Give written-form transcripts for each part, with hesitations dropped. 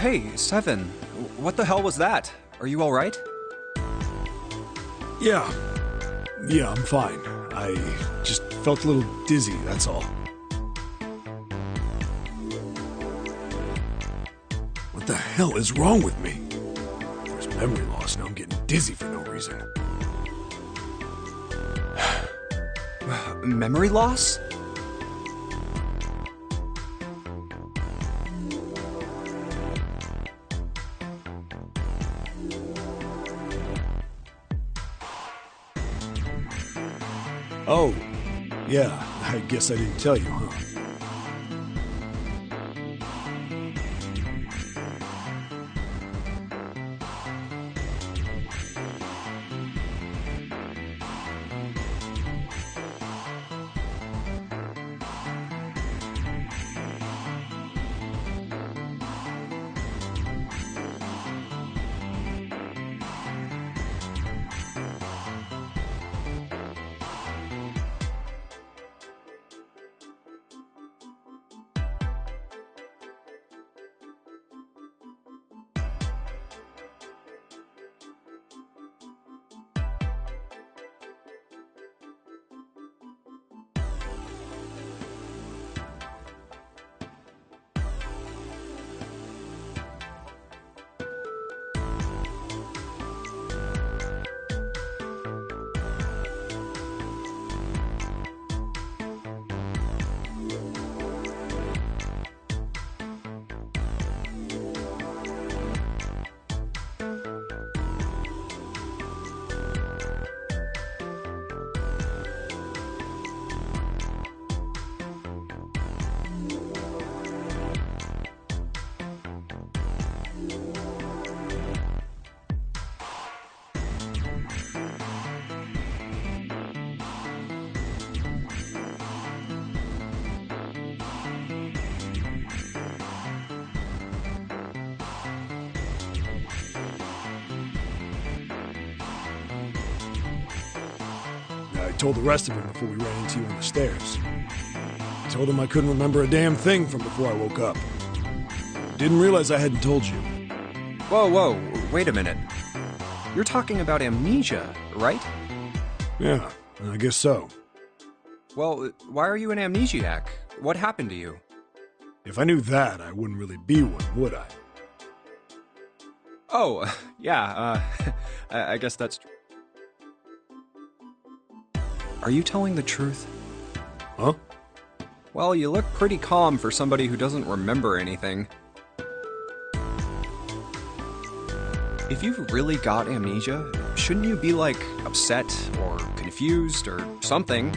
Hey, Seven. What the hell was that? Are you alright? Yeah. Yeah, I'm fine. I just felt a little dizzy, that's all. What the hell is wrong with me? There's memory loss, now I'm getting dizzy for no reason. Memory loss? Oh, yeah, I guess I didn't tell you, huh? I told the rest of them before we ran into you on the stairs. I told them I couldn't remember a damn thing from before I woke up. Didn't realize I hadn't told you. Whoa, wait a minute. You're talking about amnesia, right? Yeah, I guess so. Well, why are you an amnesiac? What happened to you? If I knew that, I wouldn't really be one, would I? Oh, yeah, I guess that's true. Are you telling the truth? Huh? Well, you look pretty calm for somebody who doesn't remember anything. If you've really got amnesia, shouldn't you be, like, upset or confused or something?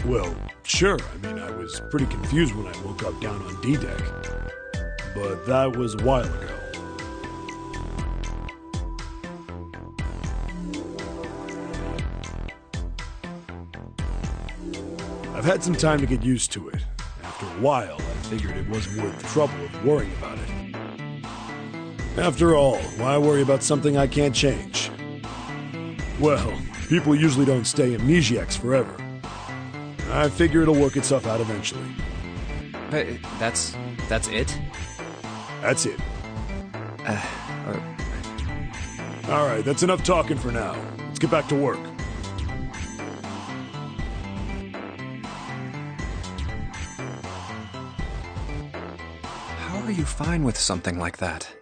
Well, sure. I mean, I was pretty confused when I woke up down on D-Deck. But that was a while ago. I've had some time to get used to it. After a while, I figured it wasn't worth the trouble of worrying about it. After all, why worry about something I can't change? Well, people usually don't stay amnesiacs forever. I figure it'll work itself out eventually. Hey, that's it? That's it. All right, that's enough talking for now. Let's get back to work. How are you fine with something like that?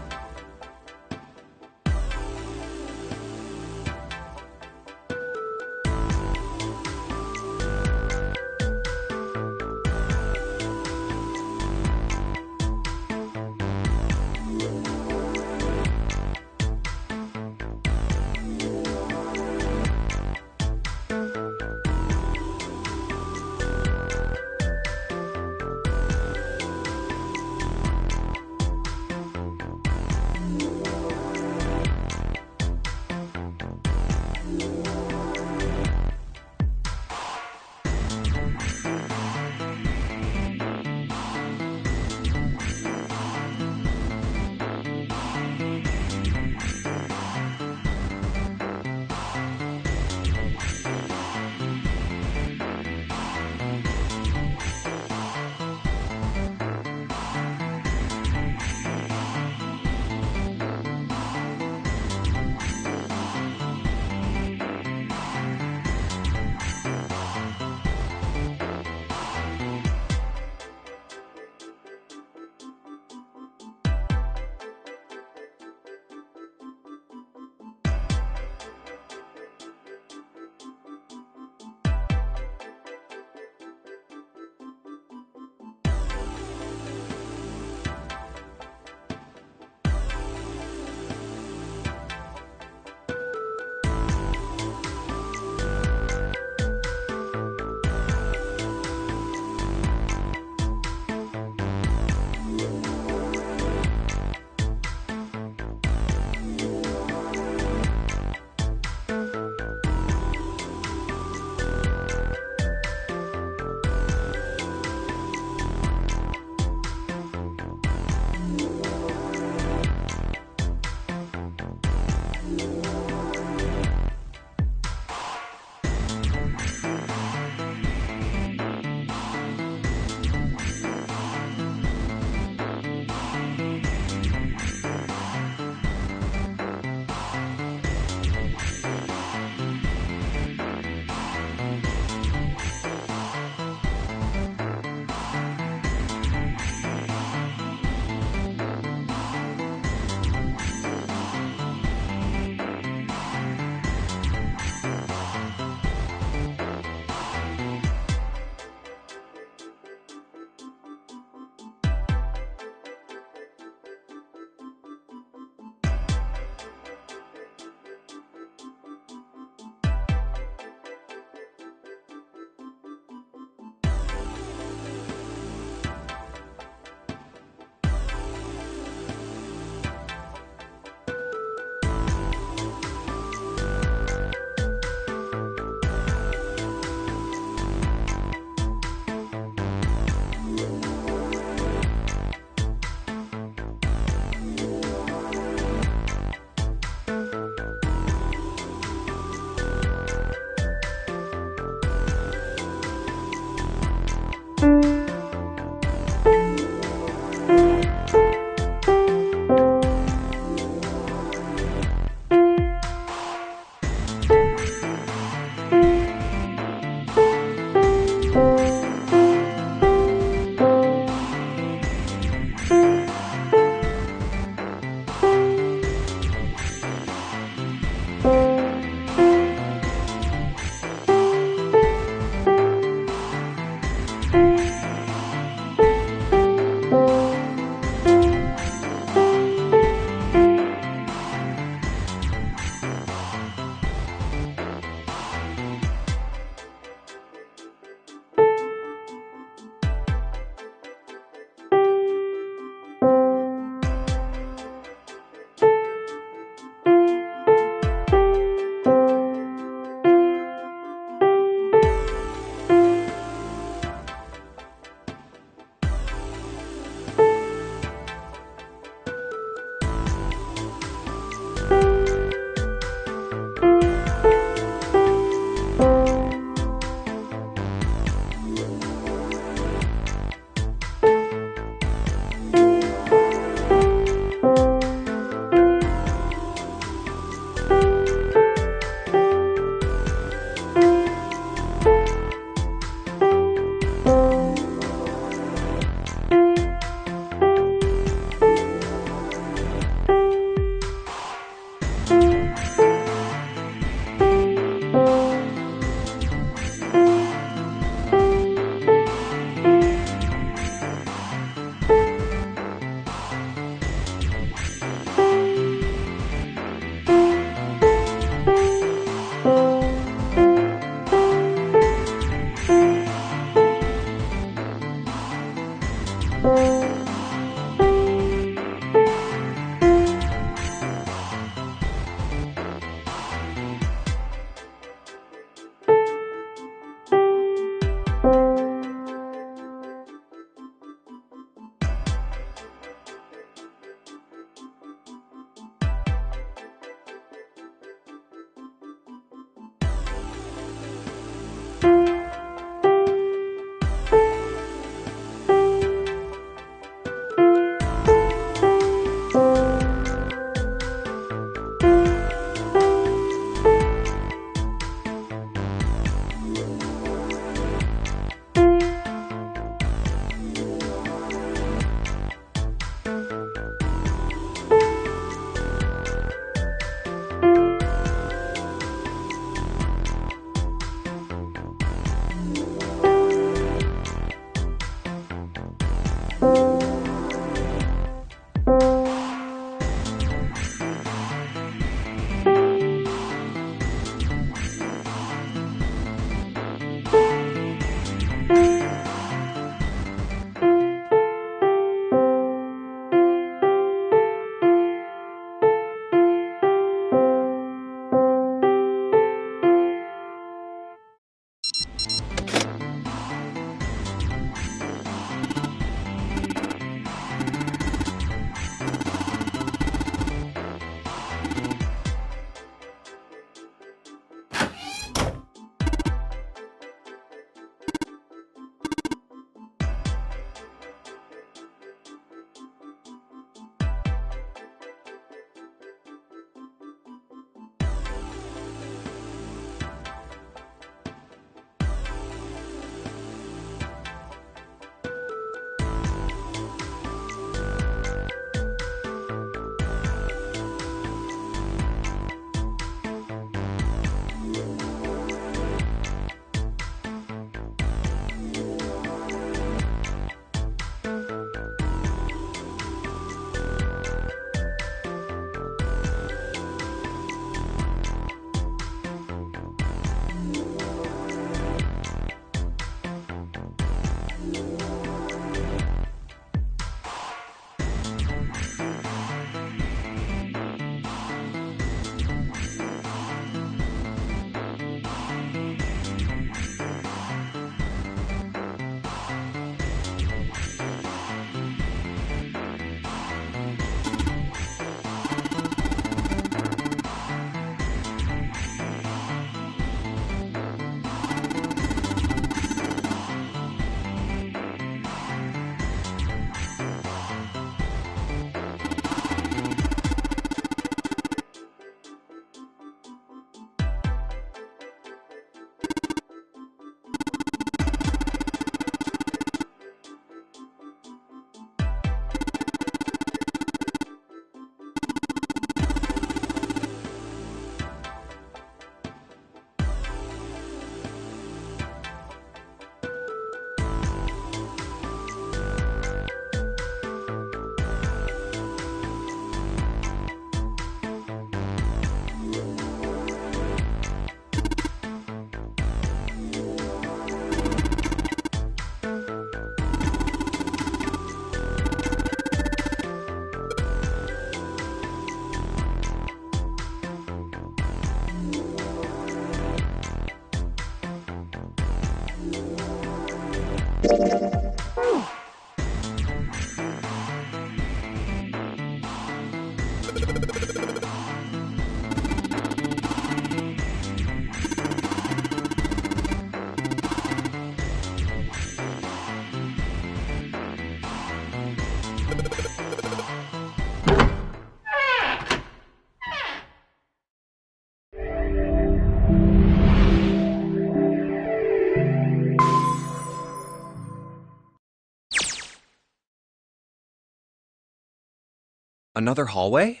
Another hallway?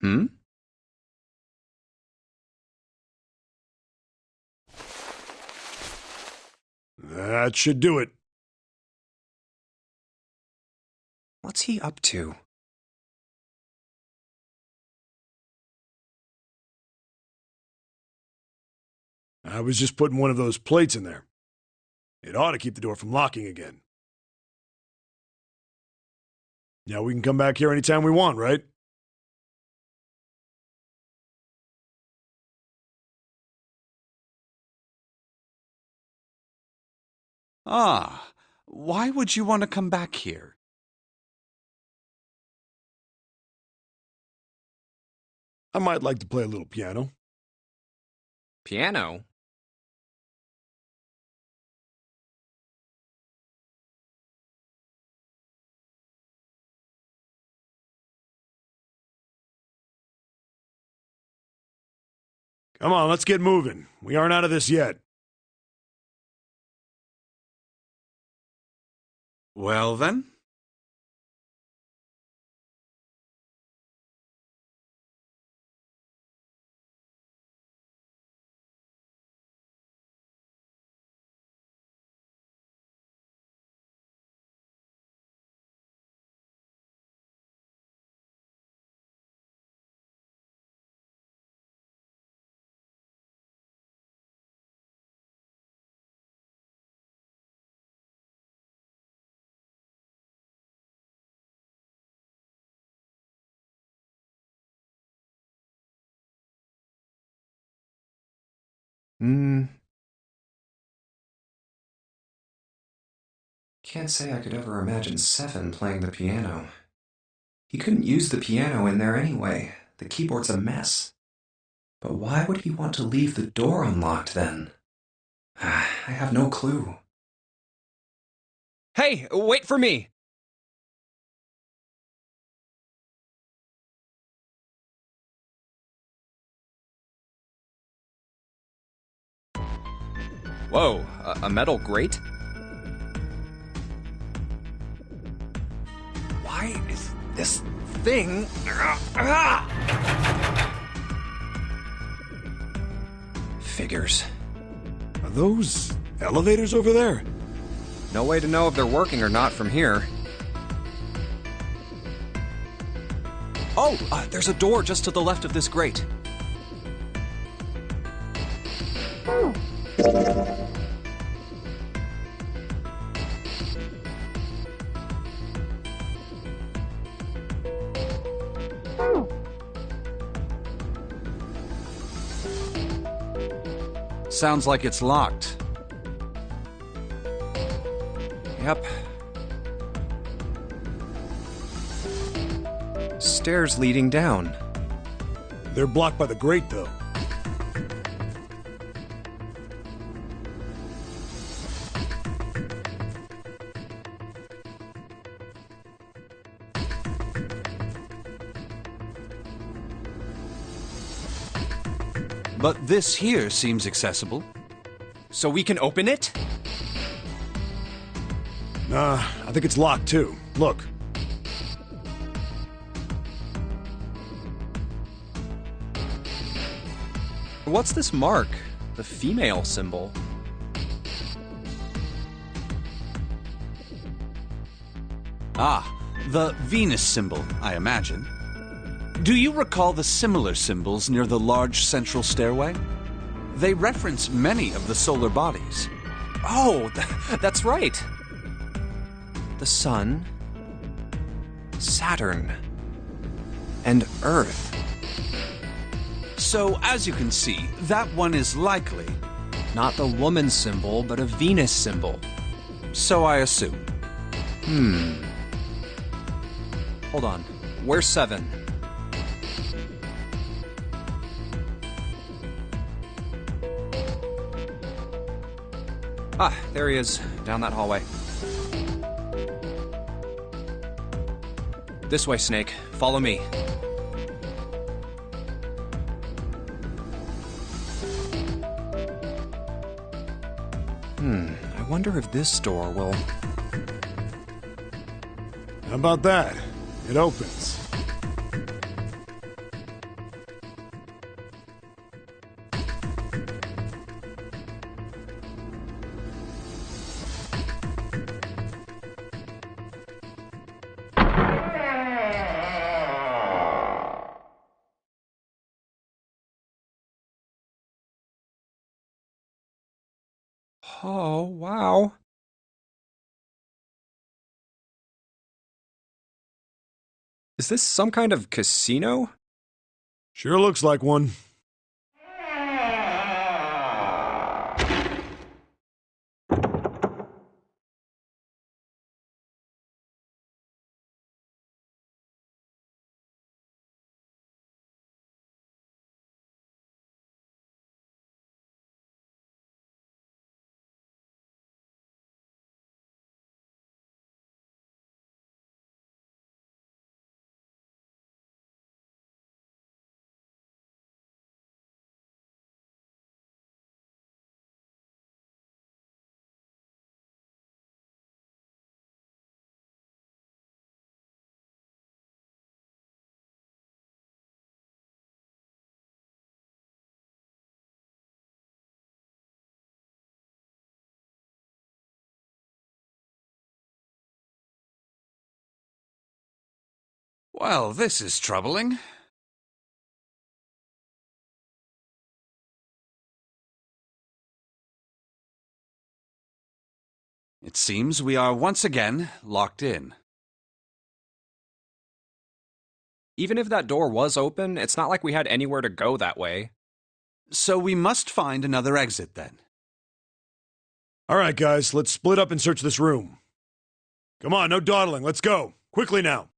Hmm? That should do it. What's he up to? I was just putting one of those plates in there. It ought to keep the door from locking again. Yeah, we can come back here anytime we want, right? Ah, why would you want to come back here? I might like to play a little piano. Piano? Come on, let's get moving. We aren't out of this yet. Well, then. Hmm. Can't say I could ever imagine Seven playing the piano. He couldn't use the piano in there anyway. The keyboard's a mess. But why would he want to leave the door unlocked then? I have no clue. Hey, wait for me! Whoa, a metal grate? Why is this thing... Figures. Are those elevators over there? No way to know if they're working or not from here. Oh, there's a door just to the left of this grate. Sounds like it's locked. Yep. Stairs leading down. They're blocked by the grate, though. But this here seems accessible. So we can open it? Nah, I think it's locked, too. Look. What's this mark? The female symbol. Ah, the Venus symbol, I imagine. Do you recall the similar symbols near the large central stairway? They reference many of the solar bodies. Oh, that's right. The Sun, Saturn, and Earth. So, as you can see, that one is likely. Not the woman symbol, but a Venus symbol. So I assume. Hold on. Where's Seven? Ah, there he is, down that hallway. This way, Snake. Follow me. I wonder if this door will... How about that? It opens. Oh, wow. Is this some kind of casino? Sure looks like one. Well, this is troubling. It seems we are once again locked in. Even if that door was open, it's not like we had anywhere to go that way. So we must find another exit then. All right, guys, let's split up and search this room. Come on, no dawdling. Let's go. Quickly now.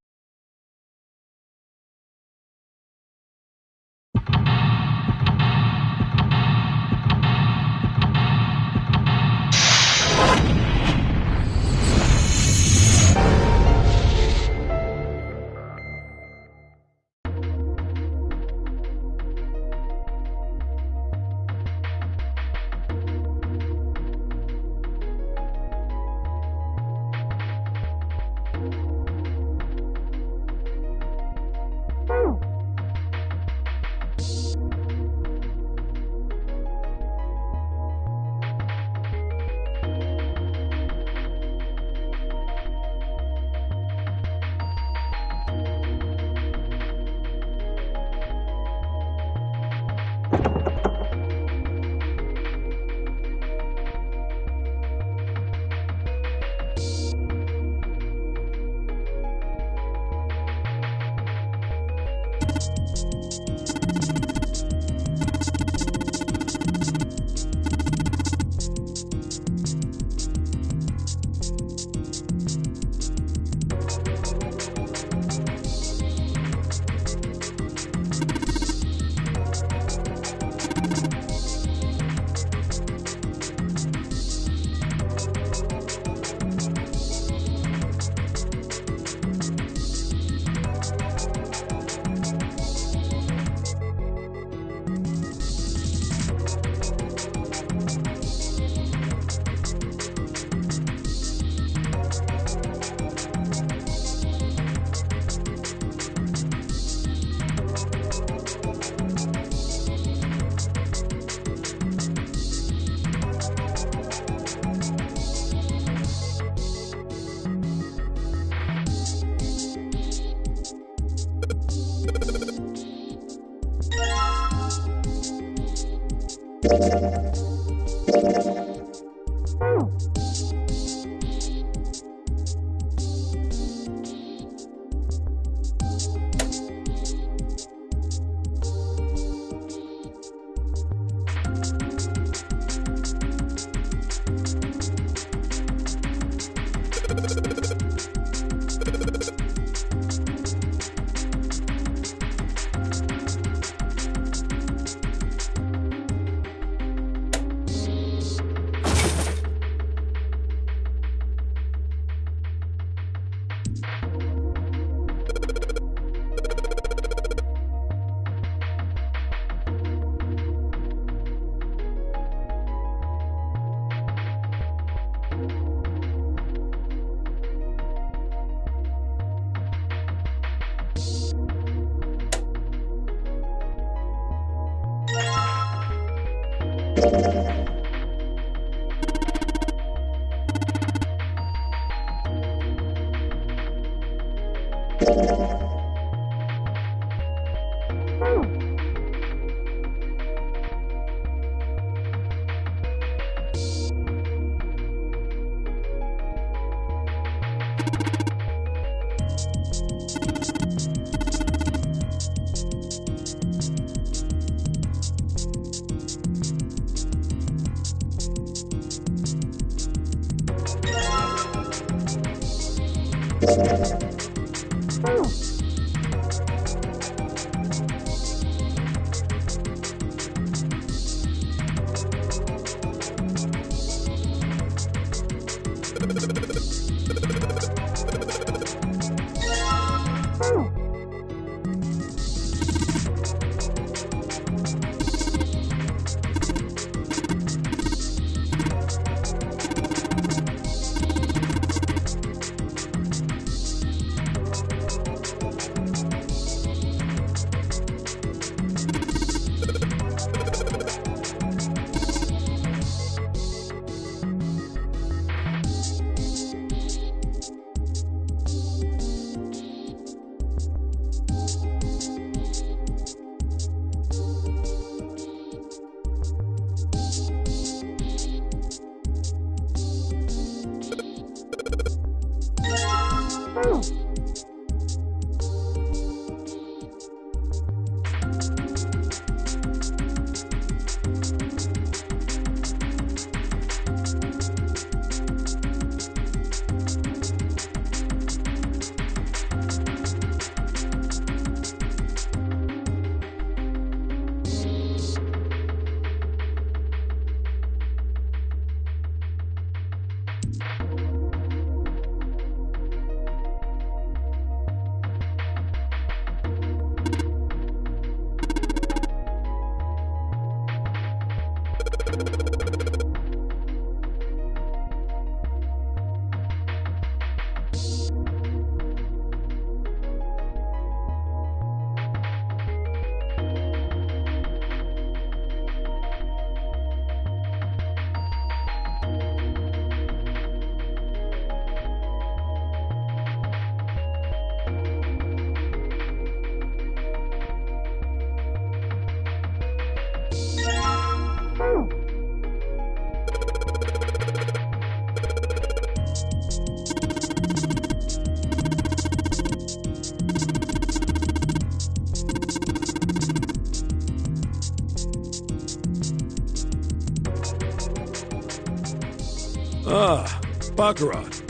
Ah, Baccarat.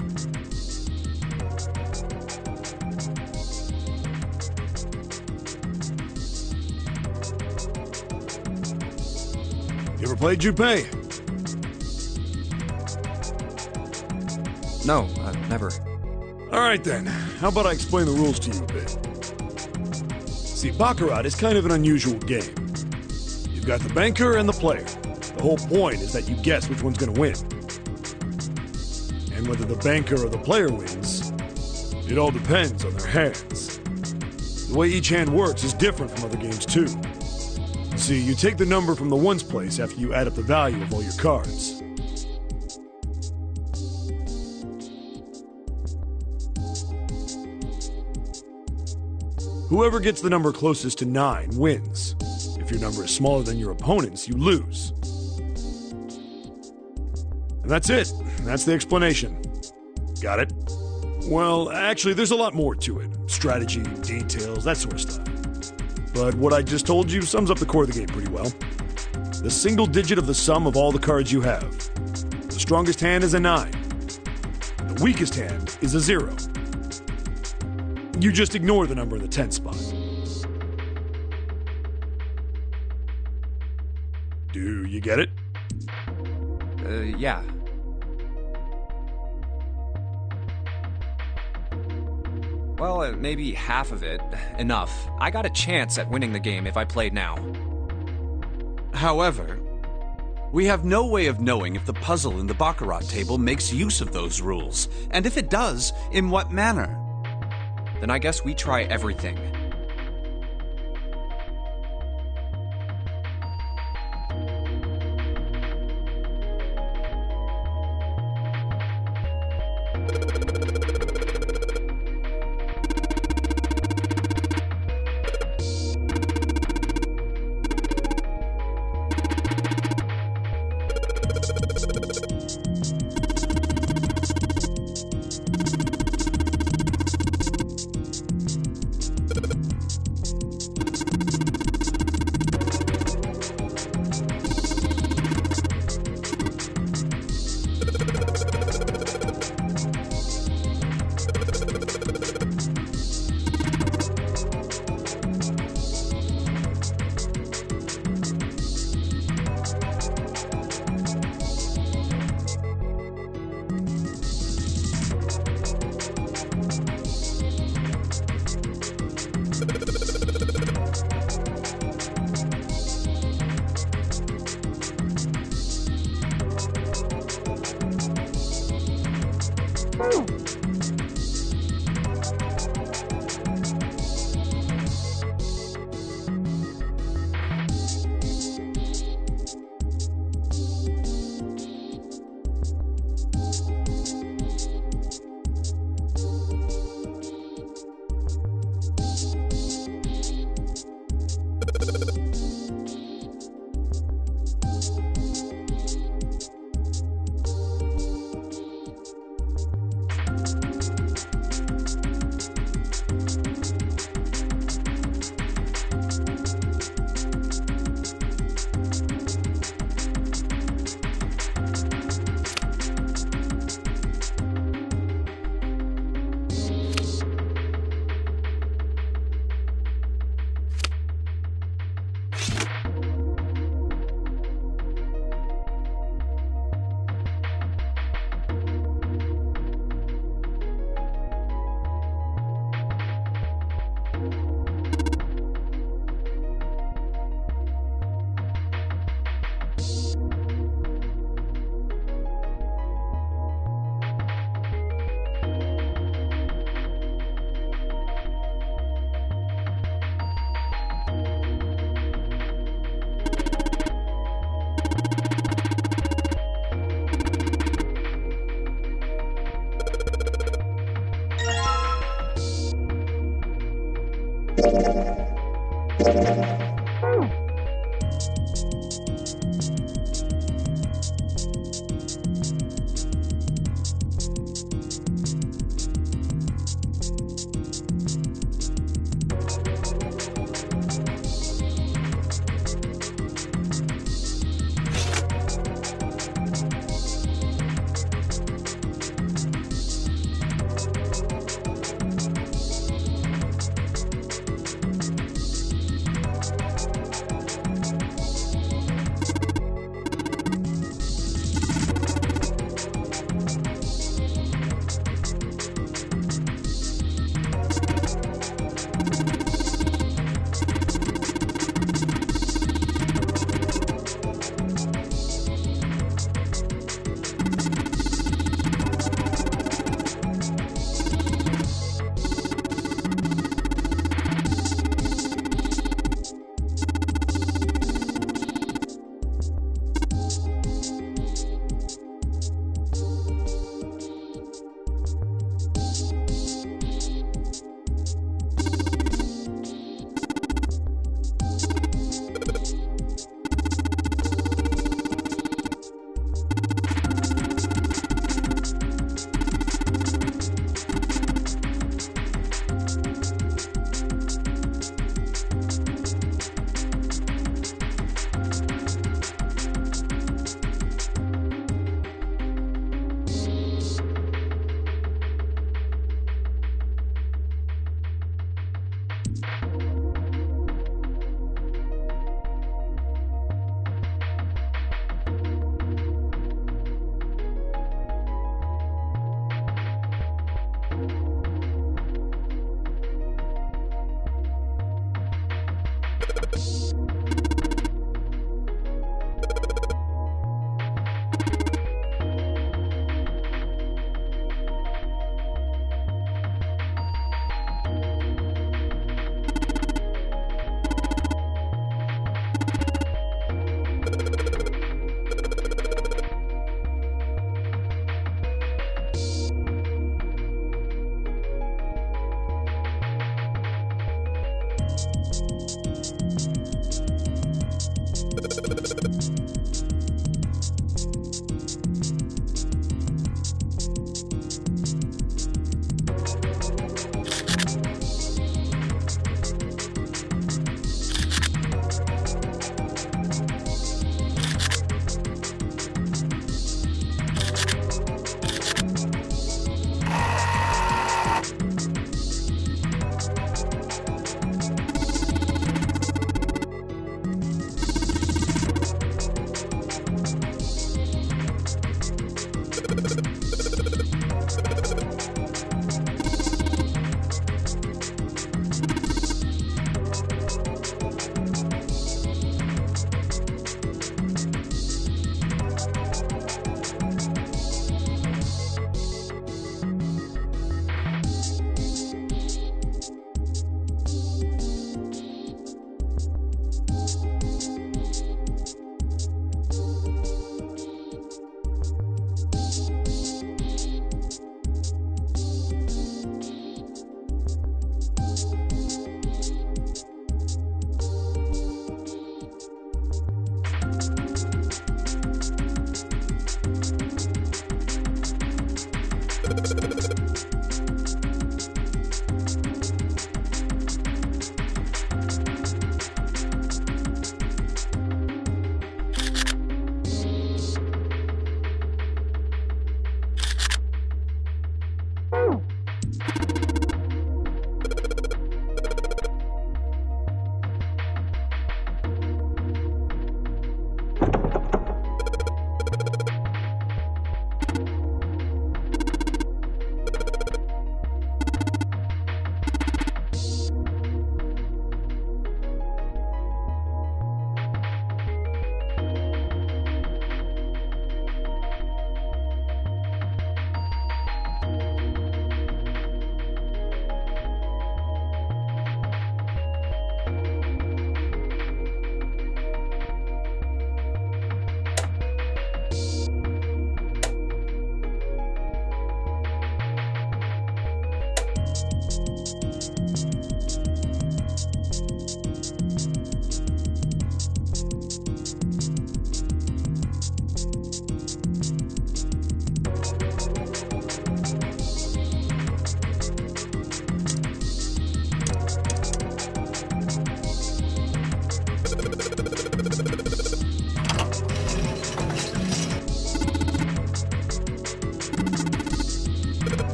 You ever played Junpei? No, never. Alright then, how about I explain the rules to you a bit? See, Baccarat is kind of an unusual game. You've got the banker and the player. The whole point is that you guess which one's gonna win. And whether the banker or the player wins, it all depends on their hands. The way each hand works is different from other games too. See, you take the number from the ones place after you add up the value of all your cards. Whoever gets the number closest to 9 wins. If your number is smaller than your opponent's, you lose. And that's it. That's the explanation. Got it? Well, actually, there's a lot more to it. Strategy, details, that sort of stuff. But what I just told you sums up the core of the game pretty well. The single digit of the sum of all the cards you have. The strongest hand is a 9. The weakest hand is a 0. You just ignore the number in the 10 spot. Do you get it? Yeah. Well, maybe half of it. Enough. I got a chance at winning the game if I played now. However, we have no way of knowing if the puzzle in the Baccarat table makes use of those rules, and if it does, in what manner. Then I guess we try everything.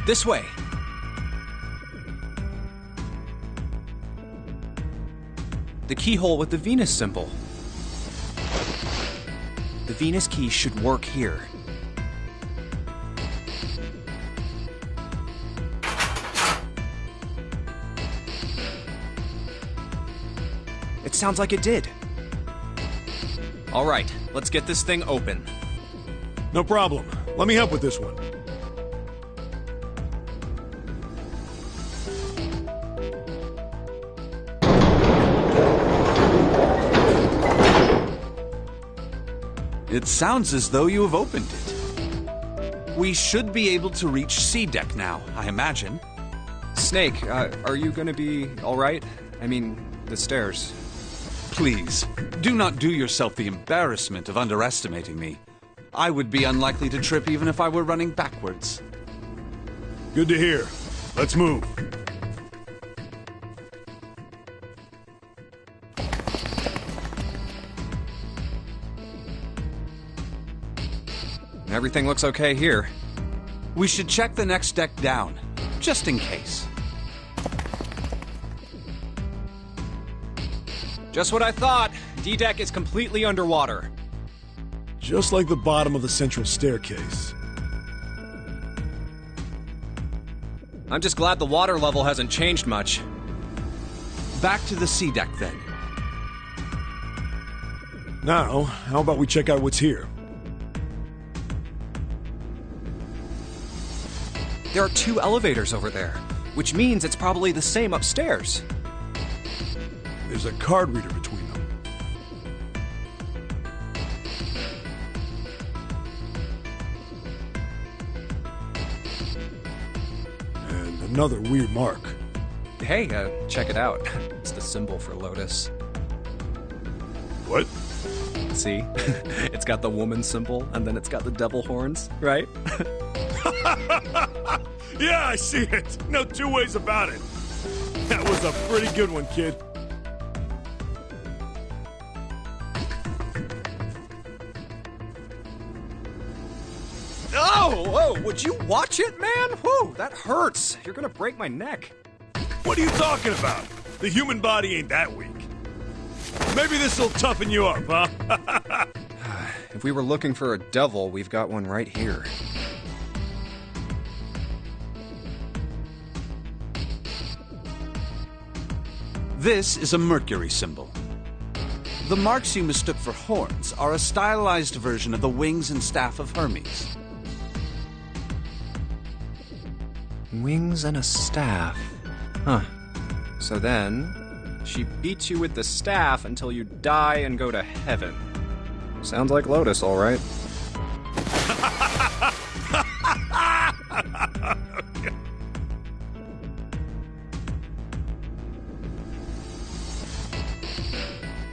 This way. The keyhole with the Venus symbol. The Venus key should work here. It sounds like it did. All right, let's get this thing open. No problem. Let me help with this one. It sounds as though you have opened it. We should be able to reach C deck now, I imagine. Snake, are you gonna be all right? I mean, the stairs. Please, do not do yourself the embarrassment of underestimating me. I would be unlikely to trip even if I were running backwards. Good to hear. Let's move. Everything looks okay here. We should check the next deck down, just in case. Just what I thought. D-deck is completely underwater. Just like the bottom of the central staircase. I'm just glad the water level hasn't changed much. Back to the C deck then. Now, how about we check out what's here? There are 2 elevators over there, which means it's probably the same upstairs. There's a card reader between them. And another weird mark. Hey, check it out. It's the symbol for Lotus. What? See? It's got the woman symbol, and then it's got the devil horns, right? Yeah, I see it. No two ways about it. That was a pretty good one, kid. Oh, whoa, would you watch it, man? Whoa, that hurts. You're gonna break my neck. What are you talking about? The human body ain't that weak. Maybe this'll toughen you up, huh? If we were looking for a devil, we've got one right here. This is a Mercury symbol. The marks you mistook for horns are a stylized version of the wings and staff of Hermes. Wings and a staff. Huh. So then, she beats you with the staff until you die and go to heaven. Sounds like Lotus, all right.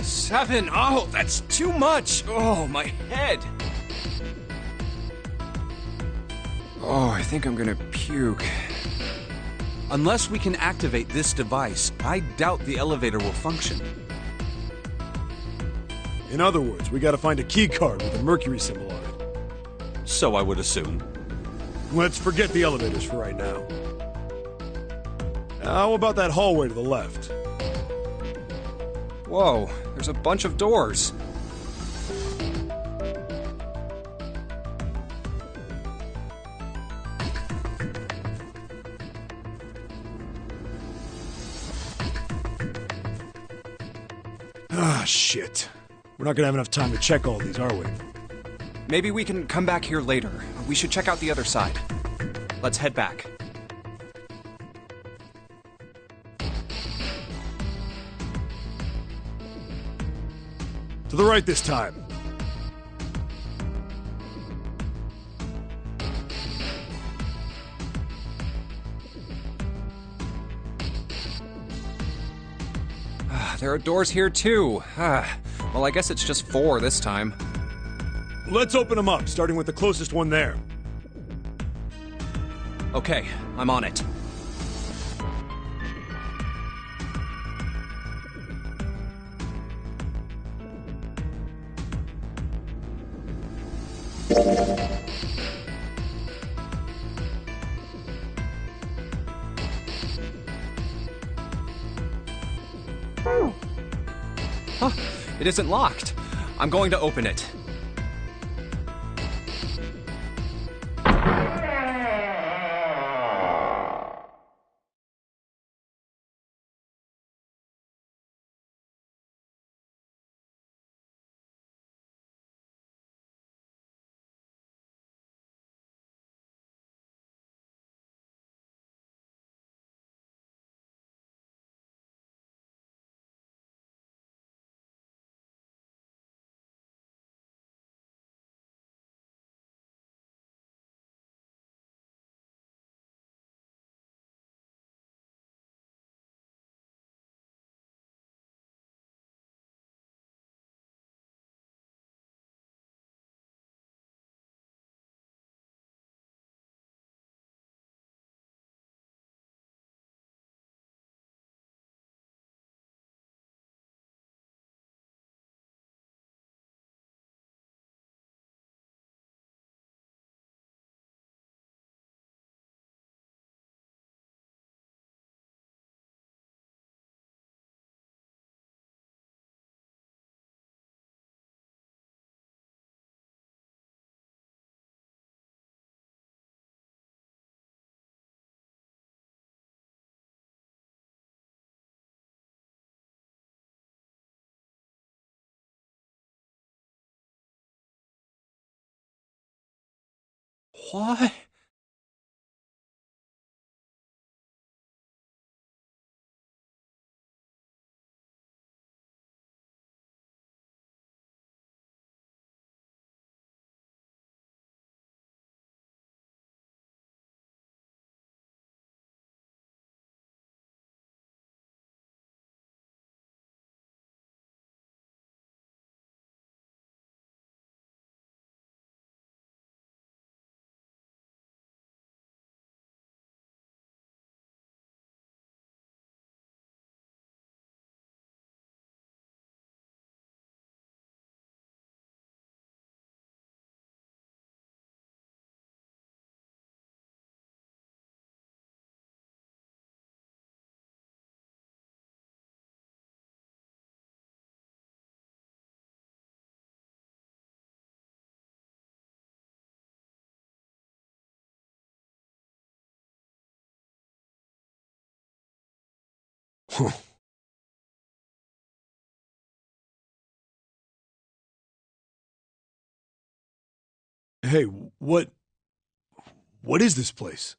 Seven. Oh, that's too much. Oh, my head. Oh, I think I'm gonna puke. Unless we can activate this device, I doubt the elevator will function. In other words, we gotta find a key card with a Mercury symbol on it. So I would assume. Let's forget the elevators for right now. How about that hallway to the left? Whoa, there's a bunch of doors. Ah, shit. We're not gonna have enough time to check all these, are we? Maybe we can come back here later. We should check out the other side. Let's head back. To the right this time. There are doors here too. Well, I guess it's just 4 this time. Let's open them up, starting with the closest one there. Okay, I'm on it. Huh, it isn't locked. I'm going to open it. What? Hey, what is this place?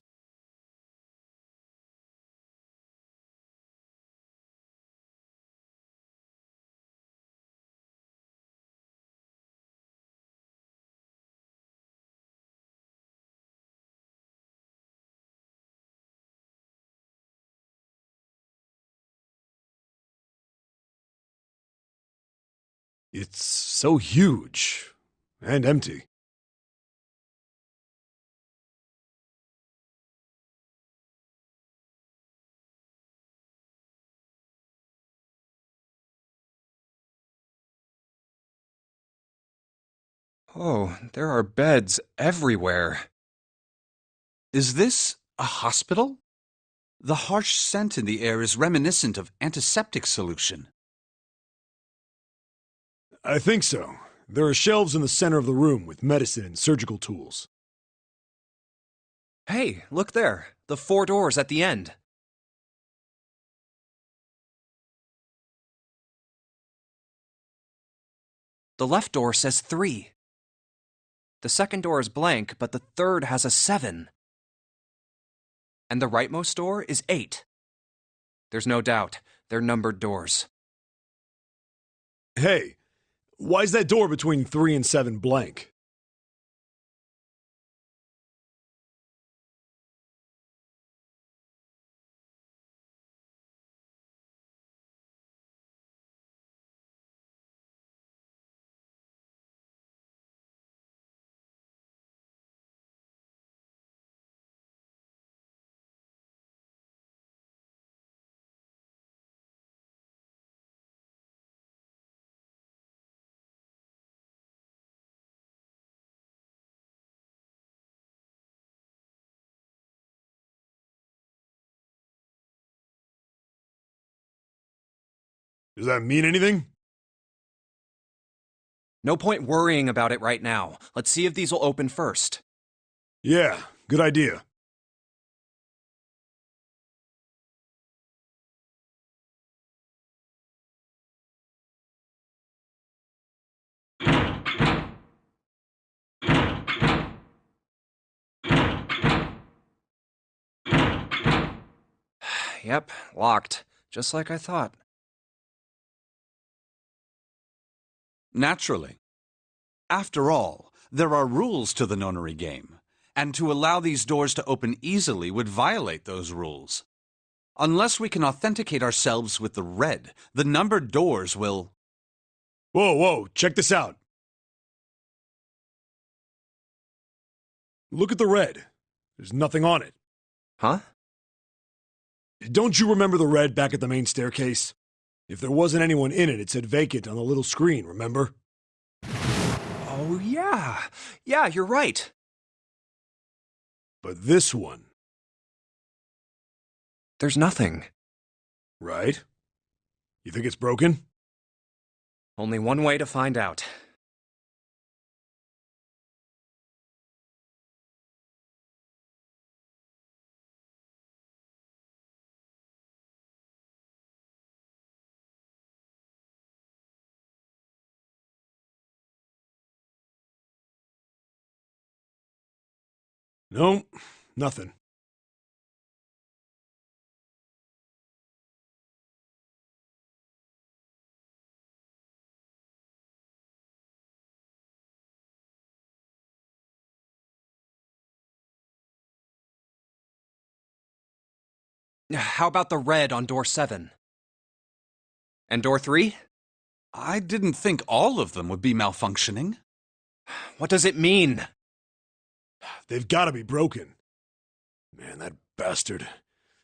It's so huge and empty. Oh, there are beds everywhere. Is this a hospital? The harsh scent in the air is reminiscent of antiseptic solution. I think so. There are shelves in the center of the room with medicine and surgical tools. Hey, look there. The 4 doors at the end. The left door says 3. The second door is blank, but the third has a 7. And the rightmost door is 8. There's no doubt. They're numbered doors. Hey, why's that door between 3 and 7 blank? Does that mean anything? No point worrying about it right now. Let's see if these will open first. Yeah, good idea. Yep, locked. Just like I thought. Naturally. After all, there are rules to the Nonary game, and to allow these doors to open easily would violate those rules. Unless we can authenticate ourselves with the red, the numbered doors will... Whoa, check this out. Look at the red. There's nothing on it. Huh? Don't you remember the red back at the main staircase? If there wasn't anyone in it, it said vacant on the little screen, remember? Oh, yeah. Yeah, you're right. But this one, There's nothing. right? You think it's broken? Only one way to find out. No, nothing. How about the red on door 7? And door 3? I didn't think all of them would be malfunctioning. What does it mean? They've got to be broken. Man, that bastard.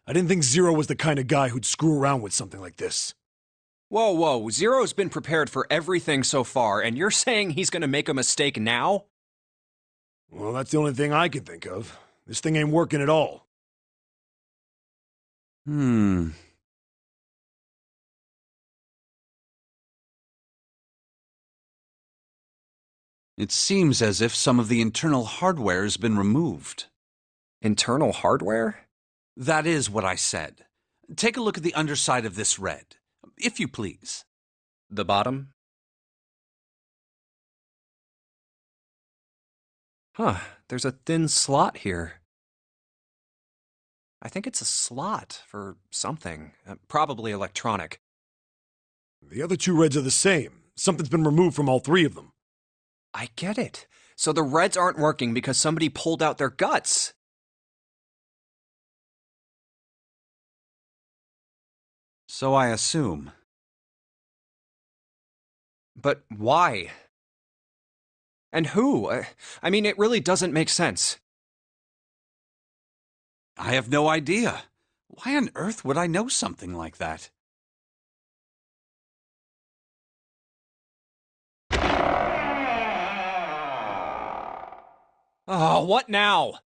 I didn't think Zero was the kind of guy who'd screw around with something like this. Whoa. Zero's been prepared for everything so far, and you're saying he's gonna make a mistake now? Well, that's the only thing I can think of. This thing ain't working at all. It seems as if some of the internal hardware has been removed. Internal hardware? That is what I said. Take a look at the underside of this red, if you please. The bottom? Huh, there's a thin slot here. I think it's a slot for something, probably electronic. The other 2 reds are the same. Something's been removed from all 3 of them. I get it. So the reds aren't working because somebody pulled out their guts. So I assume. But why? And who? I mean, it really doesn't make sense. I have no idea. Why on earth would I know something like that? Oh, what now?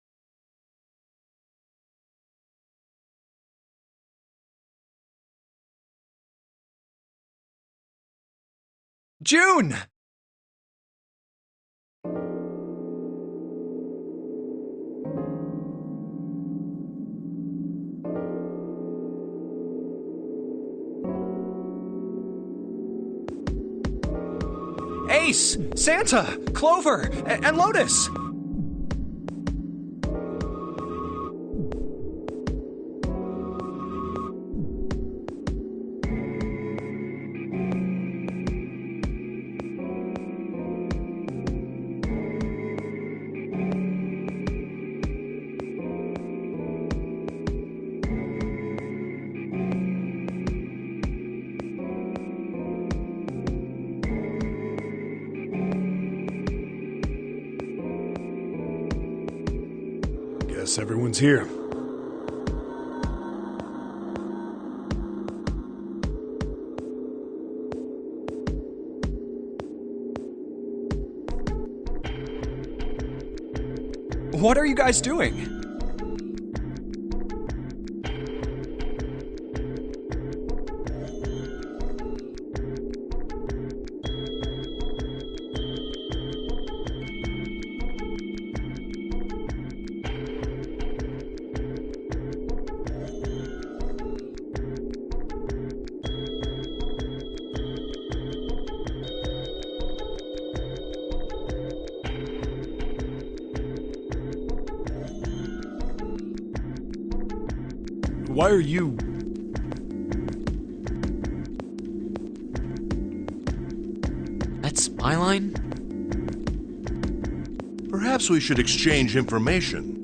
June! Ace! Santa! Clover! And Lotus! Guess everyone's here. What are you guys doing? Why are you... That's my line? Perhaps we should exchange information.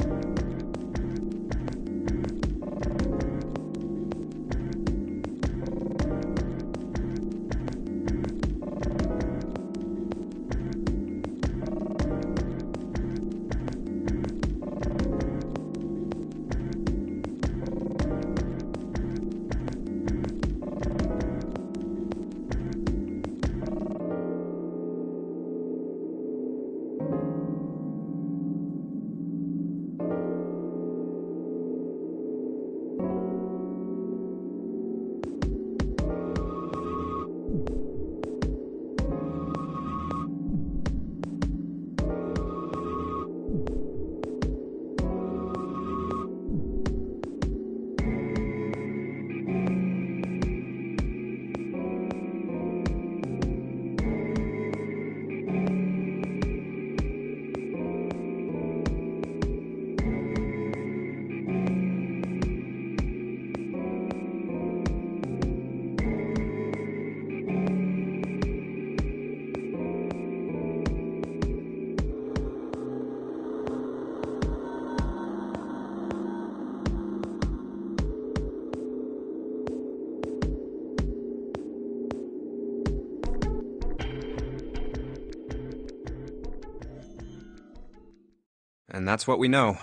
And that's what we know.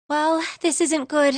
Well, this isn't good.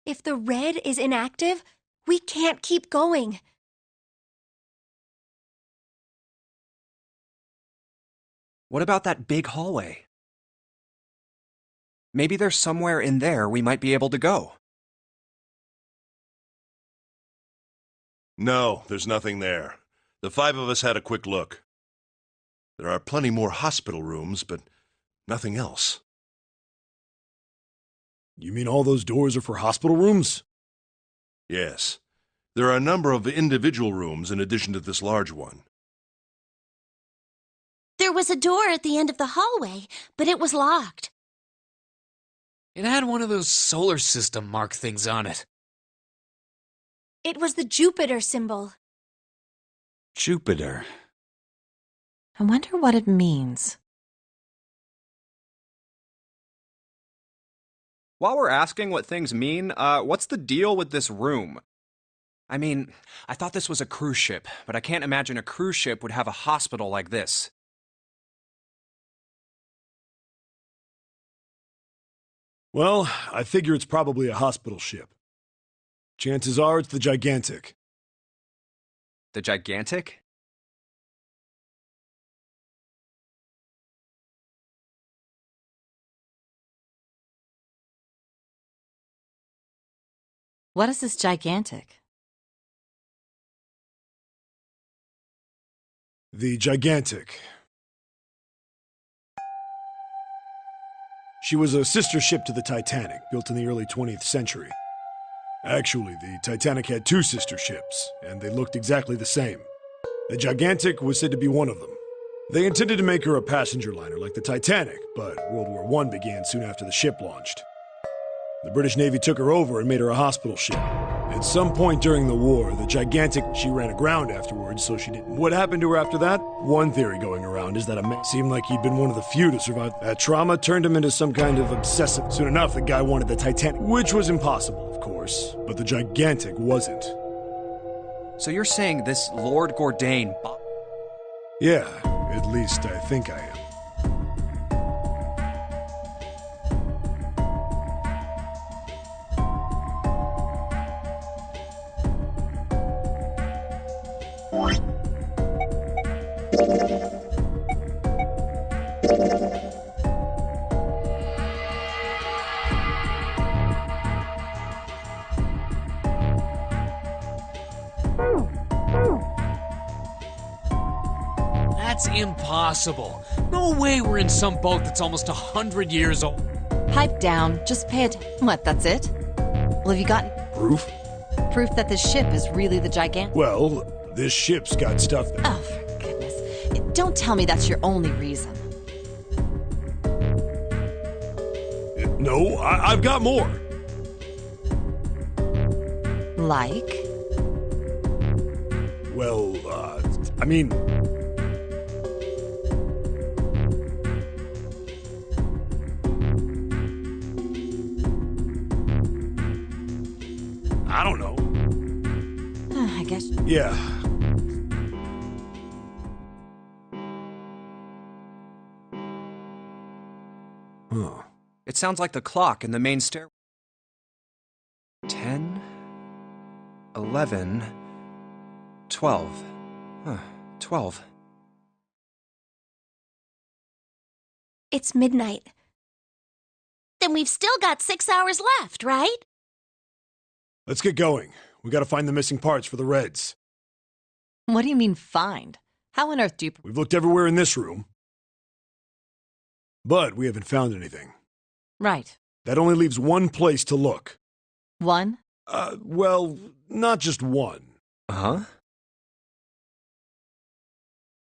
If the red is inactive, we can't keep going. What about that big hallway? Maybe there's somewhere in there we might be able to go. No, there's nothing there. The 5 of us had a quick look. There are plenty more hospital rooms, but nothing else. You mean all those doors are for hospital rooms? Yes. There are a number of individual rooms in addition to this large one. There was a door at the end of the hallway, but it was locked. It had one of those solar system mark things on it. It was the Jupiter symbol. Jupiter. I wonder what it means. While we're asking what things mean, what's the deal with this room? I mean, I thought this was a cruise ship, but I can't imagine a cruise ship would have a hospital like this. Well, I figure it's probably a hospital ship. Chances are it's the Gigantic. The Gigantic? What is this gigantic? The Gigantic. She was a sister ship to the Titanic, built in the early 20th century. Actually, the Titanic had 2 sister ships, and they looked exactly the same. The Gigantic was said to be one of them. They intended to make her a passenger liner like the Titanic, but World War I began soon after the ship launched. The British Navy took her over and made her a hospital ship. At some point during the war, the Gigantic, she ran aground afterwards, so she didn't. What happened to her after that? One theory going around is that a man seemed like he'd been one of the few to survive. That trauma turned him into some kind of obsessive. Soon enough, the guy wanted the Titanic, which was impossible, of course, but the Gigantic wasn't. So you're saying this Lord Gordain... Yeah, at least I think I am. That's impossible. No way we're in some boat that's almost 100 years old. Pipe down. Just pay attention. What, that's it? Well, have you gotten Proof? proof that this ship is really the gigantic? Well, this ship's got stuff that... Oh, for goodness. Don't tell me that's your only reason. No, I've got more. Like? Well, I mean... I don't know. I guess. Yeah. Huh. It sounds like the clock in the main stairway. 10, 11, 12. Huh, 12. It's midnight. Then we've still got 6 hours left, right? Let's get going. We gotta find the missing parts for the Reds. What do you mean, find? How on earth do you... We've looked everywhere in this room. But we haven't found anything. Right. That only leaves one place to look. One? Well, not just one. Huh?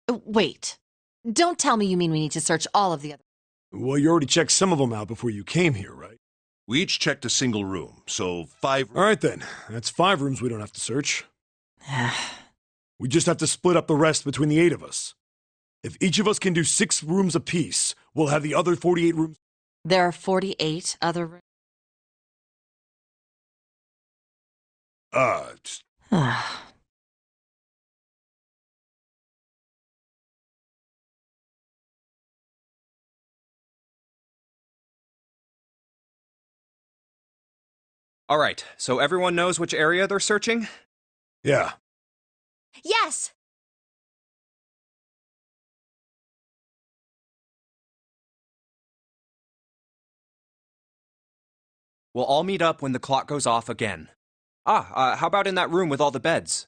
Wait. Don't tell me you mean we need to search all of the other... Well, you already checked some of them out before you came here, right? We each checked a single room, so 5... All right then. That's 5 rooms we don't have to search. We just have to split up the rest between the 8 of us. If each of us can do 6 rooms apiece, we'll have the other 48 rooms... There are 48 other rooms? Just... Alright, so everyone knows which area they're searching? Yeah. Yes! We'll all meet up when the clock goes off again. How about in that room with all the beds?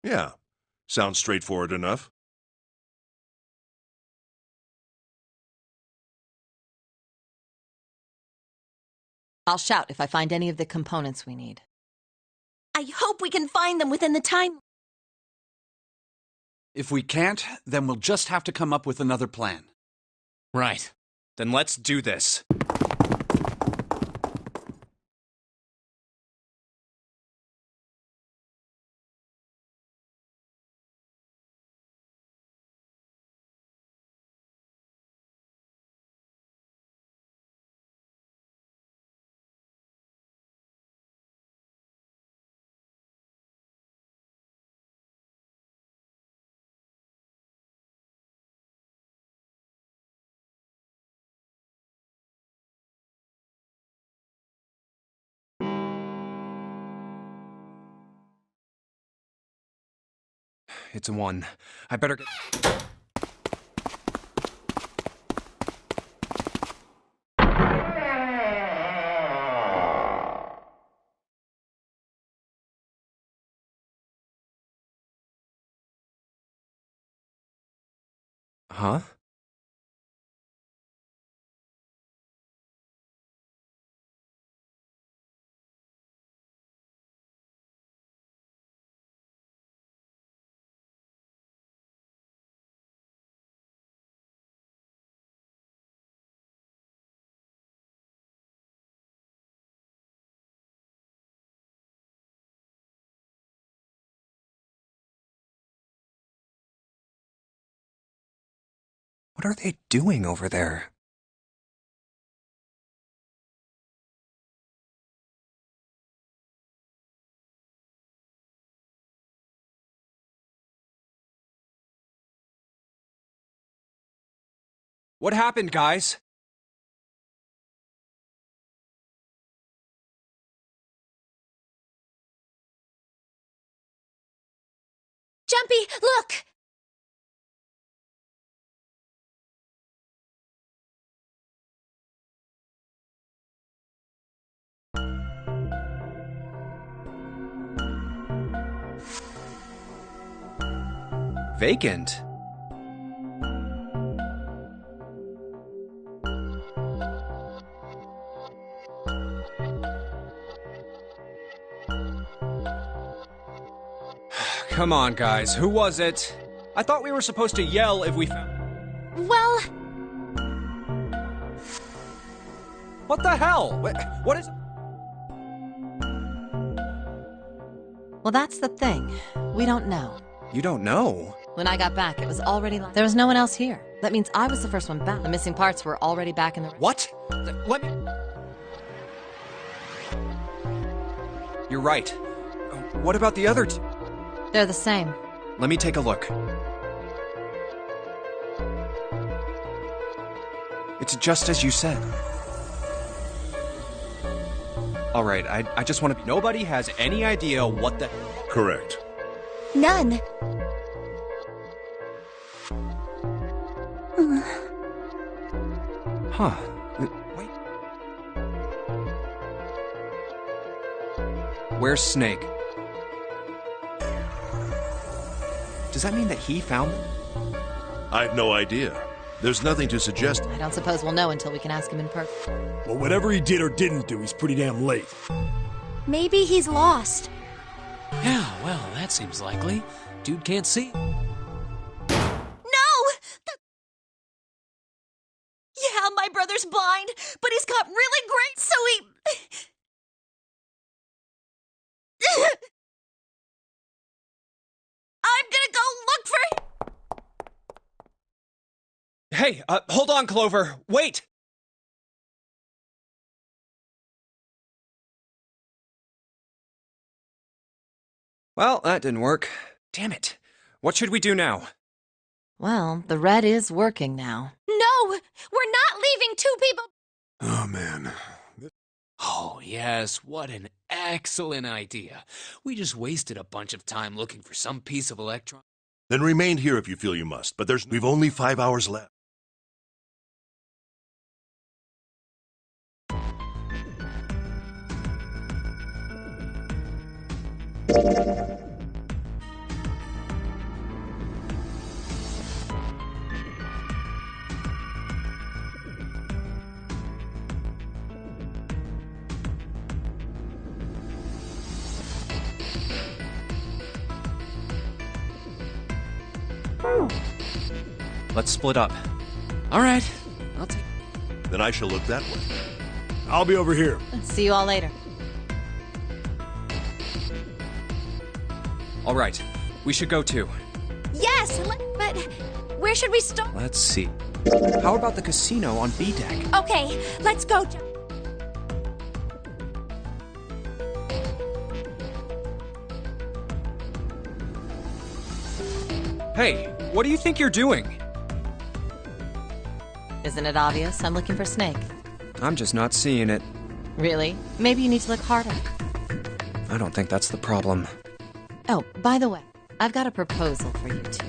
Yeah, sounds straightforward enough. I'll shout if I find any of the components we need. I hope we can find them within the time. If we can't, then we'll just have to come up with another plan. Right. Then let's do this. It's a 1. I better get... Huh? What are they doing over there? What happened, guys? Jumpy, look! Vacant? Come on, guys. Who was it? I thought we were supposed to yell if we found... Well, What the hell? What is... Well, that's the thing. We don't know. You don't know? When I got back, it was already like there was no one else here. That means I was the first one back. The missing parts were already back in the... What? Let me... You're right. What about the other two? They're the same. Let me take a look. It's just as you said. Alright, I just want to... Nobody has any idea what the... Correct. none. Huh. Wait. Where's Snake? Does that mean that he found them? I've no idea. There's nothing to suggest. I don't suppose we'll know until we can ask him in person. Well, whatever he did or didn't do, he's pretty damn late. Maybe he's lost. Yeah, well, that seems likely. Dude can't see. No! Yeah, my brother's blind, but he's got really great, so he... I'm gonna go look for him! Hey, hold on, Clover. Wait! Well, that didn't work. Damn it. What should we do now? Well, the red is working now. No! We're not leaving two people. Oh, man. Oh, yes, what an excellent idea. We just wasted a bunch of time looking for some piece of electron. Then remain here if you feel you must, but we've only 5 hours left. Let's split up. All right, I'll take. Then I shall look that way. I'll be over here. See you all later. All right, we should go too. Yes, but where should we start? Let's see. How about the casino on B deck? Okay, let's go. Hey, what do you think you're doing? Isn't it obvious? I'm looking for Snake. I'm just not seeing it. Really? Maybe you need to look harder. I don't think that's the problem. Oh, by the way, I've got a proposal for you two.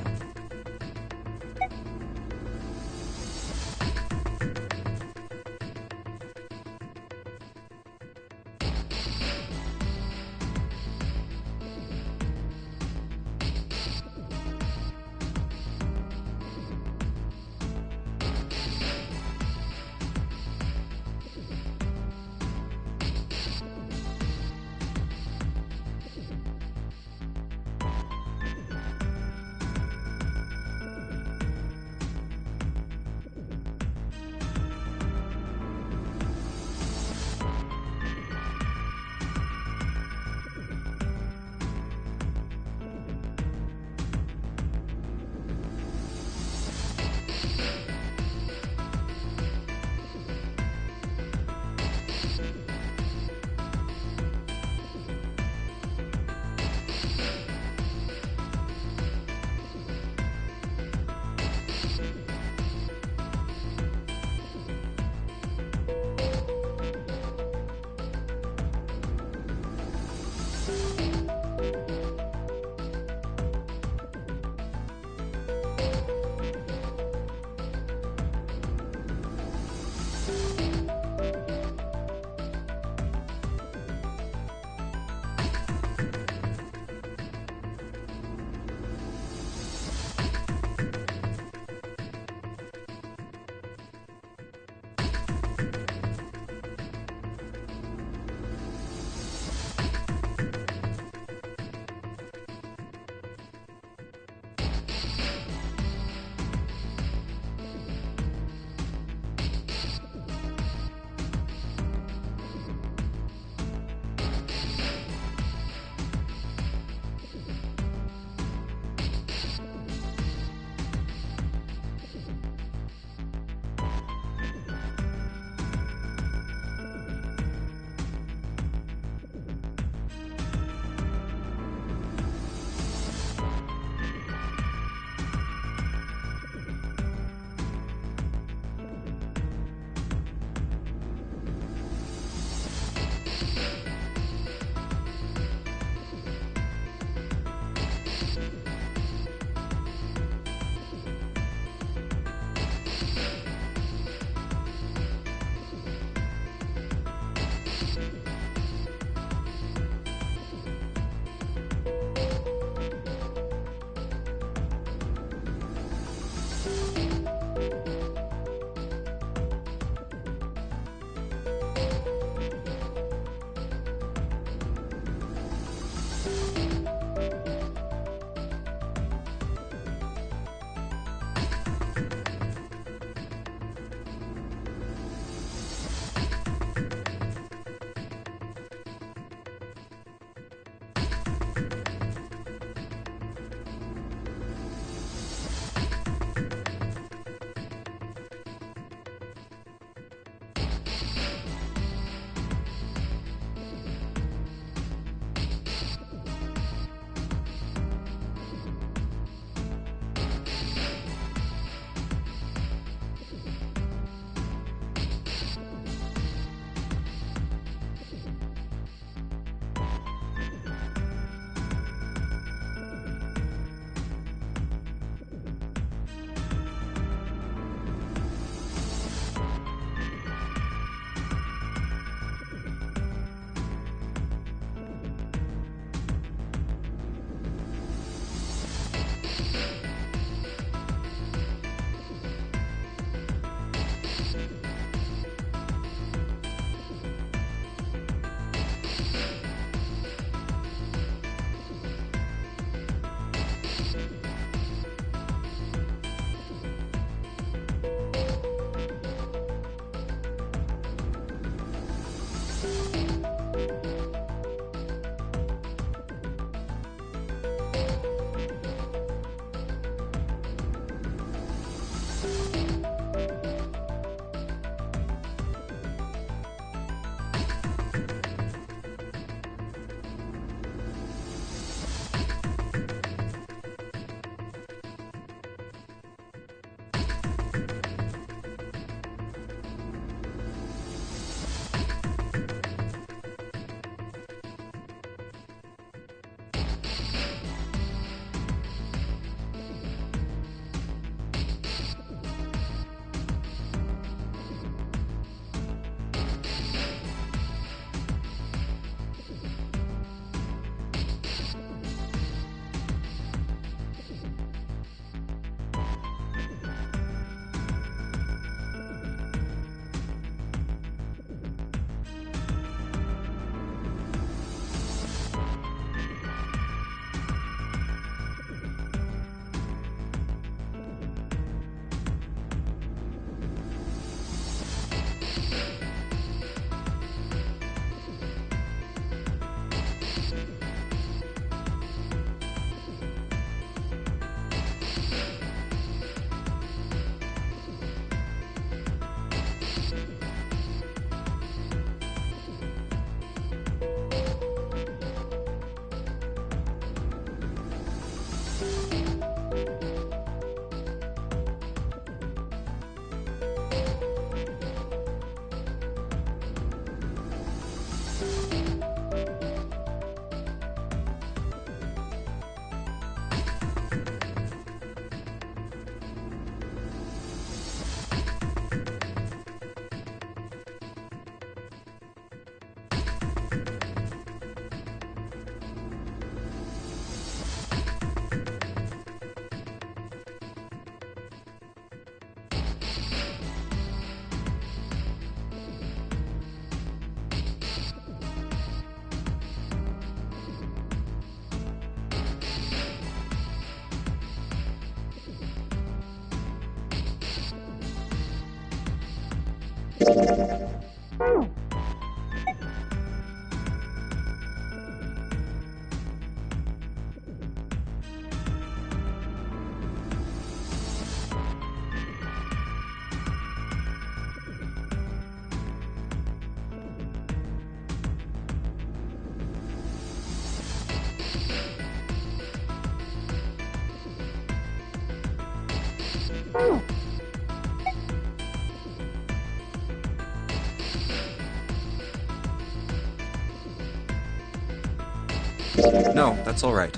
No, that's all right.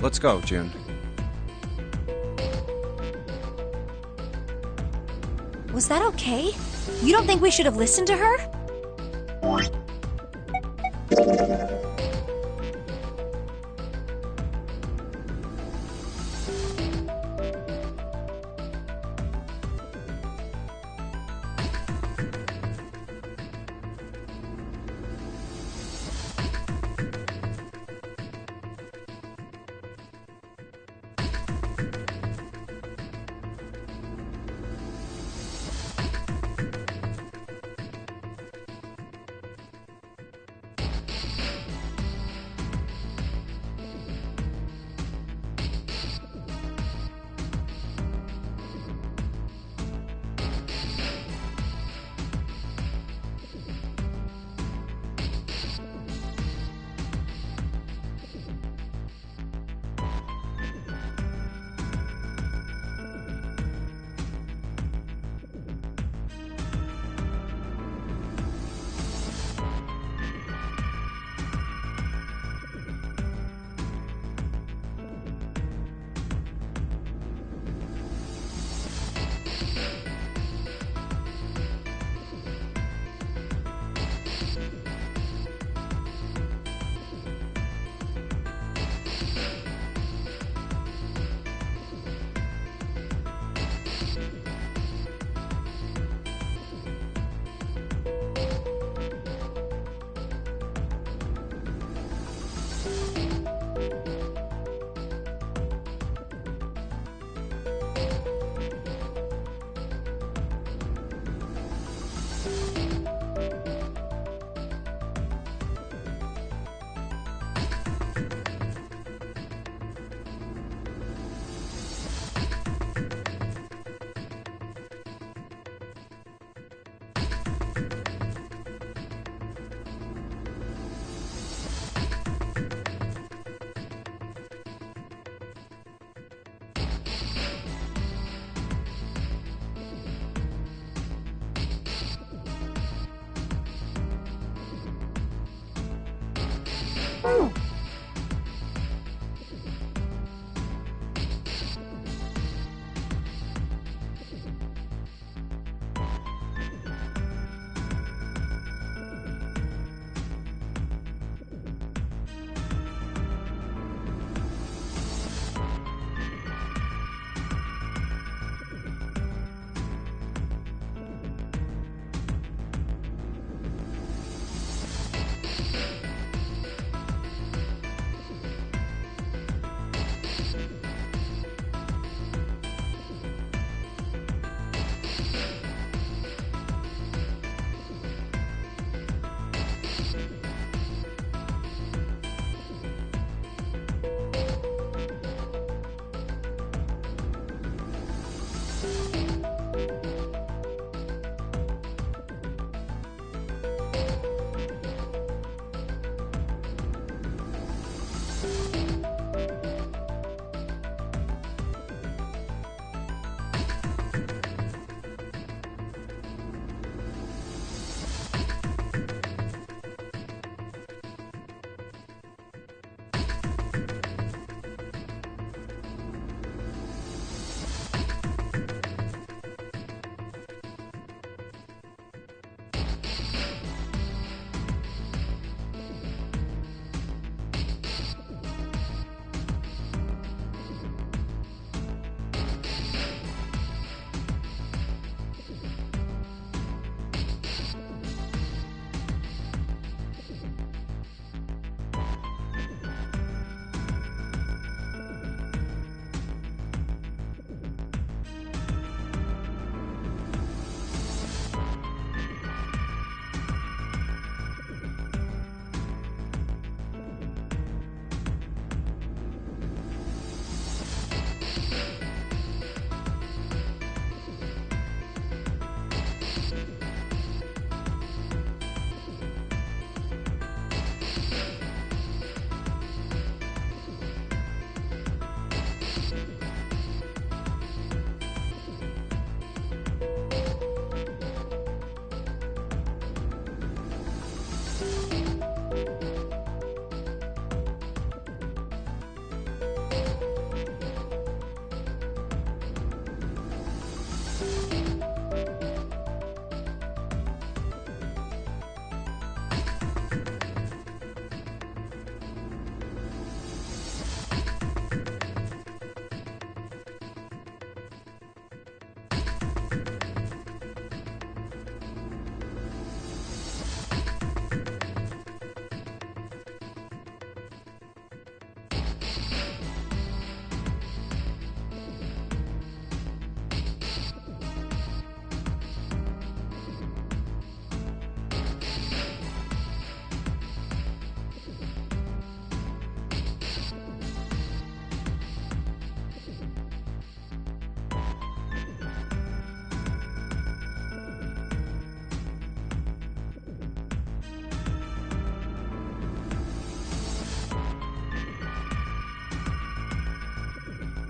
Let's go, June. Was that okay? You don't think we should have listened to her?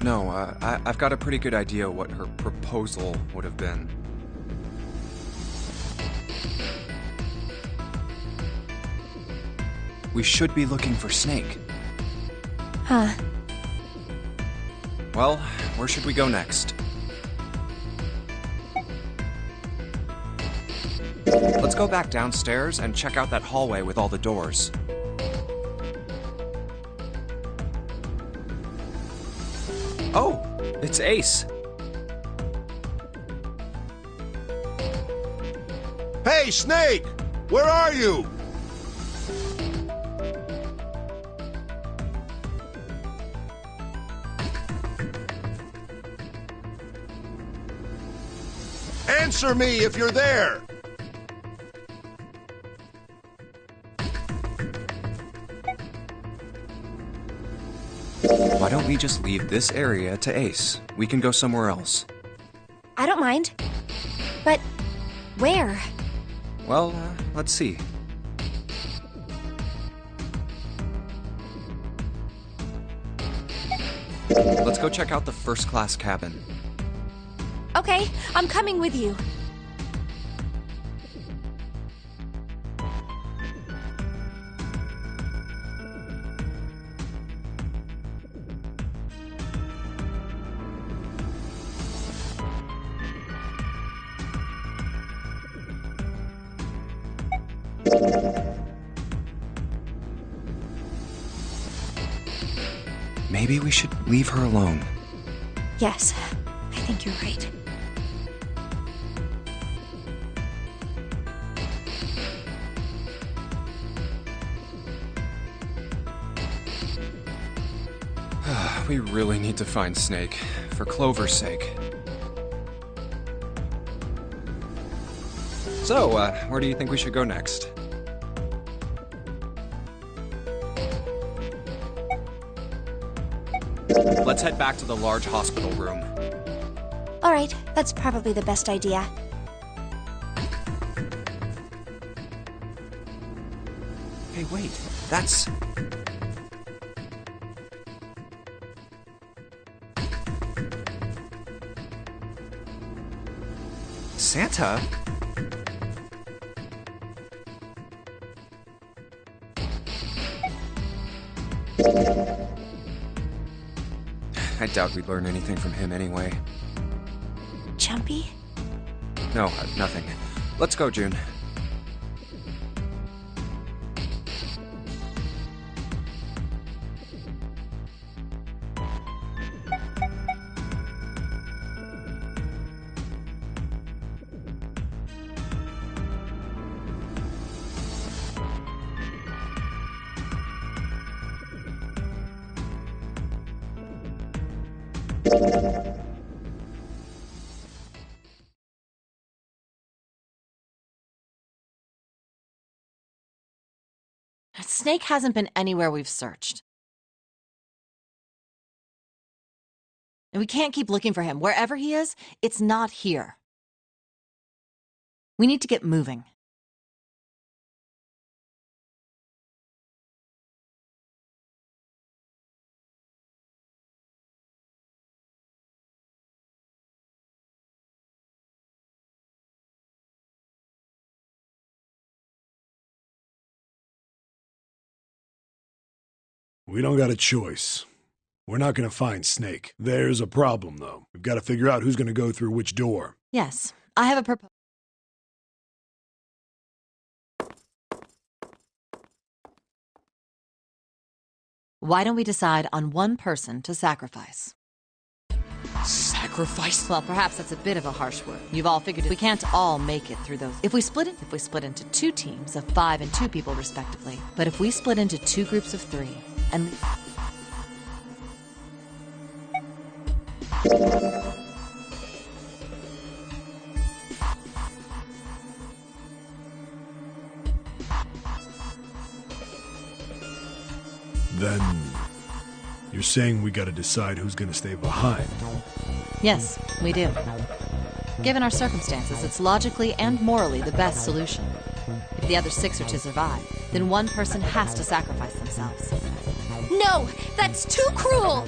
No, I've got a pretty good idea what her proposal would have been. We should be looking for Snake. Huh. Well, where should we go next? Let's go back downstairs and check out that hallway with all the doors. Oh, it's Ace. Hey, Snake! Where are you? Answer me if you're there! Why don't we just leave this area to Ace? We can go somewhere else. I don't mind. But where? Well, let's see. Let's go check out the first-class cabin. Okay, I'm coming with you. Maybe we should leave her alone. Yes, I think you're right. We really need to find Snake, for Clover's sake. So, where do you think we should go next? Let's head back to the large hospital room. All right, that's probably the best idea. Hey, wait, that's... Santa? I doubt we'd learn anything from him anyway. Jumpy? No, nothing. Let's go, June. Snake hasn't been anywhere we've searched. And we can't keep looking for him. Wherever he is, it's not here. We need to get moving. We don't got a choice. We're not gonna find Snake. There's a problem, though. We've got to figure out who's gonna go through which door. Yes, I have a proposal. Why don't we decide on one person to sacrifice? Sacrifice? Well, perhaps that's a bit of a harsh word. You've all figured we can't all make it through those. If we split into 2 teams of 5 and 2 people respectively, but if we split into 2 groups of 3 and Then you're saying we gotta decide who's gonna stay behind. yes, we do. Given our circumstances, it's logically and morally the best solution. If the other 6 are to survive, then one person has to sacrifice themselves. No, that's too cruel!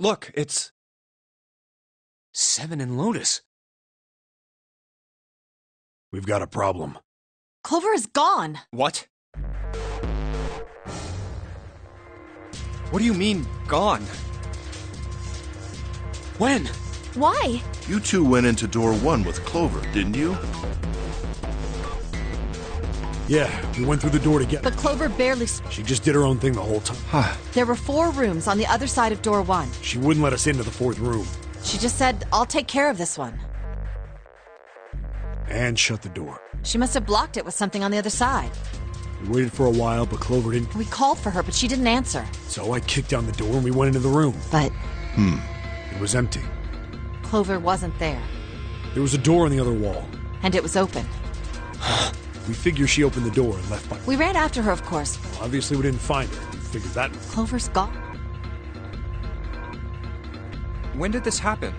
Look, it's... Seven and Lotus. We've got a problem. Clover is gone. What? What do you mean, gone? When? Why? You two went into door 1 with Clover, didn't you? Yeah, we went through the door together. But Clover barely... She just did her own thing the whole time. There were 4 rooms on the other side of door 1. She wouldn't let us into the 4th room. She just said, I'll take care of this one. And shut the door. She must have blocked it with something on the other side. We waited for a while, but Clover didn't. We called for her, but she didn't answer. So I kicked down the door and we went into the room. But It was empty. Clover wasn't there. There was a door on the other wall. And it was open. We figure she opened the door and left by... We ran after her, of course. Well, obviously we didn't find her. We figured that... Clover's gone. When did this happen?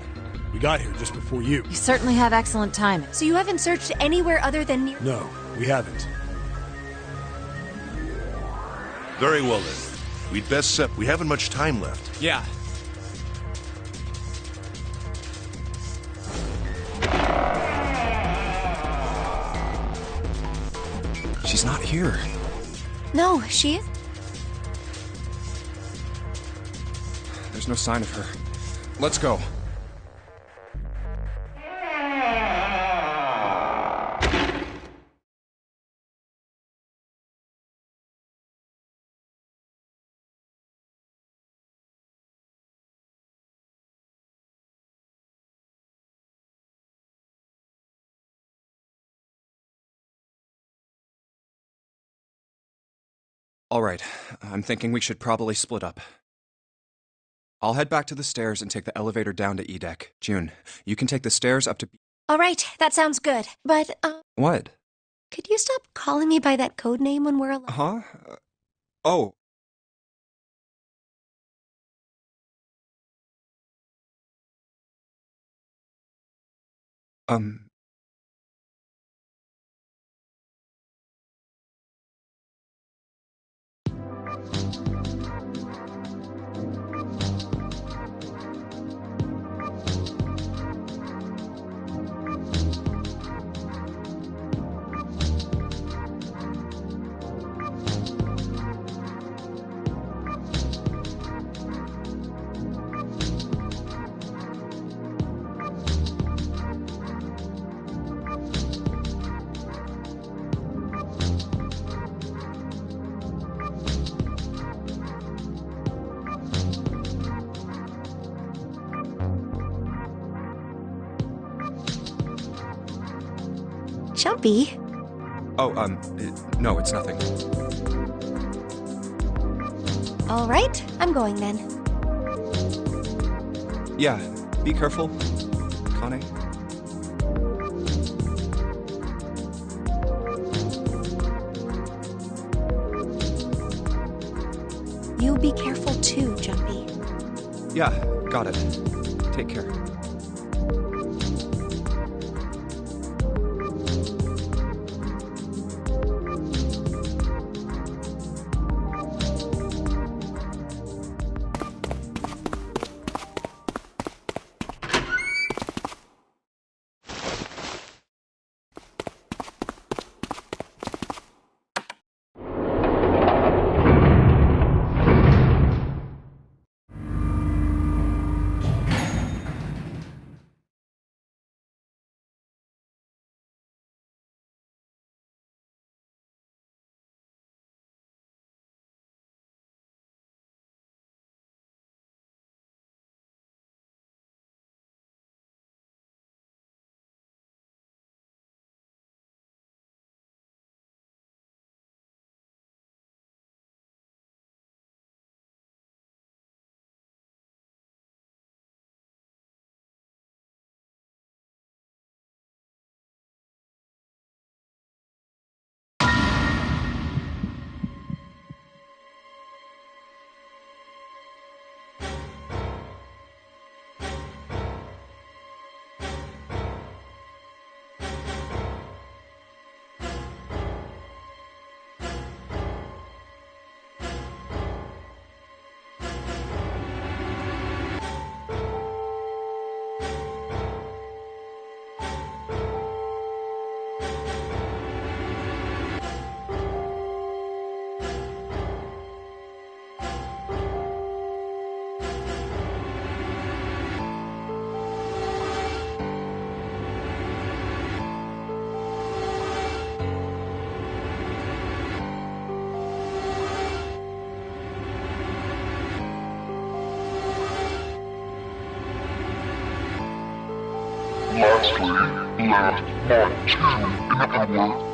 We got here just before you. You certainly have excellent timing. So you haven't searched anywhere other than near... No, we haven't. Very well then. We'd best set. We haven't much time left. Yeah. She's not here. No, she is... There's no sign of her. Let's go. All right, I'm thinking we should probably split up. I'll head back to the stairs and take the elevator down to E-Deck. June, you can take the stairs up to... All right, that sounds good. But, What? could you stop calling me by that code name when we're alone? Huh? Oh. Um... Jumpy. Oh, no, it's nothing. All right, I'm going then. Yeah, be careful, Connie. You be careful too, Jumpy. Yeah, got it. Take care. Lastly, left Mark 2 in our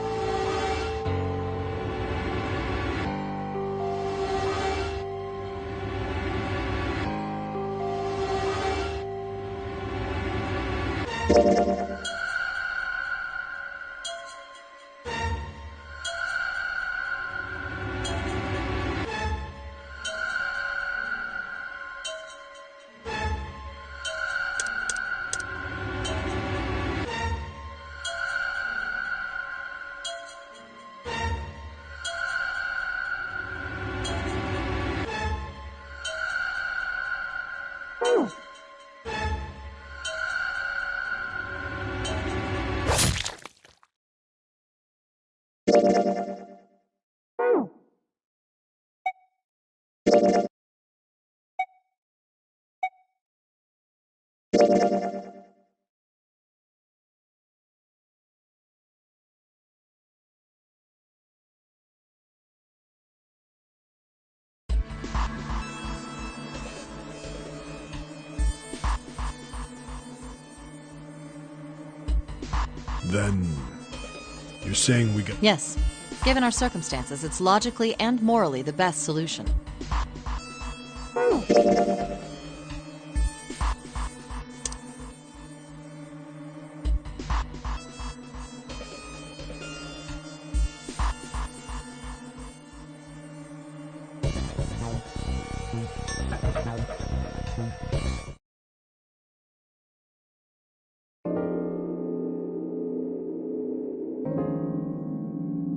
Then, you're saying we got... Yes. Given our circumstances, it's logically and morally the best solution.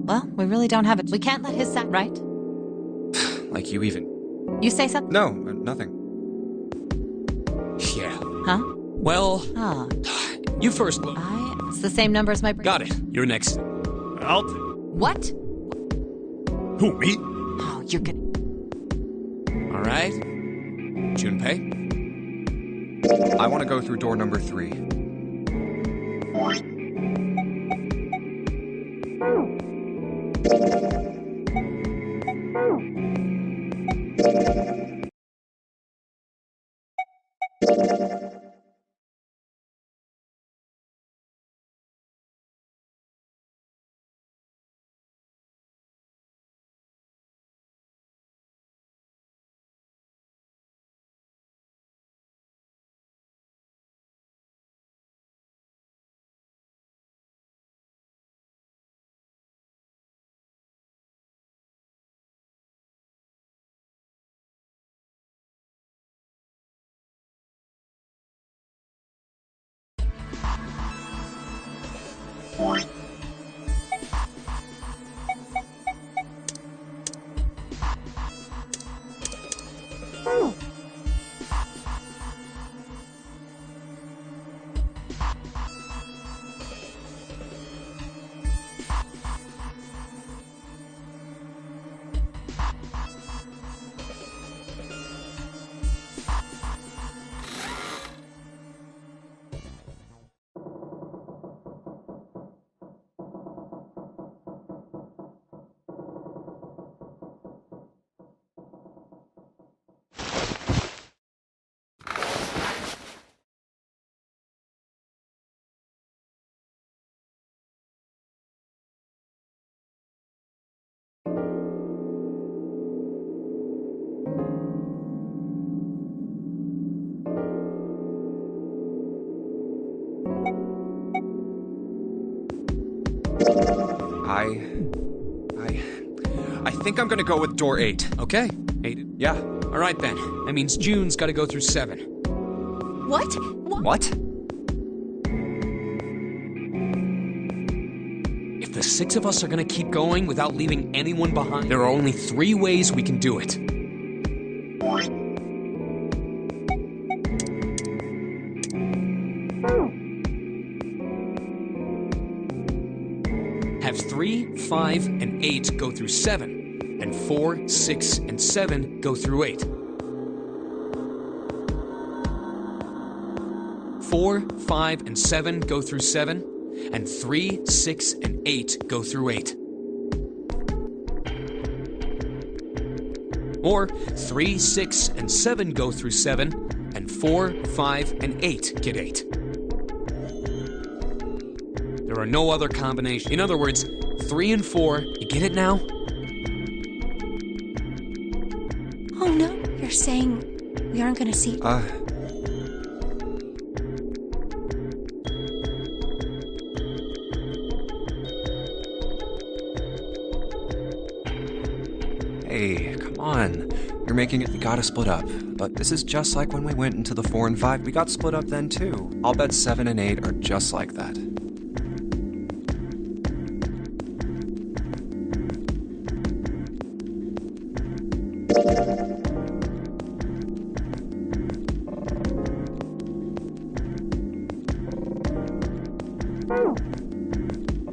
Well, we really don't have it. We can't let his sack, right? Like you even... You say something? No, nothing. Yeah. Huh? Well, Ah, you first. it's the same number as my brain. Got it. You're next. What? Who, me? Oh, you're gonna... All right. Junpei? I want to go through door number 3. I think I'm gonna go with door 8. Okay, 8. Yeah. All right then. That means June's got to go through 7. What? What? If the 6 of us are going to keep going without leaving anyone behind, there are only 3 ways we can do it. Have 3, 5, and 8 go through 7, and 4, 6, and 7 go through 8. 4, 5, and 7 go through 7, and 3, 6, and 8 go through 8. Or 3, 6, and 7 go through 7, and 4, 5, and 8 get 8. There are no other combinations. In other words, 3 and 4, you get it now? Oh no, you're saying we aren't gonna see. Hey, come on. You're making it, we gotta split up. But this is just like when we went into the 4 and 5. We got split up then too. I'll bet 7 and 8 are just like that.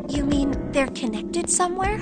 You mean they're connected somewhere?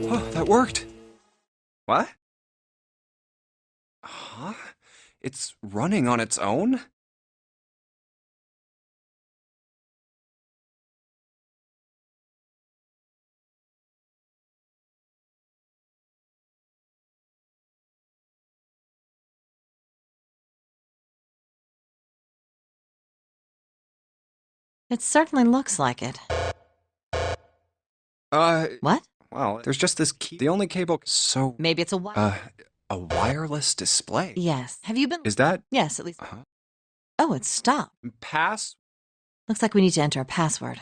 Oh, that worked. What? Huh? It's running on its own? It certainly looks like it. What? Well, there's just this key. The only cable. So, Maybe it's a wireless display. Yes. Have you been? Is that? Yes, at least. Uh-huh. Oh, it's stopped. Pass? Looks like we need to enter a password.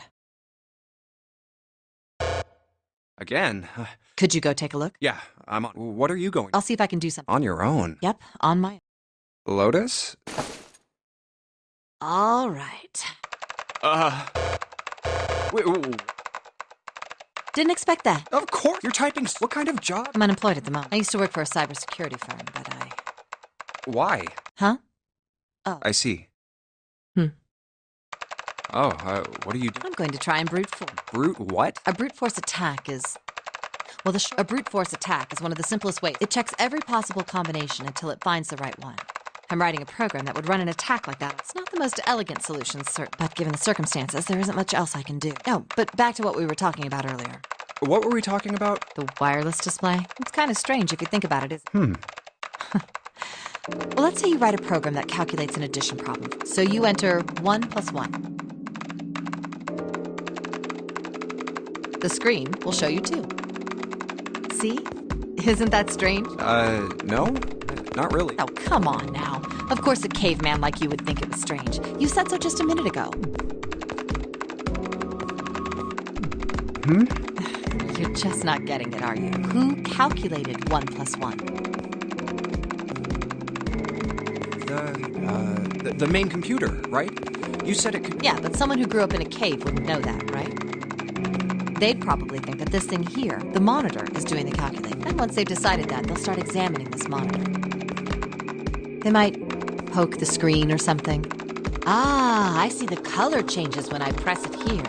Again? Could you go take a look? Yeah, I'm on. What are you going? I'll see if I can do something. On your own? Yep, on my own. Lotus? All right. Wait. Didn't expect that. Of course! You're typing. What kind of job? I'm unemployed at the moment. I used to work for a cybersecurity firm, but Why? Huh? Oh. I see. Hmm. Oh, what are you doing? I'm going to try and brute force. Brute what? A brute force attack is... Well, a brute force attack is one of the simplest ways. It checks every possible combination until it finds the right one. I'm writing a program that would run an attack like that. It's not the most elegant solution, but given the circumstances, there isn't much else I can do. Oh, but back to what we were talking about earlier. What were we talking about? The wireless display. It's kind of strange if you think about it, Hmm. Well, let's say you write a program that calculates an addition problem. So you enter 1 plus 1. The screen will show you 2. See? Isn't that strange? No? Not really. Oh, come on now. Of course a caveman like you would think it was strange. You said so just a minute ago. You're just not getting it, are you? Who calculated 1 plus 1? The main computer, right? You said it could... Yeah, but someone who grew up in a cave wouldn't know that, right? They'd probably think that this thing here, the monitor, is doing the calculating. And once they've decided that, they'll start examining this monitor. They might poke the screen or something. Ah, I see the color changes when I press it here.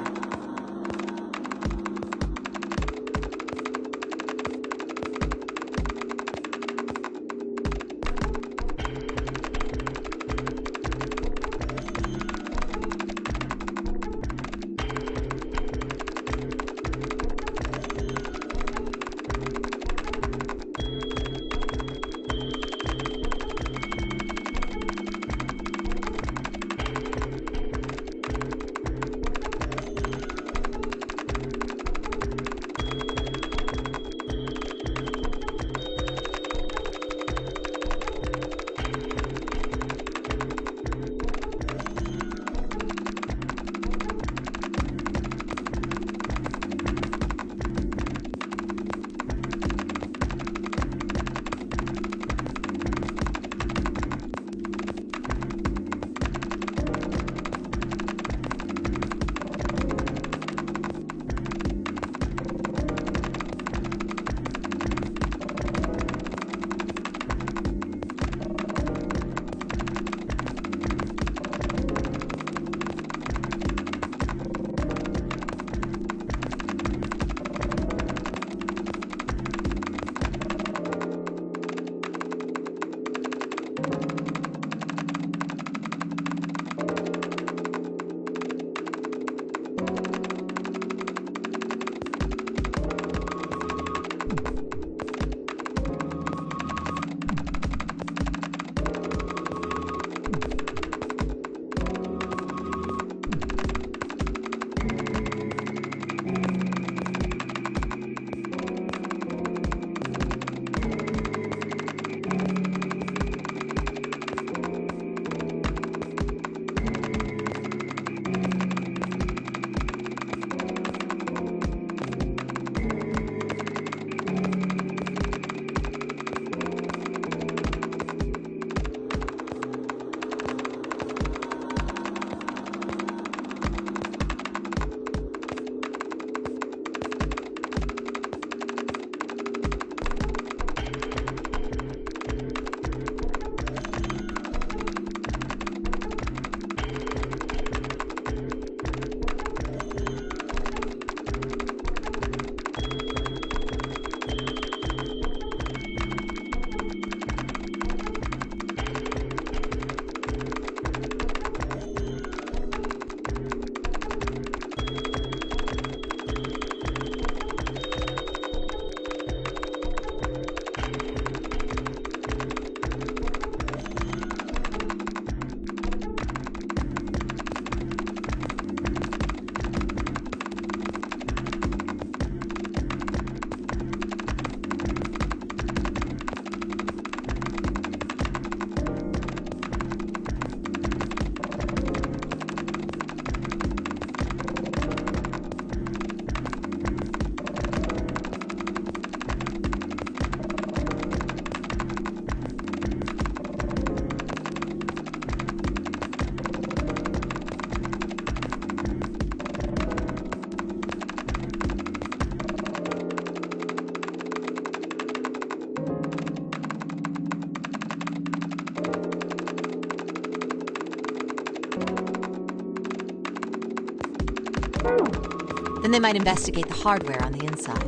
Then they might investigate the hardware on the inside.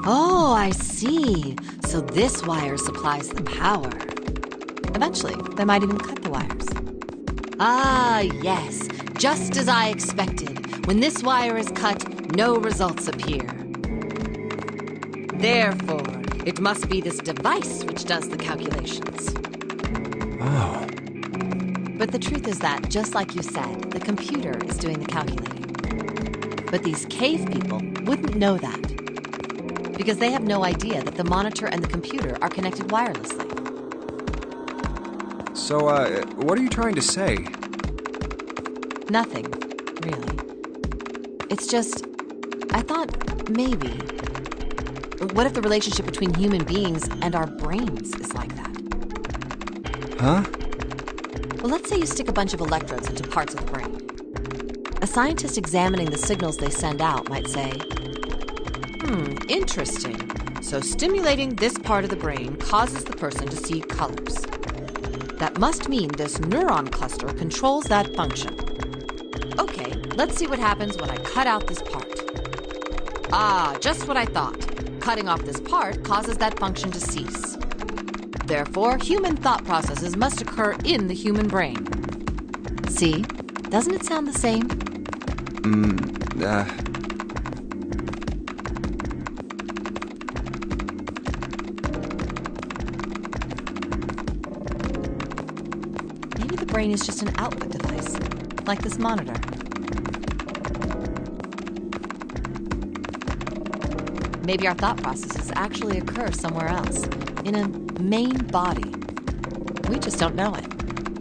Oh, I see. So this wire supplies the power. Eventually, they might even cut the wires. Ah, yes. Just as I expected. When this wire is cut, no results appear. Therefore, it must be this device which does the calculations. Oh. But the truth is that, just like you said, the computer is doing the calculating. But these cave people wouldn't know that, because they have no idea that the monitor and the computer are connected wirelessly. So, what are you trying to say? Nothing, really. It's just, I thought maybe. What if the relationship between human beings and our brains is like that? Huh? Well, let's say you stick a bunch of electrodes into parts of the brain. A scientist examining the signals they send out might say, interesting. So stimulating this part of the brain causes the person to see colors. That must mean this neuron cluster controls that function. Okay, let's see what happens when I cut out this part. Ah, just what I thought. Cutting off this part causes that function to cease. Therefore, human thought processes must occur in the human brain. See? Doesn't it sound the same? Maybe the brain is just an output device, like this monitor. Maybe our thought processes actually occur somewhere else, in a main body. We just don't know it.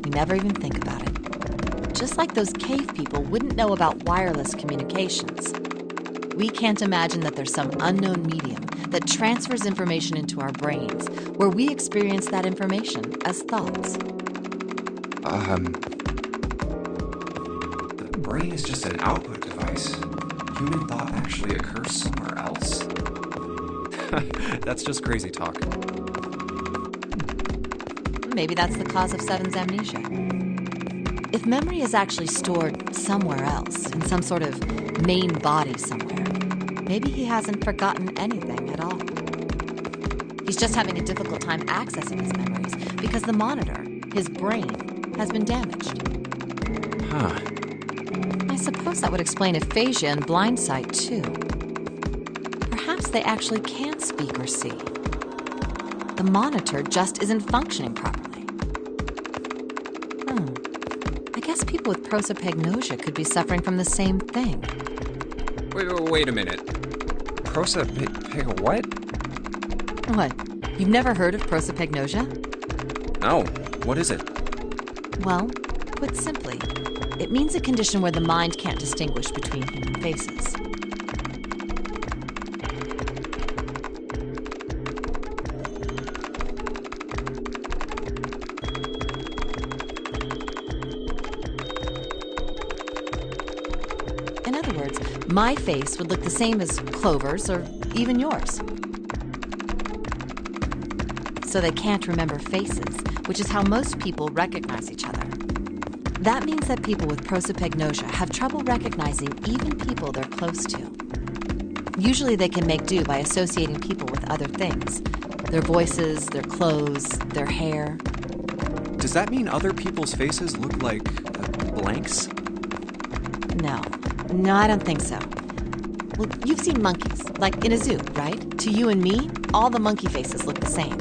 We never even think about it. Just like those cave people wouldn't know about wireless communications. We can't imagine that there's some unknown medium that transfers information into our brains, where we experience that information as thoughts. The brain is just an output device. Human thought actually occurs somewhere else. That's just crazy talk. Maybe that's the cause of Seven's amnesia. If memory is actually stored somewhere else, in some sort of main body somewhere, maybe he hasn't forgotten anything at all. He's just having a difficult time accessing his memories because the monitor, his brain, has been damaged. Huh. I suppose that would explain aphasia and blind sight, too. Perhaps they actually can't speak or see. The monitor just isn't functioning properly. I guess people with prosopagnosia could be suffering from the same thing. Wait a minute. What? What? You've never heard of prosopagnosia? No. What is it? Well, put simply, it means a condition where the mind can't distinguish between human faces. In other words, my face would look the same as Clover's or even yours. So they can't remember faces, which is how most people recognize each other. That means that people with prosopagnosia have trouble recognizing even people they're close to. Usually they can make do by associating people with other things. Their voices, their clothes, their hair. Does that mean other people's faces look like blanks? No, I don't think so. Well, you've seen monkeys, like in a zoo, right? To you and me, all the monkey faces look the same.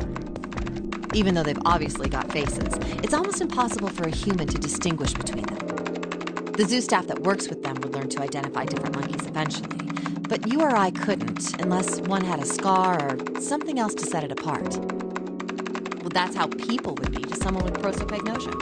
Even though they've obviously got faces, it's almost impossible for a human to distinguish between them. The zoo staff that works with them would learn to identify different monkeys eventually, but you or I couldn't unless one had a scar or something else to set it apart. Well, that's how people would be to someone with prosopagnosia.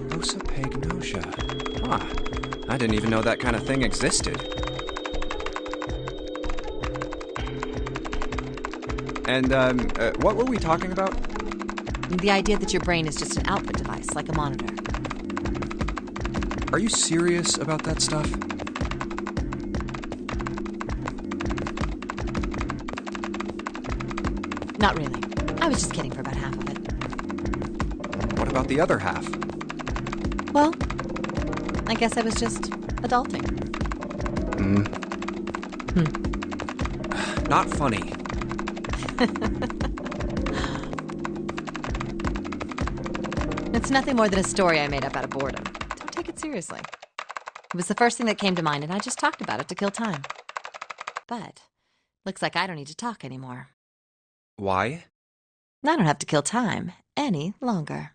Prosopagnosia. Huh. I didn't even know that kind of thing existed. And, what were we talking about? The idea that your brain is just an output device, like a monitor. Are you serious about that stuff? Not really. I was just kidding for about half of it. What about the other half? Well, I guess I was just adulting. Not funny. It's nothing more than a story I made up out of boredom. Don't take it seriously. It was the first thing that came to mind, and I just talked about it to kill time. But looks like I don't need to talk anymore. Why? I don't have to kill time any longer.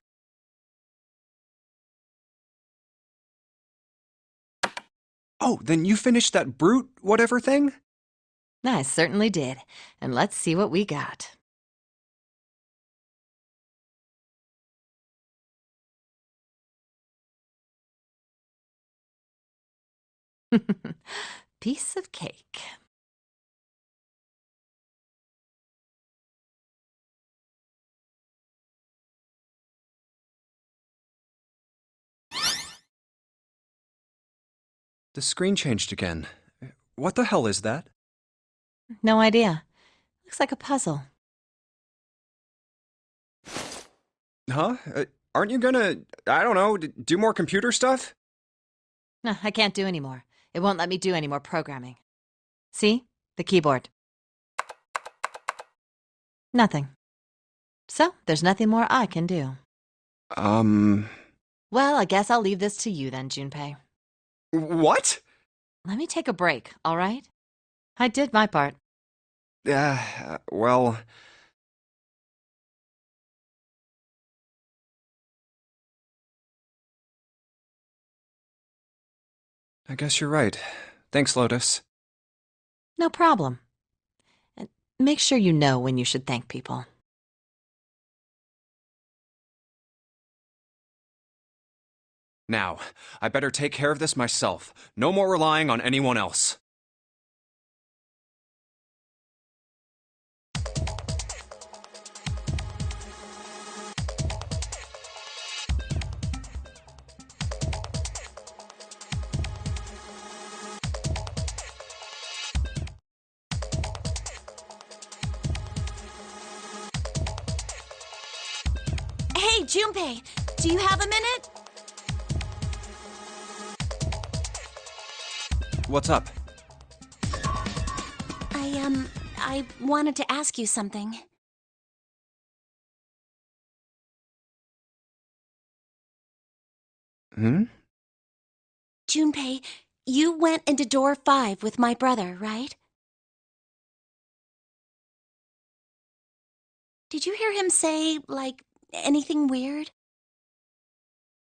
Oh, then you finished that brute whatever thing? I certainly did. And let's see what we got. Piece of cake. The screen changed again. What the hell is that? No idea. Looks like a puzzle. Huh? Aren't you gonna, I don't know, do more computer stuff? No, I can't do any more. It won't let me do any more programming. See? The keyboard. Nothing. So, there's nothing more I can do. Well, I guess I'll leave this to you then, Junpei. What? Let me take a break, all right? I did my part. Well... I guess you're right. Thanks, Lotus. No problem. And make sure you know when you should thank people. Now, I better take care of this myself. No more relying on anyone else. Hey, Junpei, do you have a minute? What's up? I wanted to ask you something. Junpei, you went into door 5 with my brother, right? Did you hear him say, like, anything weird?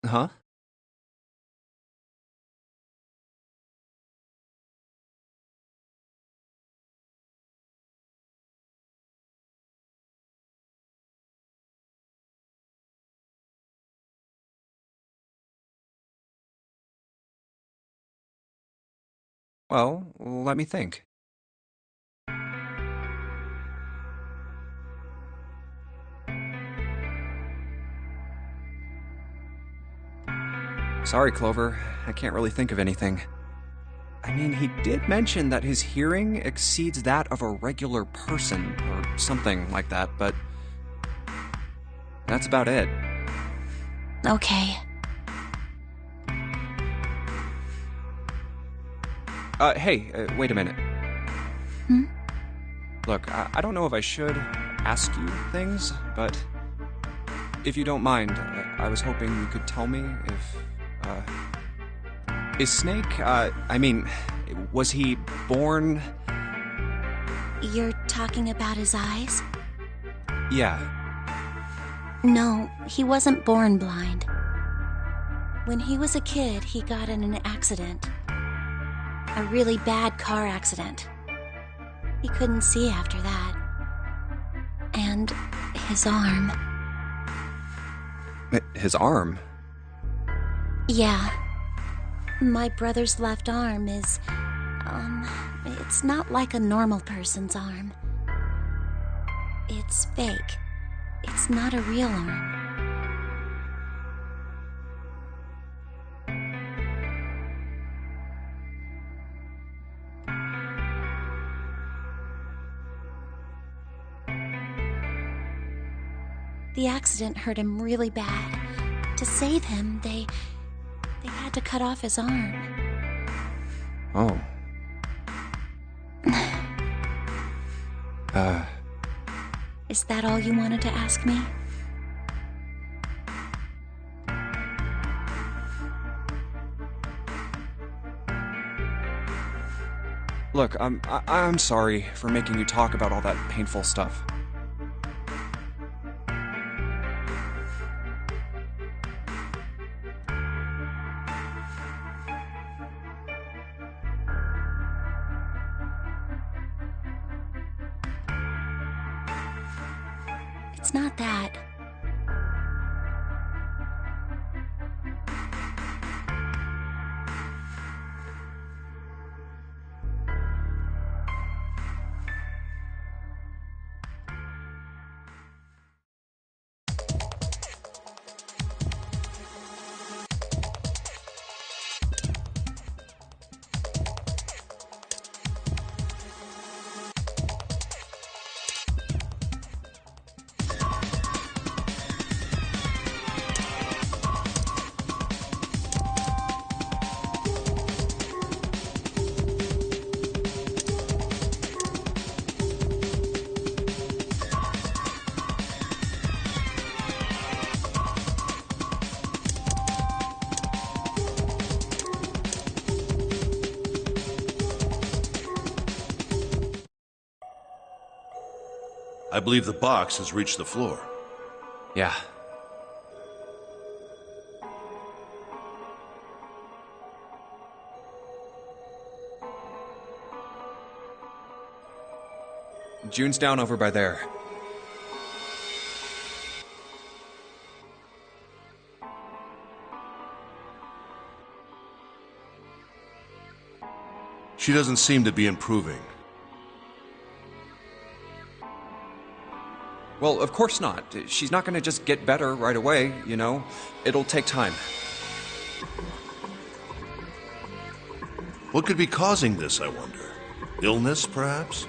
Huh? Well, let me think. Sorry, Clover. I can't really think of anything. I mean, he did mention that his hearing exceeds that of a regular person, or something like that, but that's about it. Okay. Hey, wait a minute. Hmm? Look, I don't know if I should ask you things, but if you don't mind, I was hoping you could tell me if, is Snake, was he born... You're talking about his eyes? Yeah. No, he wasn't born blind. When he was a kid, he got in an accident. A really bad car accident. He couldn't see after that. And His arm. His arm? Yeah. My brother's left arm is, it's not like a normal person's arm. It's fake. It's not a real arm. The accident hurt him really bad. To save him, they had to cut off his arm. Oh. Is that all you wanted to ask me? Look, I'm sorry for making you talk about all that painful stuff. It's not that. I believe the box has reached the floor. Yeah. June's down over by there. She doesn't seem to be improving. Well, of course not. She's not gonna just get better right away, you know? It'll take time. What could be causing this, I wonder? Illness, perhaps?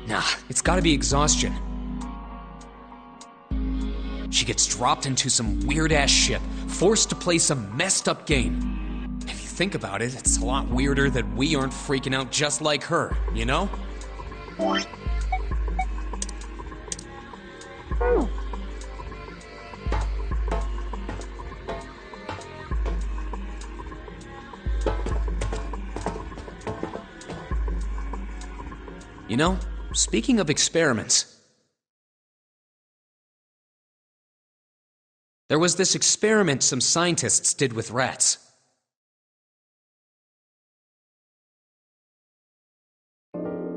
Nah, it's gotta be exhaustion. She gets dropped into some weird-ass ship, forced to play some messed-up game. If you think about it, it's a lot weirder that we aren't freaking out just like her, you know? You know, speaking of experiments, there was this experiment some scientists did with rats.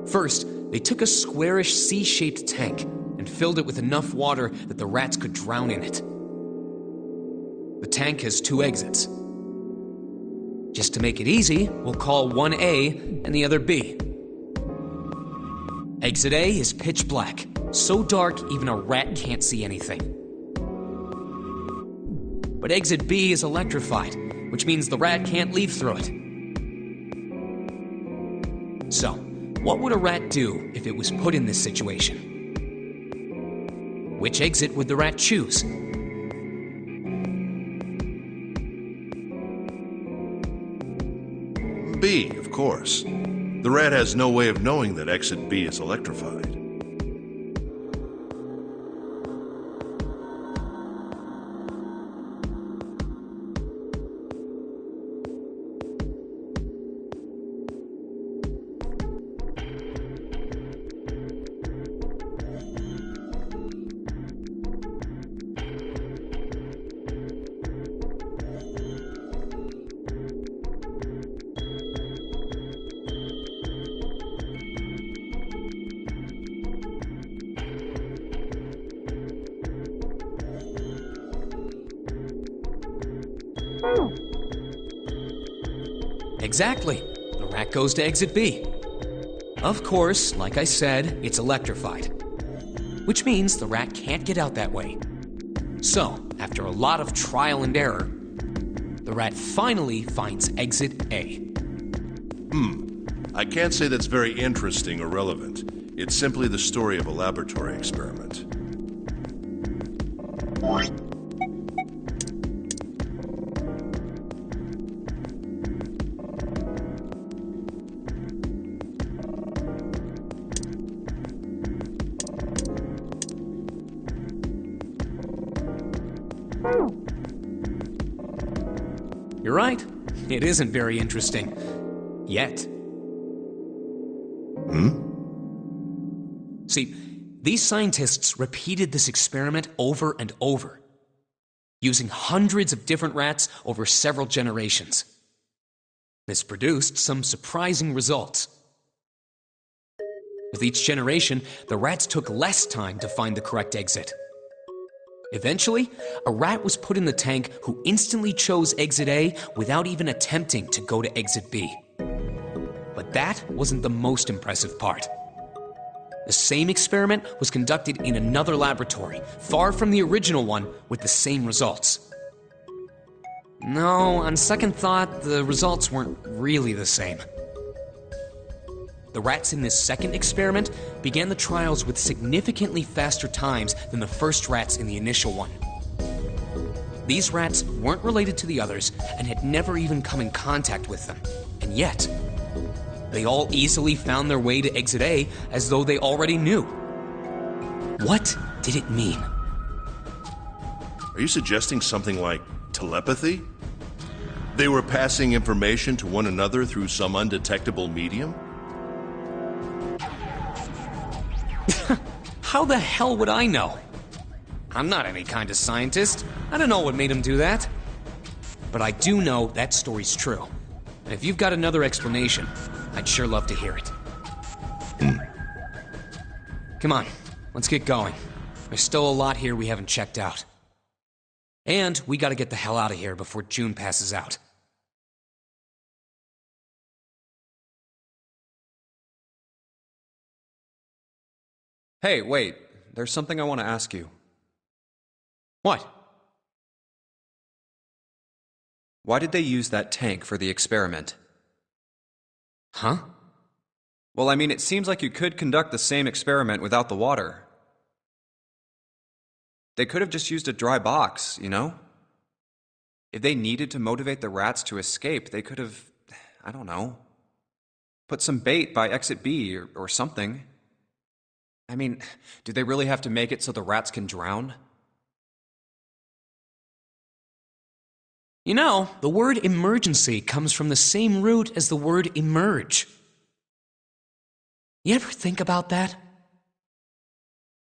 First, they took a squarish C-shaped tank and filled it with enough water that the rats could drown in it. The tank has 2 exits. Just to make it easy, we'll call one A and the other B. Exit A is pitch black, so dark even a rat can't see anything. But exit B is electrified, which means the rat can't leave through it. So, what would a rat do if it was put in this situation? Which exit would the rat choose? B, of course. The rat has no way of knowing that exit B is electrified. Exactly. The rat goes to exit B. Of course, like I said, it's electrified. Which means the rat can't get out that way. So, after a lot of trial and error, the rat finally finds exit A. I can't say that's very interesting or relevant. It's simply the story of a laboratory experiment. You're right. It isn't very interesting. Yet. See, these scientists repeated this experiment over and over, using hundreds of different rats over several generations. This produced some surprising results. With each generation, the rats took less time to find the correct exit. Eventually, a rat was put in the tank who instantly chose exit A without even attempting to go to exit B. But that wasn't the most impressive part. The same experiment was conducted in another laboratory, far from the original one, with the same results. No, on second thought, the results weren't really the same. The rats in this second experiment began the trials with significantly faster times than the first rats in the initial one. These rats weren't related to the others and had never even come in contact with them. And yet, they all easily found their way to exit A as though they already knew. What did it mean? Are you suggesting something like telepathy? They were passing information to one another through some undetectable medium? How the hell would I know? I'm not any kind of scientist. I don't know what made him do that. But I do know that story's true. And if you've got another explanation, I'd sure love to hear it. Come on, let's get going. There's still a lot here we haven't checked out. And we gotta get the hell out of here before June passes out. Hey, wait. There's something I want to ask you. What? Why did they use that tank for the experiment? Huh? Well, I mean, it seems like you could conduct the same experiment without the water. They could have just used a dry box, you know? If they needed to motivate the rats to escape, they could have, I don't know, put some bait by exit B or something. I mean, do they really have to make it so the rats can drown? You know, the word emergency comes from the same root as the word emerge. You ever think about that?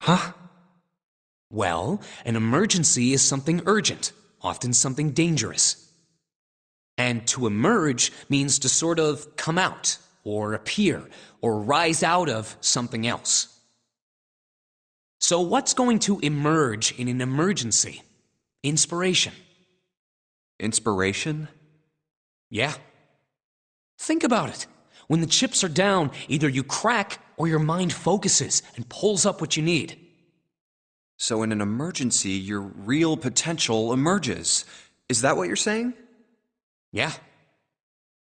Huh? Well, an emergency is something urgent, often something dangerous. And to emerge means to sort of come out, or appear, or rise out of something else. So what's going to emerge in an emergency? Inspiration. Inspiration? Yeah. Think about it. When the chips are down, either you crack or your mind focuses and pulls up what you need. So in an emergency, your real potential emerges. Is that what you're saying? Yeah.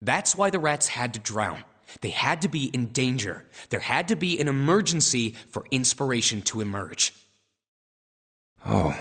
That's why the rats had to drown. They had to be in danger. There had to be an emergency for inspiration to emerge. Oh.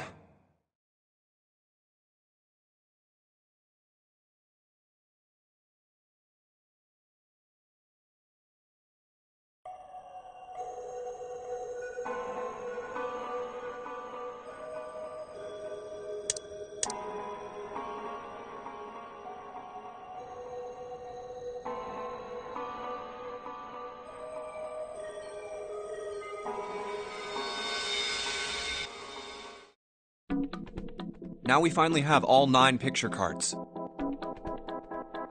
Now we finally have all 9 picture cards.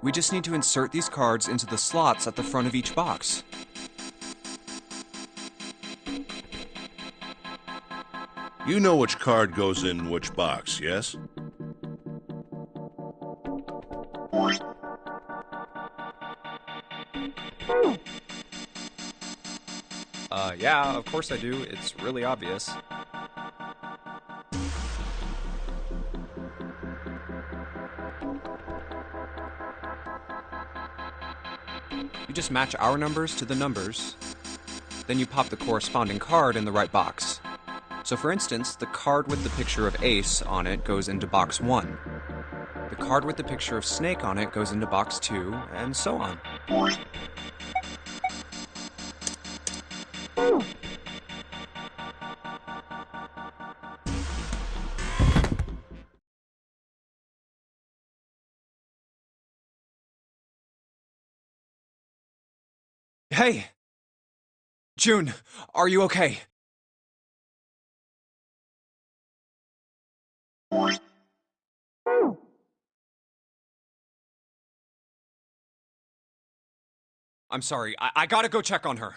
We just need to insert these cards into the slots at the front of each box. You know which card goes in which box, yes? Yeah, of course I do. It's really obvious. You just match our numbers to the numbers, then you pop the corresponding card in the right box. So for instance, the card with the picture of Ace on it goes into box 1. The card with the picture of Snake on it goes into box 2, and so on. Hey! June, are you okay? I'm sorry, I gotta go check on her.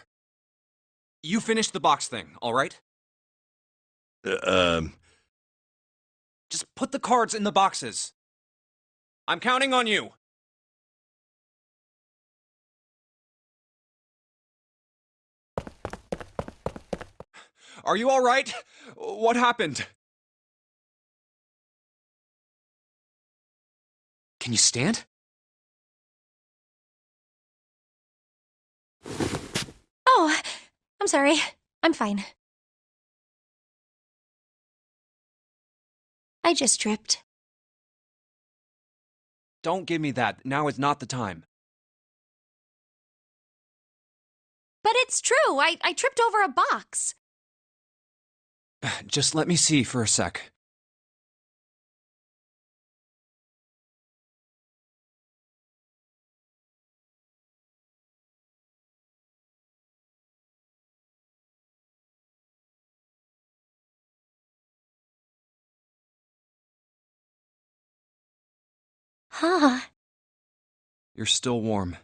You finished the box thing, alright? Just put the cards in the boxes. I'm counting on you. Are you alright? What happened? Can you stand? Oh, I'm sorry. I'm fine. I just tripped. Don't give me that. Now is not the time. But it's true. I tripped over a box. Just let me see for a sec. Huh. You're still warm.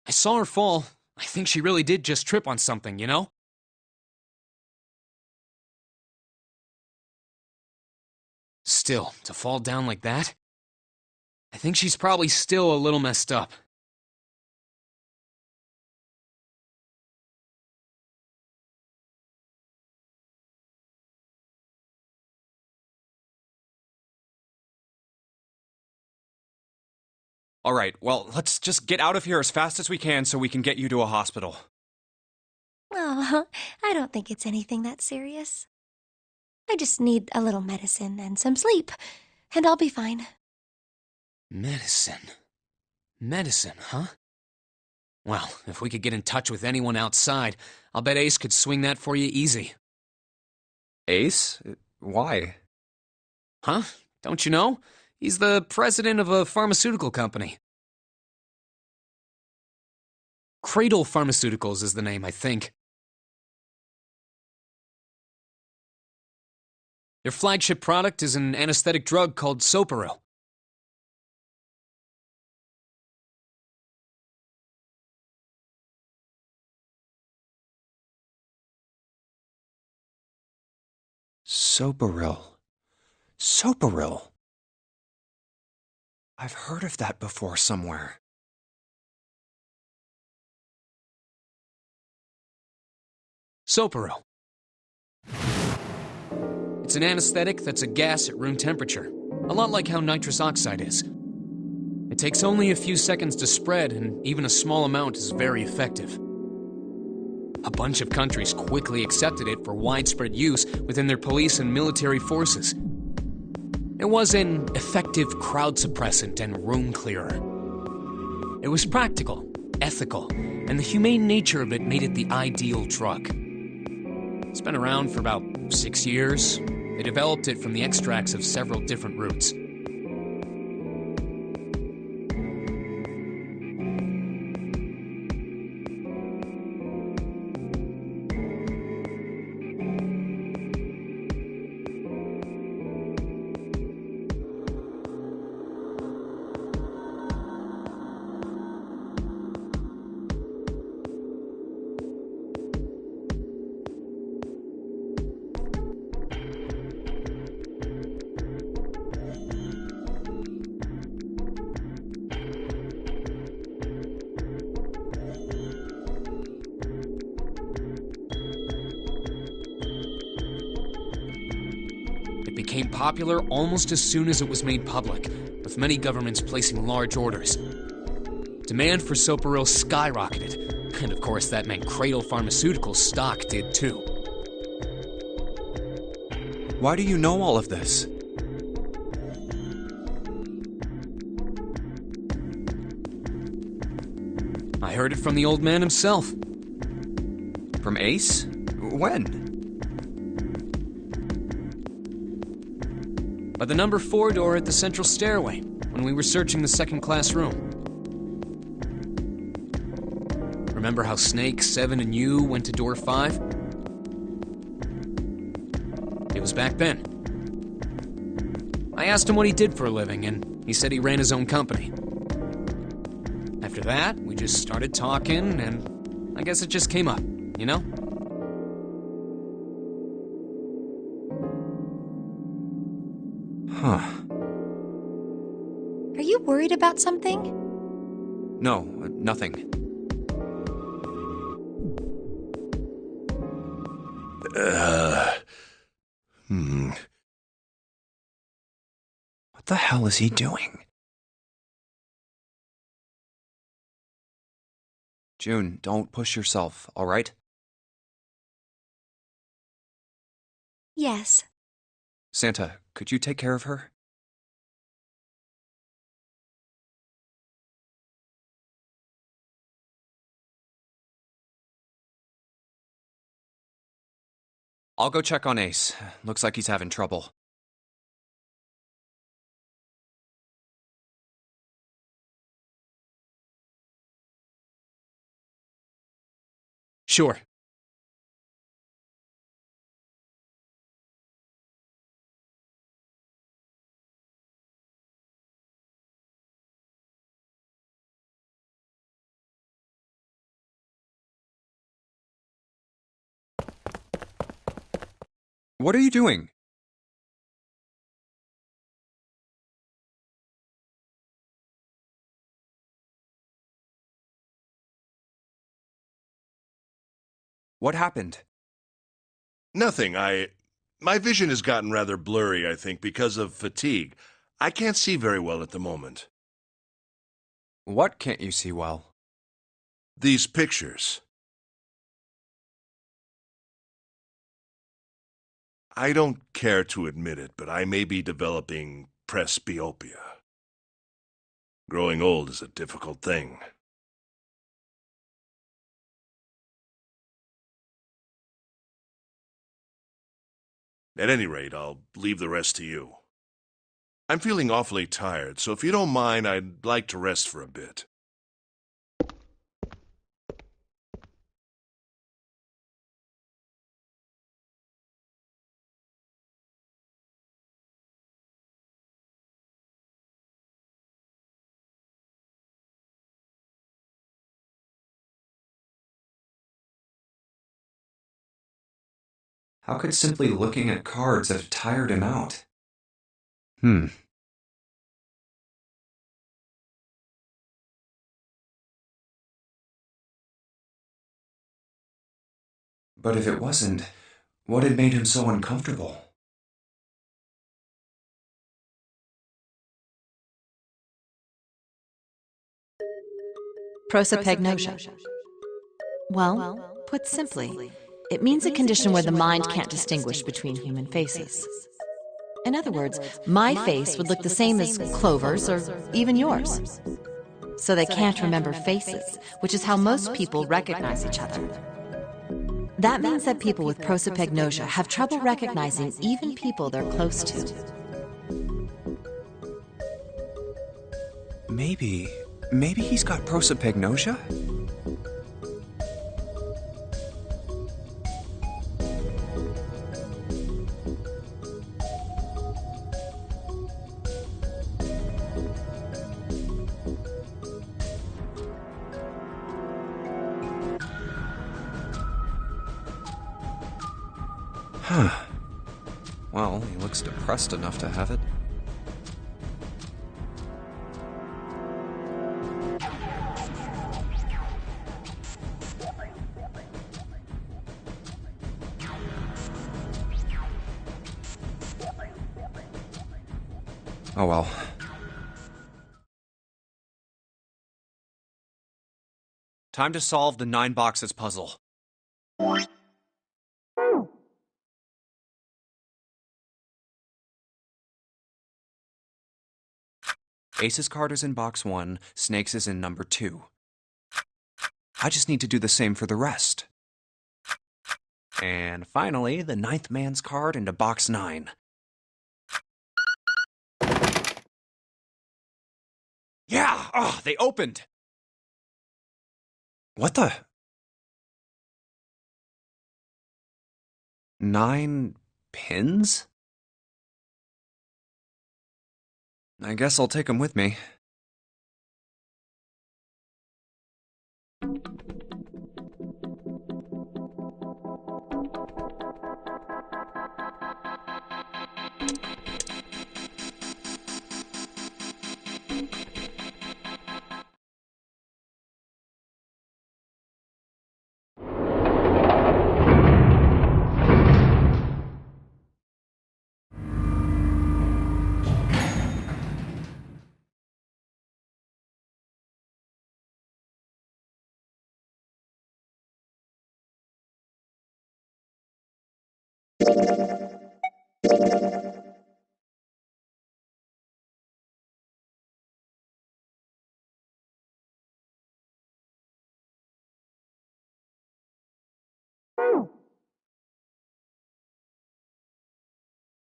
I saw her fall. I think she really did just trip on something, you know? Still, to fall down like that? I think she's probably still a little messed up. Alright, well, let's just get out of here as fast as we can so we can get you to a hospital. Oh, I don't think it's anything that serious. I just need a little medicine and some sleep, and I'll be fine. Medicine. Medicine, huh? Well, if we could get in touch with anyone outside, I'll bet Ace could swing that for you easy. Ace? Why? Huh? Don't you know? He's the president of a pharmaceutical company. Cradle Pharmaceuticals is the name, I think. Their flagship product is an anesthetic drug called Soparil. Soparil. Soparil. I've heard of that before somewhere. Soparil. It's an anesthetic that's a gas at room temperature, a lot like how nitrous oxide is. It takes only a few seconds to spread, and even a small amount is very effective. A bunch of countries quickly accepted it for widespread use within their police and military forces. It was an effective crowd suppressant and room clearer. It was practical, ethical, and the humane nature of it made it the ideal drug. It's been around for about 6 years. They developed it from the extracts of several different roots. It became popular almost as soon as it was made public, with many governments placing large orders. Demand for Soparil skyrocketed, and of course that meant Cradle Pharmaceuticals' stock did too. Why do you know all of this? I heard it from the old man himself. From Ace? When? By the number 4 door at the central stairway, when we were searching the second-class room. Remember how Snake, Seven, and you went to door 5? It was back then. I asked him what he did for a living, and he said he ran his own company. After that, we just started talking, and I guess it just came up, you know? Huh. Are you worried about something? No, nothing. What the hell is he doing? June, don't push yourself, all right? Yes. Santa, could you take care of her? I'll go check on Ace. Looks like he's having trouble. Sure. What are you doing? What happened? Nothing. My vision has gotten rather blurry, I think, because of fatigue. I can't see very well at the moment. What can't you see well? These pictures. I don't care to admit it, but I may be developing presbyopia. Growing old is a difficult thing. At any rate, I'll leave the rest to you. I'm feeling awfully tired, so if you don't mind, I'd like to rest for a bit. How could simply looking at cards have tired him out? But if it wasn't, what had made him so uncomfortable? Prosopagnosia. Well, put simply, it means a condition where the mind can't distinguish between human faces. In other words, my face would look the same as Clover's or even yours. So they can't remember faces, which is how most people recognize each other. That means that people with prosopagnosia have trouble recognizing even people they're close to. Maybe he's got prosopagnosia? Huh. Well, he looks depressed enough to have it. Oh well. Time to solve the 9 boxes puzzle. Ace's card is in box 1, Snake's is in number 2. I just need to do the same for the rest. And finally, the 9th man's card into box 9. Yeah! Oh, they opened! What the? 9 pins? I guess I'll take them with me.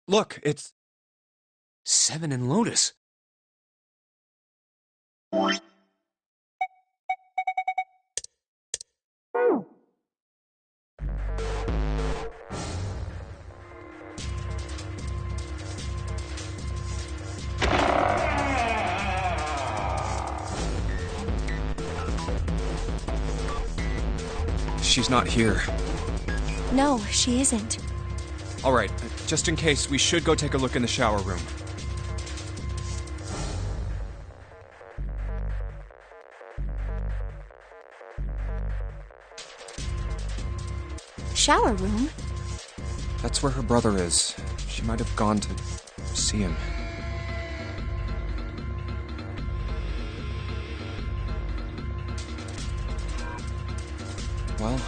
Look, it's Seven and Lotus. She's not here. No, she isn't. All right, just in case, we should go take a look in the shower room. Shower room? That's where her brother is. She might have gone to see him. Well,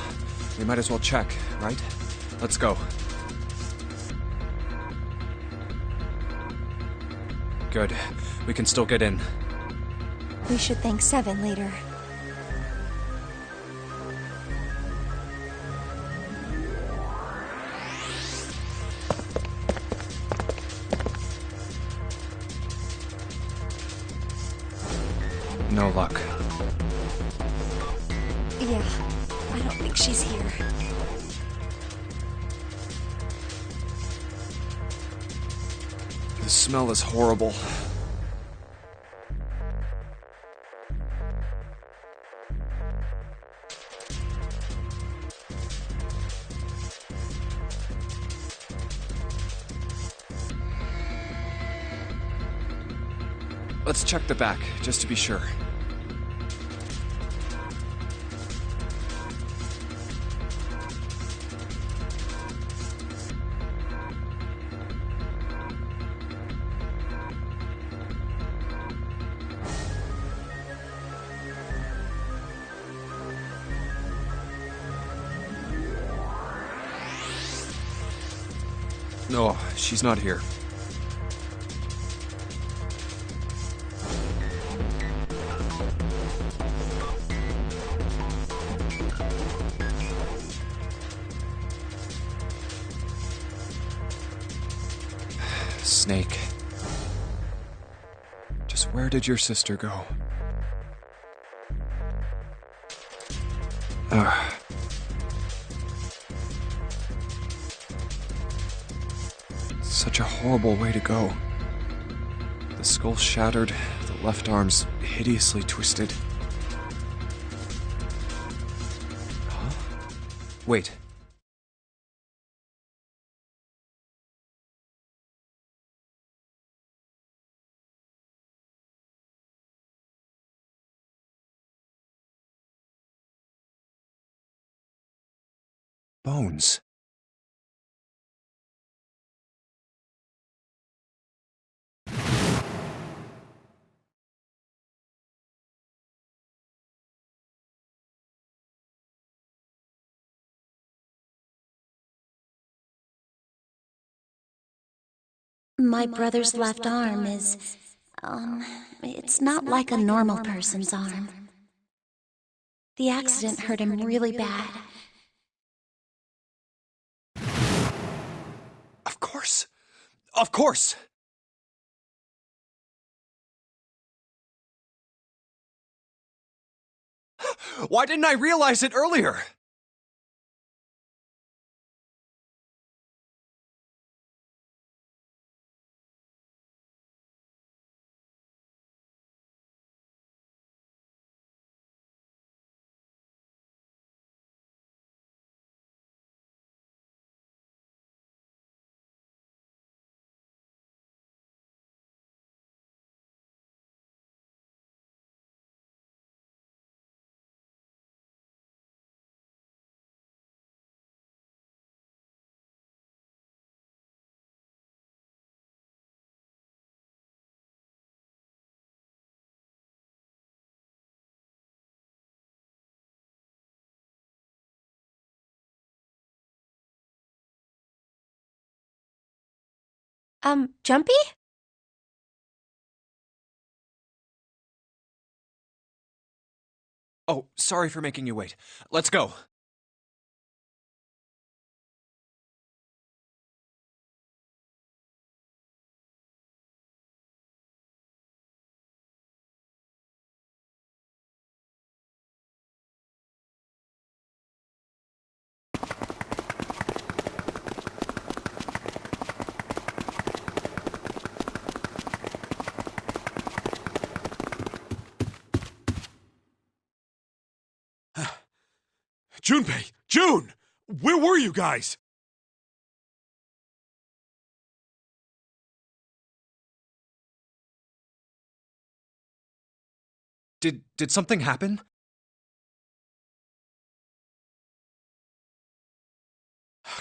we might as well check, right? Let's go. Good. We can still get in. We should thank Seven later. No luck. Yeah, I don't think she's here. The smell is horrible. Let's check the back, just to be sure. No, she's not here. Snake. Just where did your sister go? Ugh. Such a horrible way to go. The skull shattered, the left arm's hideously twisted. Huh? Wait. Bones. My brother's left arm is, it's not like a normal person's arm. The accident hurt him really bad. Of course! Of course! Why didn't I realize it earlier? Jumpy? Oh, sorry for making you wait. Let's go. Junpei! June! Where were you guys? Did something happen?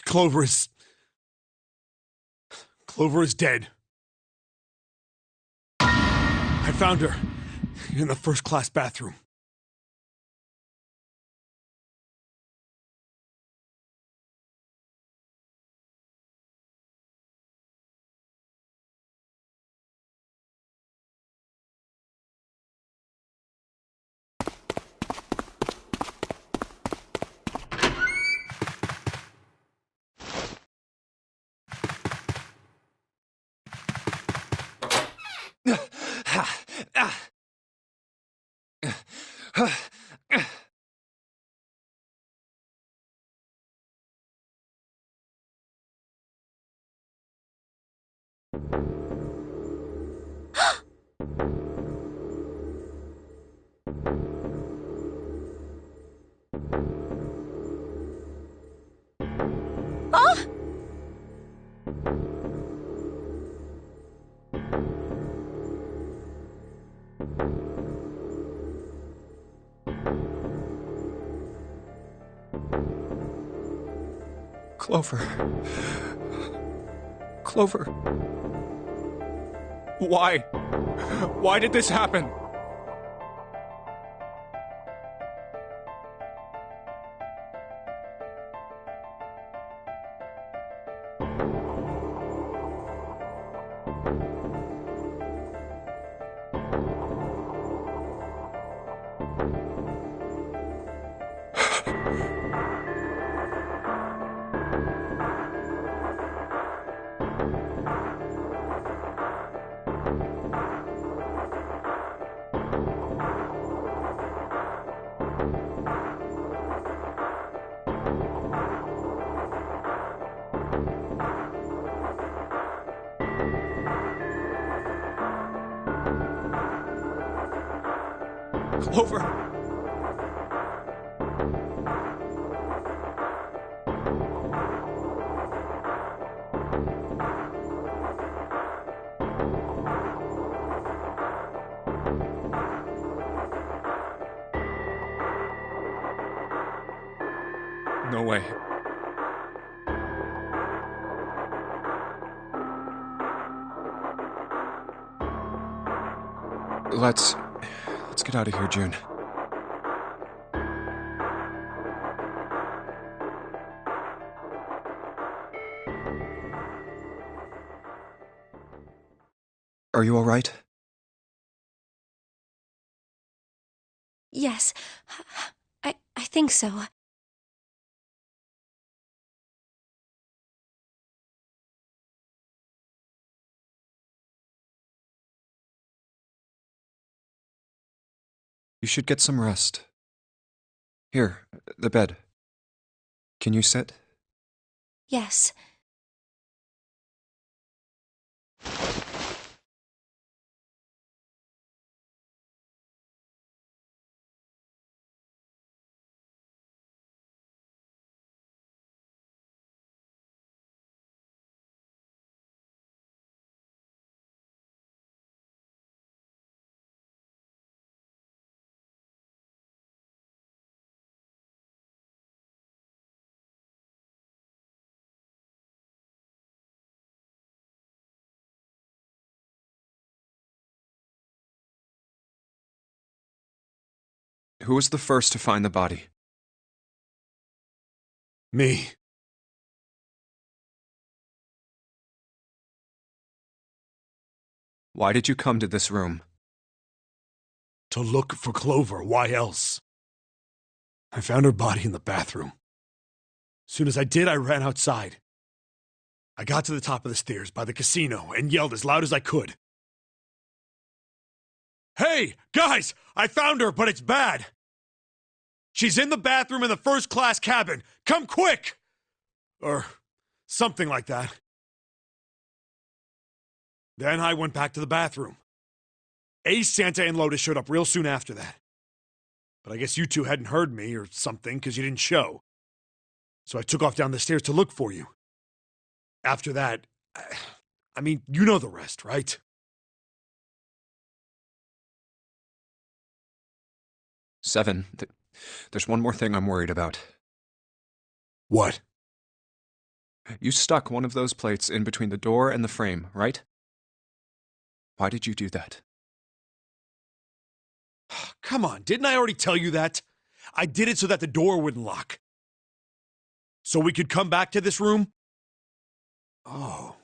Clover is dead. I found her in the first-class bathroom. Clover. Clover. Why? Why did this happen? Clover! No way. Let's get out of here, June. Are you all right? Yes, I think so. You should get some rest. Here, the bed. Can you sit? Yes. Who was the first to find the body? Me. Why did you come to this room? To look for Clover. Why else? I found her body in the bathroom. As soon as I did, I ran outside. I got to the top of the stairs by the casino and yelled as loud as I could. Hey, guys! I found her, but it's bad! She's in the bathroom in the first-class cabin! Come quick! Or something like that. Then I went back to the bathroom. Ace, Santa, and Lotus showed up real soon after that. But I guess you two hadn't heard me or something because you didn't show. So I took off down the stairs to look for you. After that, I mean, you know the rest, right? Seven. There's one more thing I'm worried about. What? You stuck one of those plates in between the door and the frame, right? Why did you do that? Come on, didn't I already tell you that? I did it so that the door wouldn't lock. So we could come back to this room? Oh,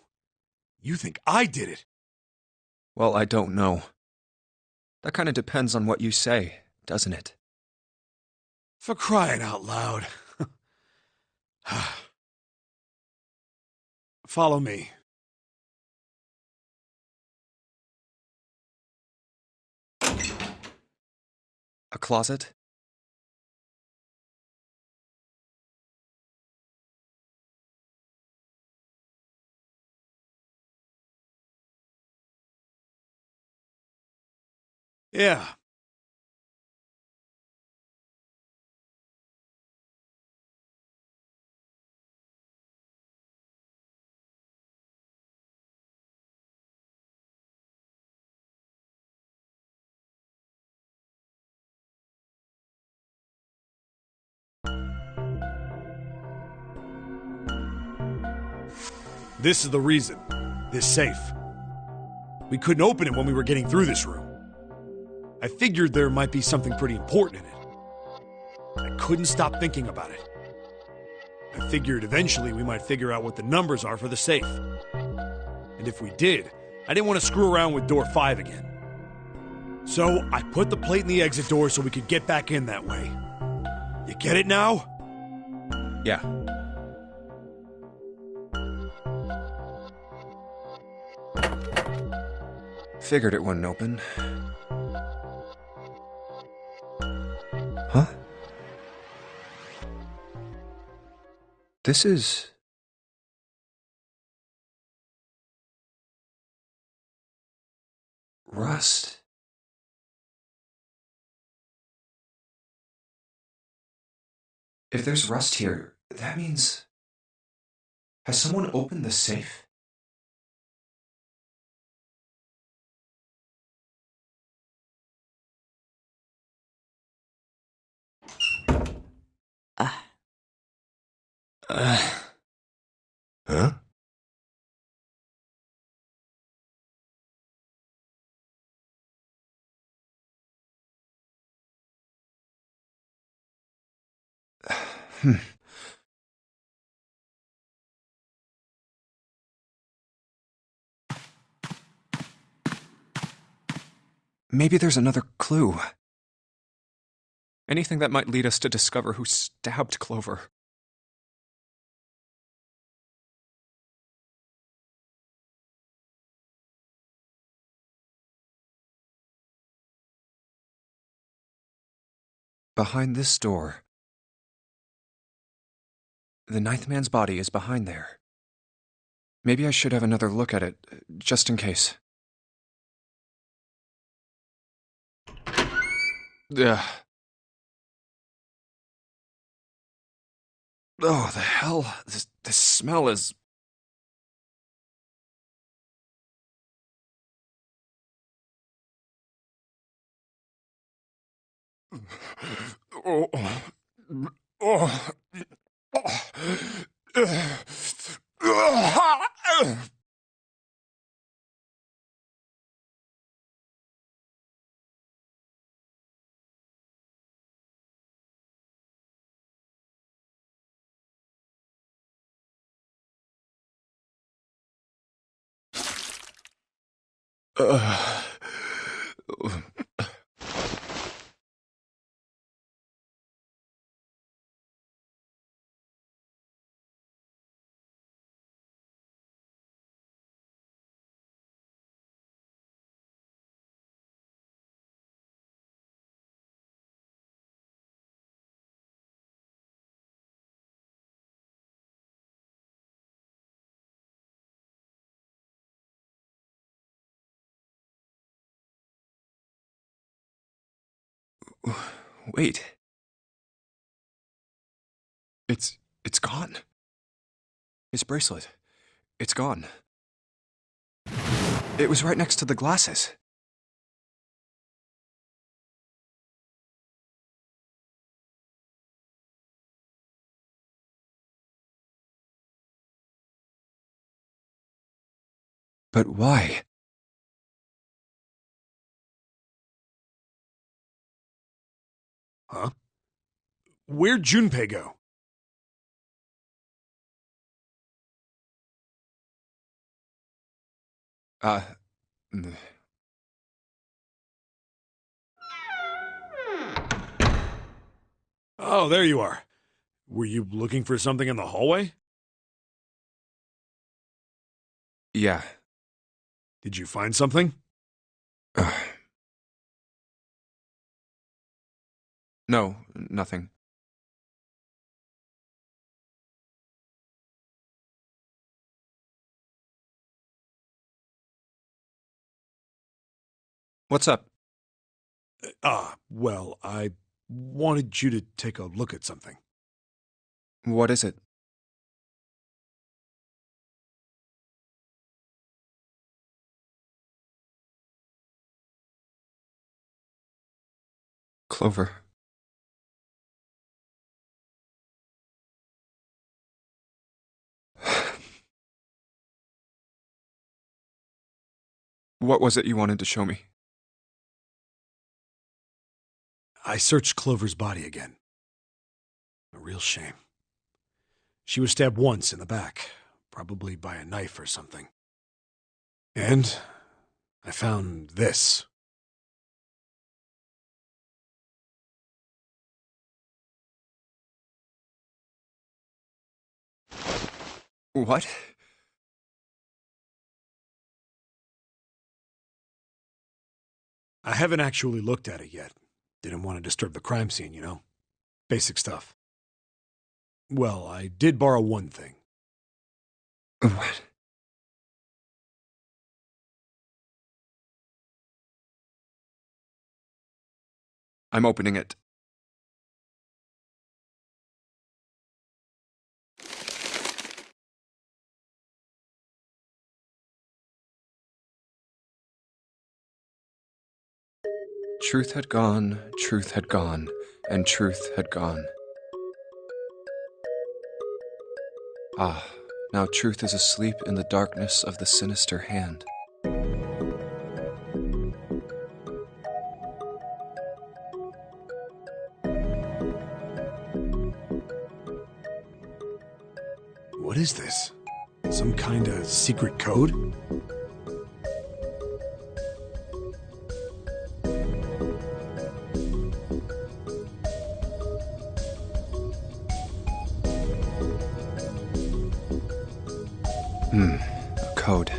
you think I did it? Well, I don't know. That kind of depends on what you say, doesn't it? For crying out loud. Follow me. A closet? Yeah. This is the reason. This safe. We couldn't open it when we were getting through this room. I figured there might be something pretty important in it. I couldn't stop thinking about it. I figured eventually we might figure out what the numbers are for the safe. And if we did, I didn't want to screw around with door 5 again. So I put the plate in the exit door so we could get back in that way. You get it now? Yeah. Figured it wouldn't open. Huh? This is... rust. If there's rust here, that means... Has someone opened the safe? Huh? Maybe there's another clue. Anything that might lead us to discover who stabbed Clover. Behind this door. The ninth man's body is behind there. Maybe I should have another look at it, just in case. Ugh. Oh, the hell? This smell is... Oh. Oh. Wait. It's gone. His bracelet. It's gone. It was right next to the glasses. But why? Huh? Where'd Junpei go? Mm. Oh, there you are. Were you looking for something in the hallway? Yeah. Did you find something? No, nothing. What's up? Well, I wanted you to take a look at something. What is it? Clover. What was it you wanted to show me? I searched Clover's body again. A real shame. She was stabbed once in the back, probably by a knife or something. And I found this. What? I haven't actually looked at it yet. Didn't want to disturb the crime scene, you know? Basic stuff. Well, I did borrow one thing. What? I'm opening it. Truth had gone, and truth had gone. Ah, now truth is asleep in the darkness of the sinister hand. What is this? Some kind of secret code? A code.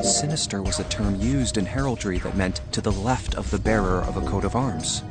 Sinister was a term used in heraldry that meant to the left of the bearer of a coat of arms.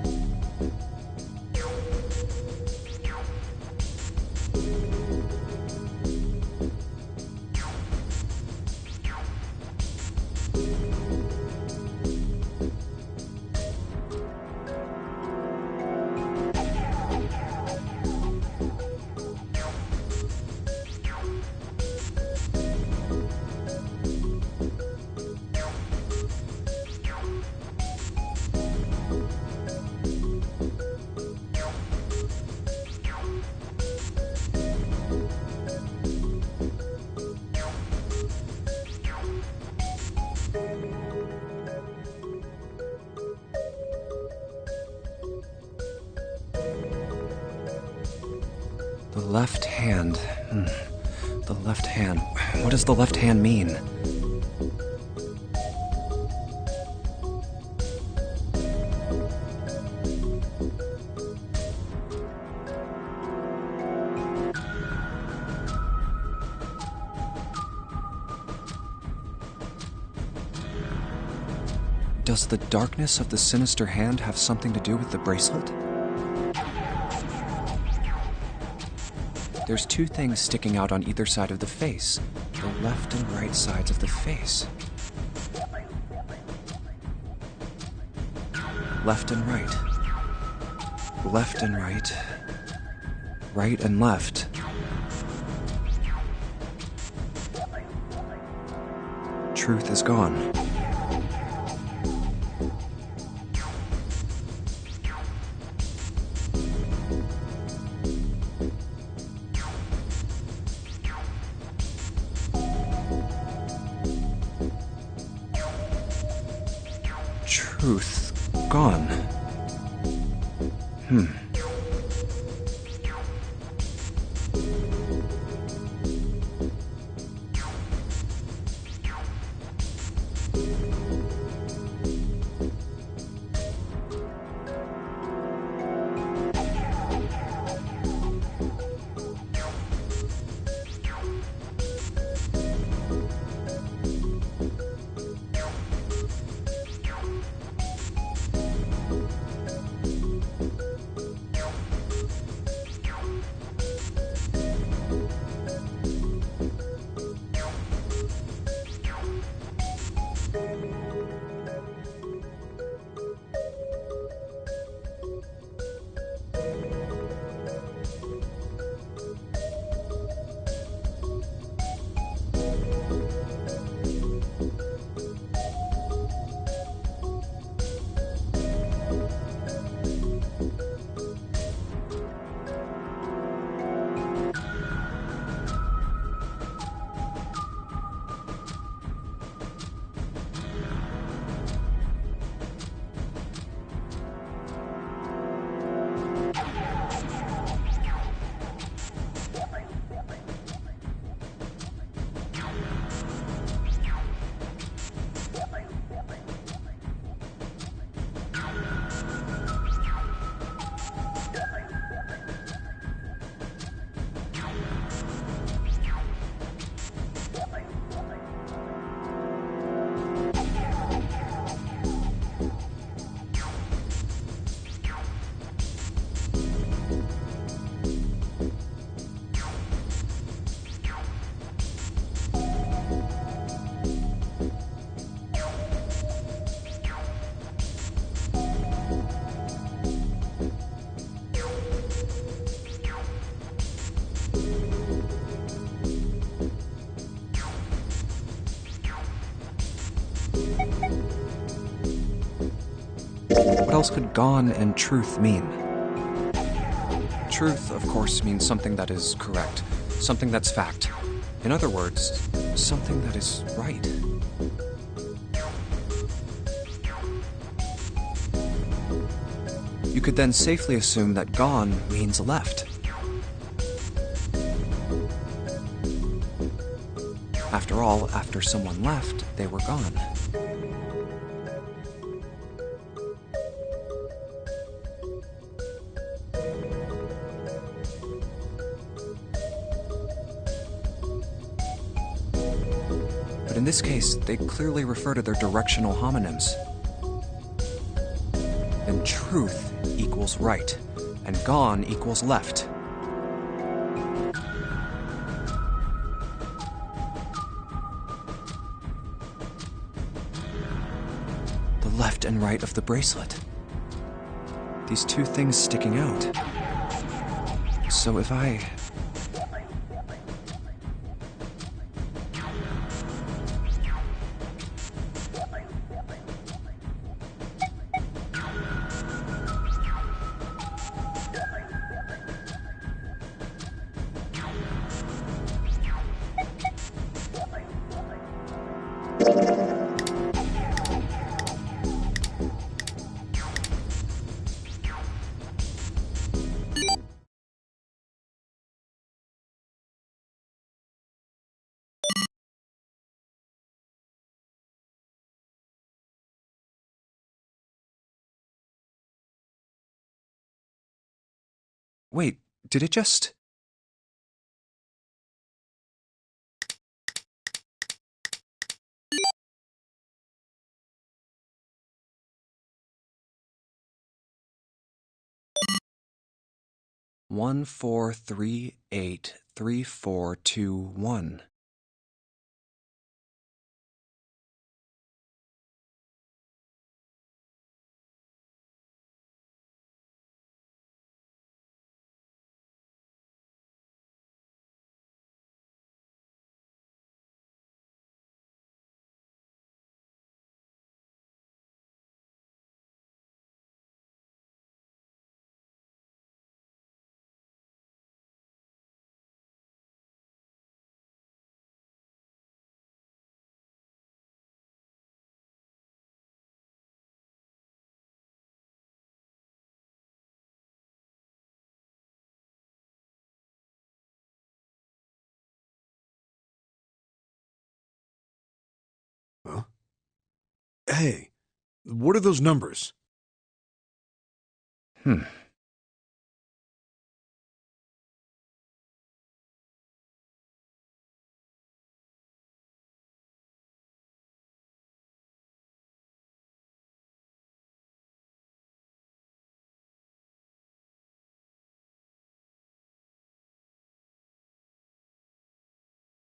The left hand. The left hand. What does the left hand mean? Does the darkness of the sinister hand have something to do with the bracelet? There's two things sticking out on either side of the face. The left and right sides of the face. Left and right. Left and right. Right and left. Truth is gone. Truth gone. else could gone and truth mean? Truth, of course, means something that is correct, something that's fact. In other words, something that is right. You could then safely assume that gone means left. After all, after someone left, they were gone. But in this case, they clearly refer to their directional homonyms. Then truth equals right, and gone equals left. The left and right of the bracelet. These two things sticking out. So if I... Wait, did it just... One, 4, 3, 8, 3, 4, 2, 1. Huh? Hey, what are those numbers?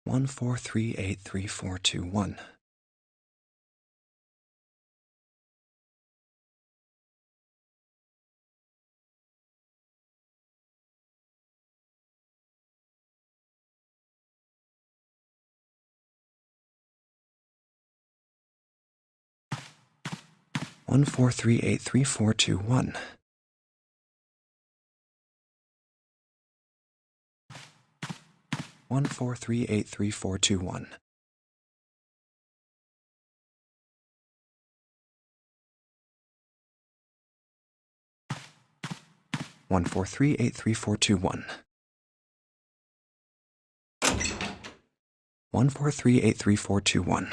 1, 4, 3, 8, 3, 4, 2, 1. One, 4, 3, 8, 3, 4, 2, 1. One, 4, 3, 8, 3, 4, 2, 1. One, 4, 3, 8, 3, 4, 2, 1. 1, 4, 3, 8, 3, 4, 2, 1.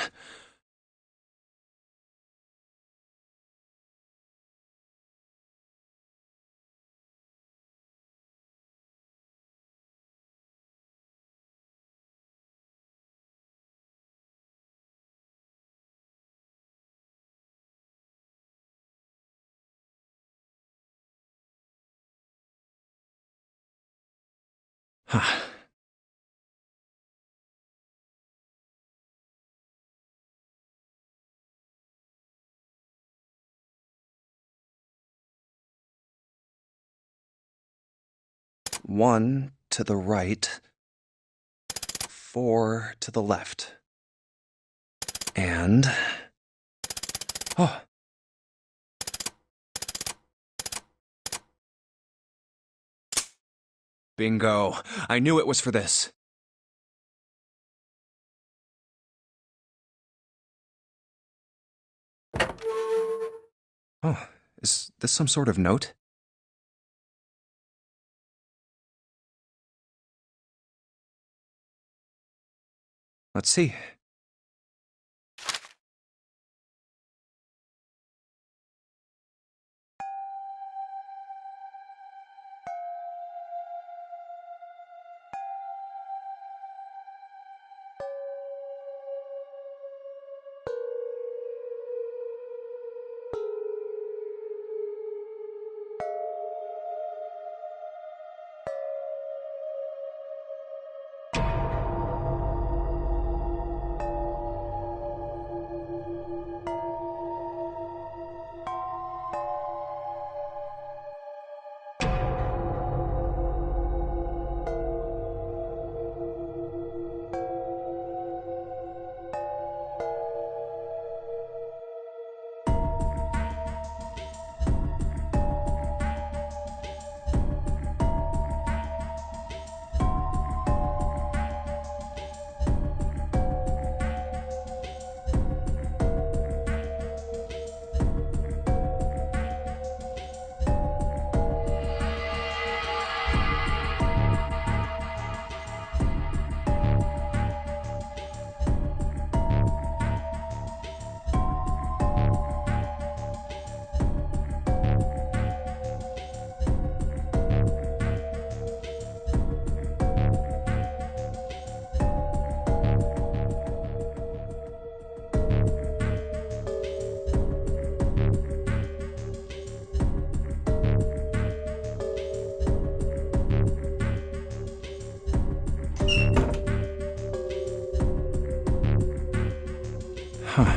Huh. One to the right, 4 to the left. And... Oh. Bingo. I knew it was for this. Oh, is this some sort of note? Let's see. Huh.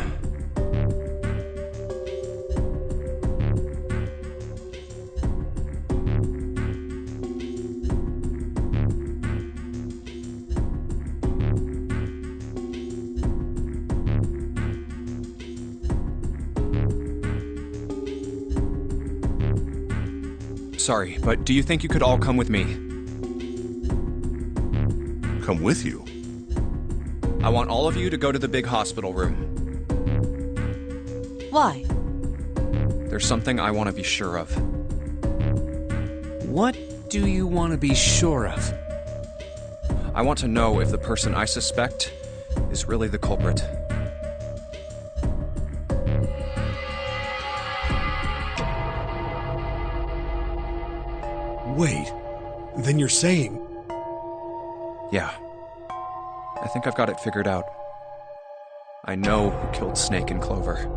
Sorry, but do you think you could all come with me? Come with you? I want all of you to go to the big hospital room. Why? There's something I want to be sure of. What do you want to be sure of? I want to know if the person I suspect is really the culprit. Wait, then you're saying... Yeah. I think I've got it figured out. I know who killed Snake and Clover.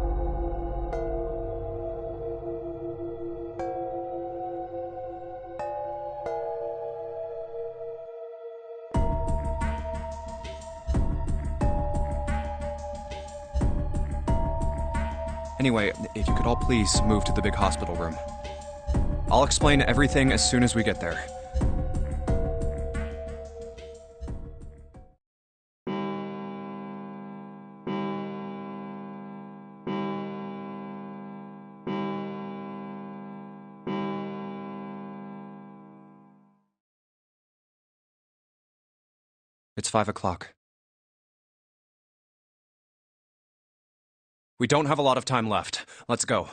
Anyway, if you could all please move to the big hospital room. I'll explain everything as soon as we get there. It's 5 o'clock. We don't have a lot of time left. Let's go.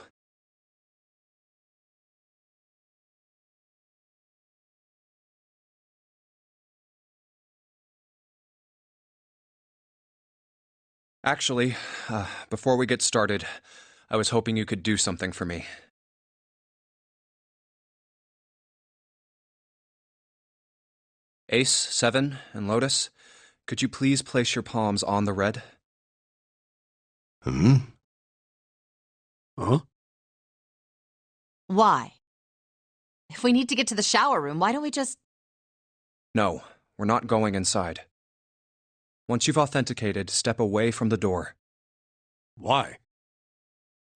Actually, before we get started, I was hoping you could do something for me. Ace, Seven, and Lotus, could you please place your palms on the red? Hmm? Huh? Why? If we need to get to the shower room, why don't we just... No, we're not going inside. Once you've authenticated, step away from the door. Why?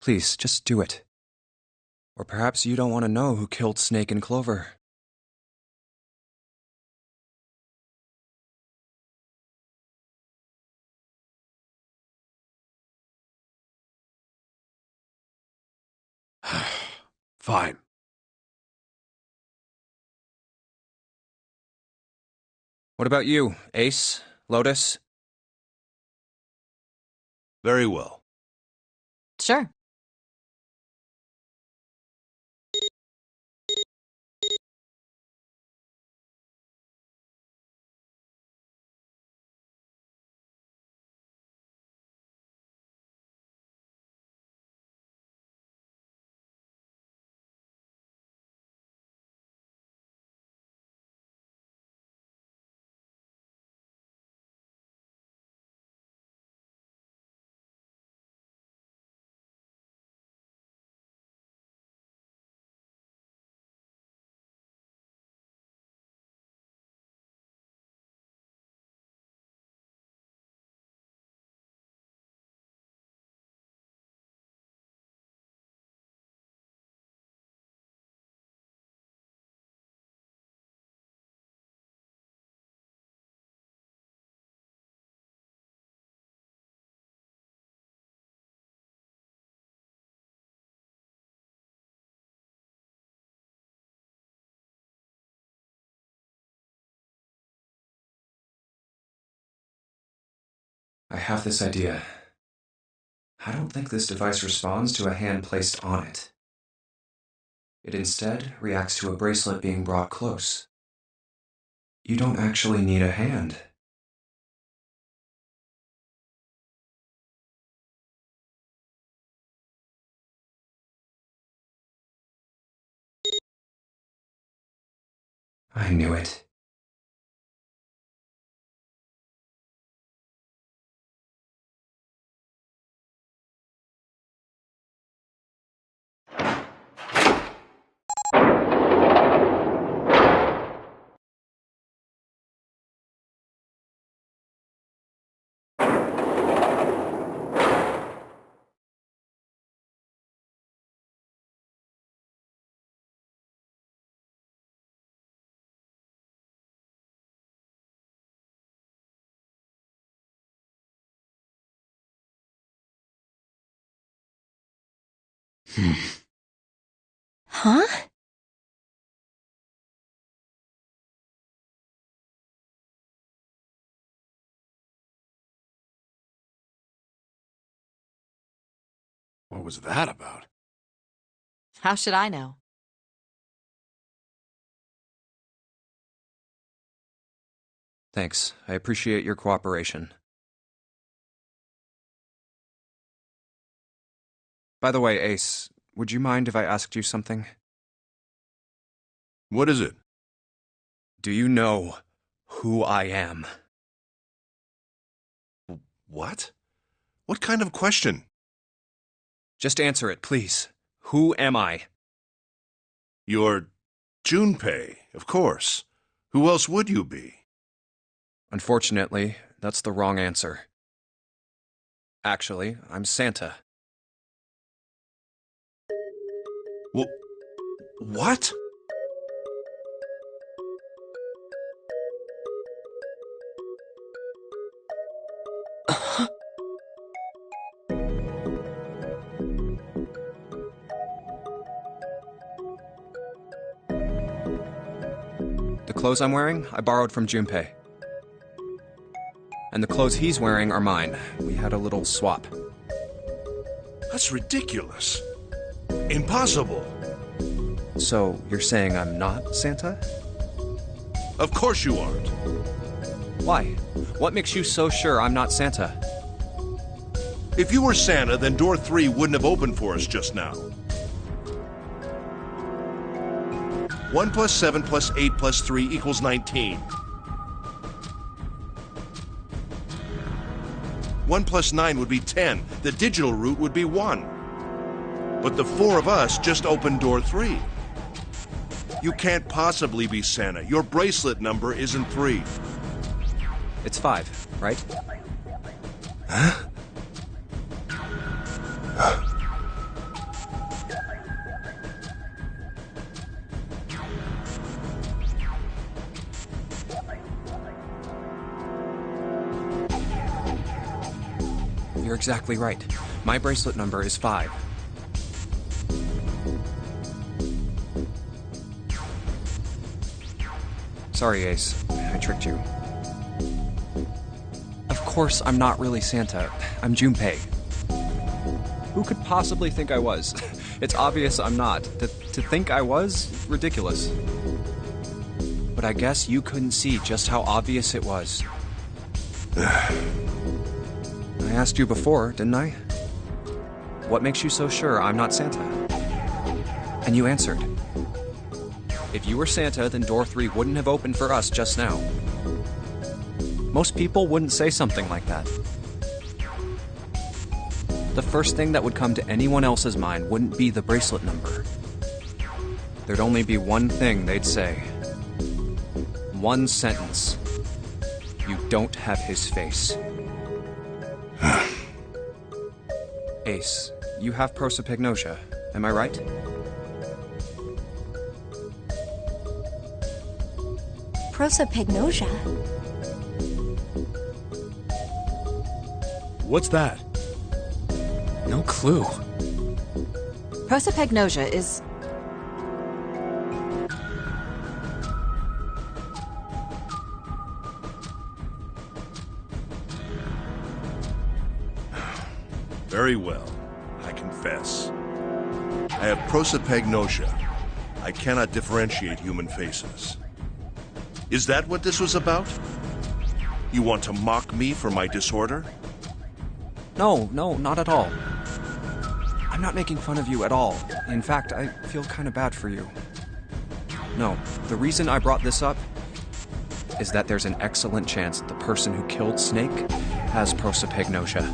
Please, just do it. Or perhaps you don't want to know who killed Snake and Clover. Fine. What about you, Ace? Lotus? Very well. Sure. I have this idea. I don't think this device responds to a hand placed on it. It instead reacts to a bracelet being brought close. You don't actually need a hand. I knew it. Huh? What was that about? How should I know? Thanks. I appreciate your cooperation. By the way, Ace, would you mind if I asked you something? What is it? Do you know who I am? What? What kind of question? Just answer it, please. Who am I? You're Junpei, of course. Who else would you be? Unfortunately, that's the wrong answer. Actually, I'm Santa. Well, what? The clothes I'm wearing, I borrowed from Junpei. And the clothes he's wearing are mine. We had a little swap. That's ridiculous. Impossible. So, you're saying I'm not Santa? Of course you aren't. Why? What makes you so sure I'm not Santa? If you were Santa, then door 3 wouldn't have opened for us just now. 1 plus 7 plus 8 plus 3 equals 19. 1 plus 9 would be 10. The digital route would be 1. But the 4 of us just opened door 3. You can't possibly be Santa. Your bracelet number isn't 3. It's 5, right? Huh? You're exactly right. My bracelet number is 5. Sorry, Ace. I tricked you. course, I'm not really Santa. I'm Junpei. Who could possibly think I was? It's obvious I'm not. To think I was? Ridiculous. But I guess you couldn't see just how obvious it was. I asked you before, didn't I? What makes you so sure I'm not Santa? And you answered. If you were Santa, then door 3 wouldn't have opened for us just now. Most people wouldn't say something like that. The first thing that would come to anyone else's mind wouldn't be the bracelet number. There'd only be one thing they'd say. One sentence. You don't have his face. Ace, you have prosopagnosia, am I right? Prosopagnosia? What's that? No clue. Prosopagnosia is... Very well. I confess. I have prosopagnosia. I cannot differentiate human faces. Is that what this was about? You want to mock me for my disorder? No, not at all. I'm not making fun of you at all. In fact, I feel kind of bad for you. No, the reason I brought this up is that there's an excellent chance the person who killed Snake has prosopagnosia.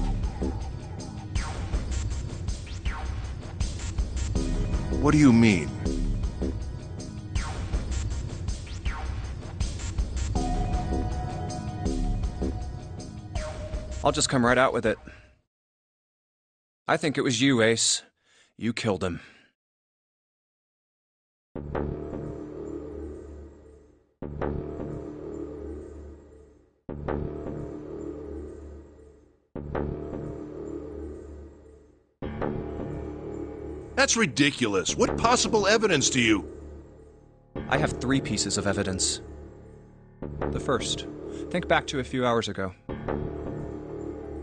What do you mean? I'll just come right out with it. I think it was you, Ace. You killed him. That's ridiculous. What possible evidence do you... I have 3 pieces of evidence. The first, think back to a few hours ago.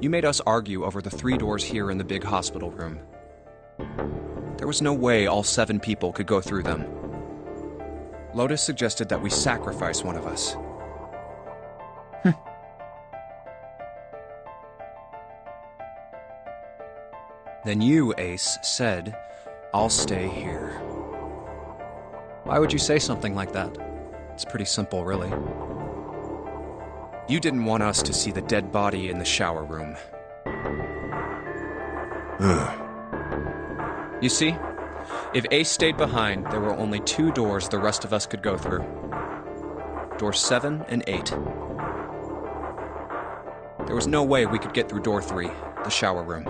You made us argue over the 3 doors here in the big hospital room. There was no way all 7 people could go through them. Lotus suggested that we sacrifice one of us. Then you, Ace, said, "I'll stay here." Why would you say something like that? It's pretty simple, really. You didn't want us to see the dead body in the shower room. You see, if Ace stayed behind, there were only 2 doors the rest of us could go through. Doors 7 and 8. There was no way we could get through door 3, the shower room.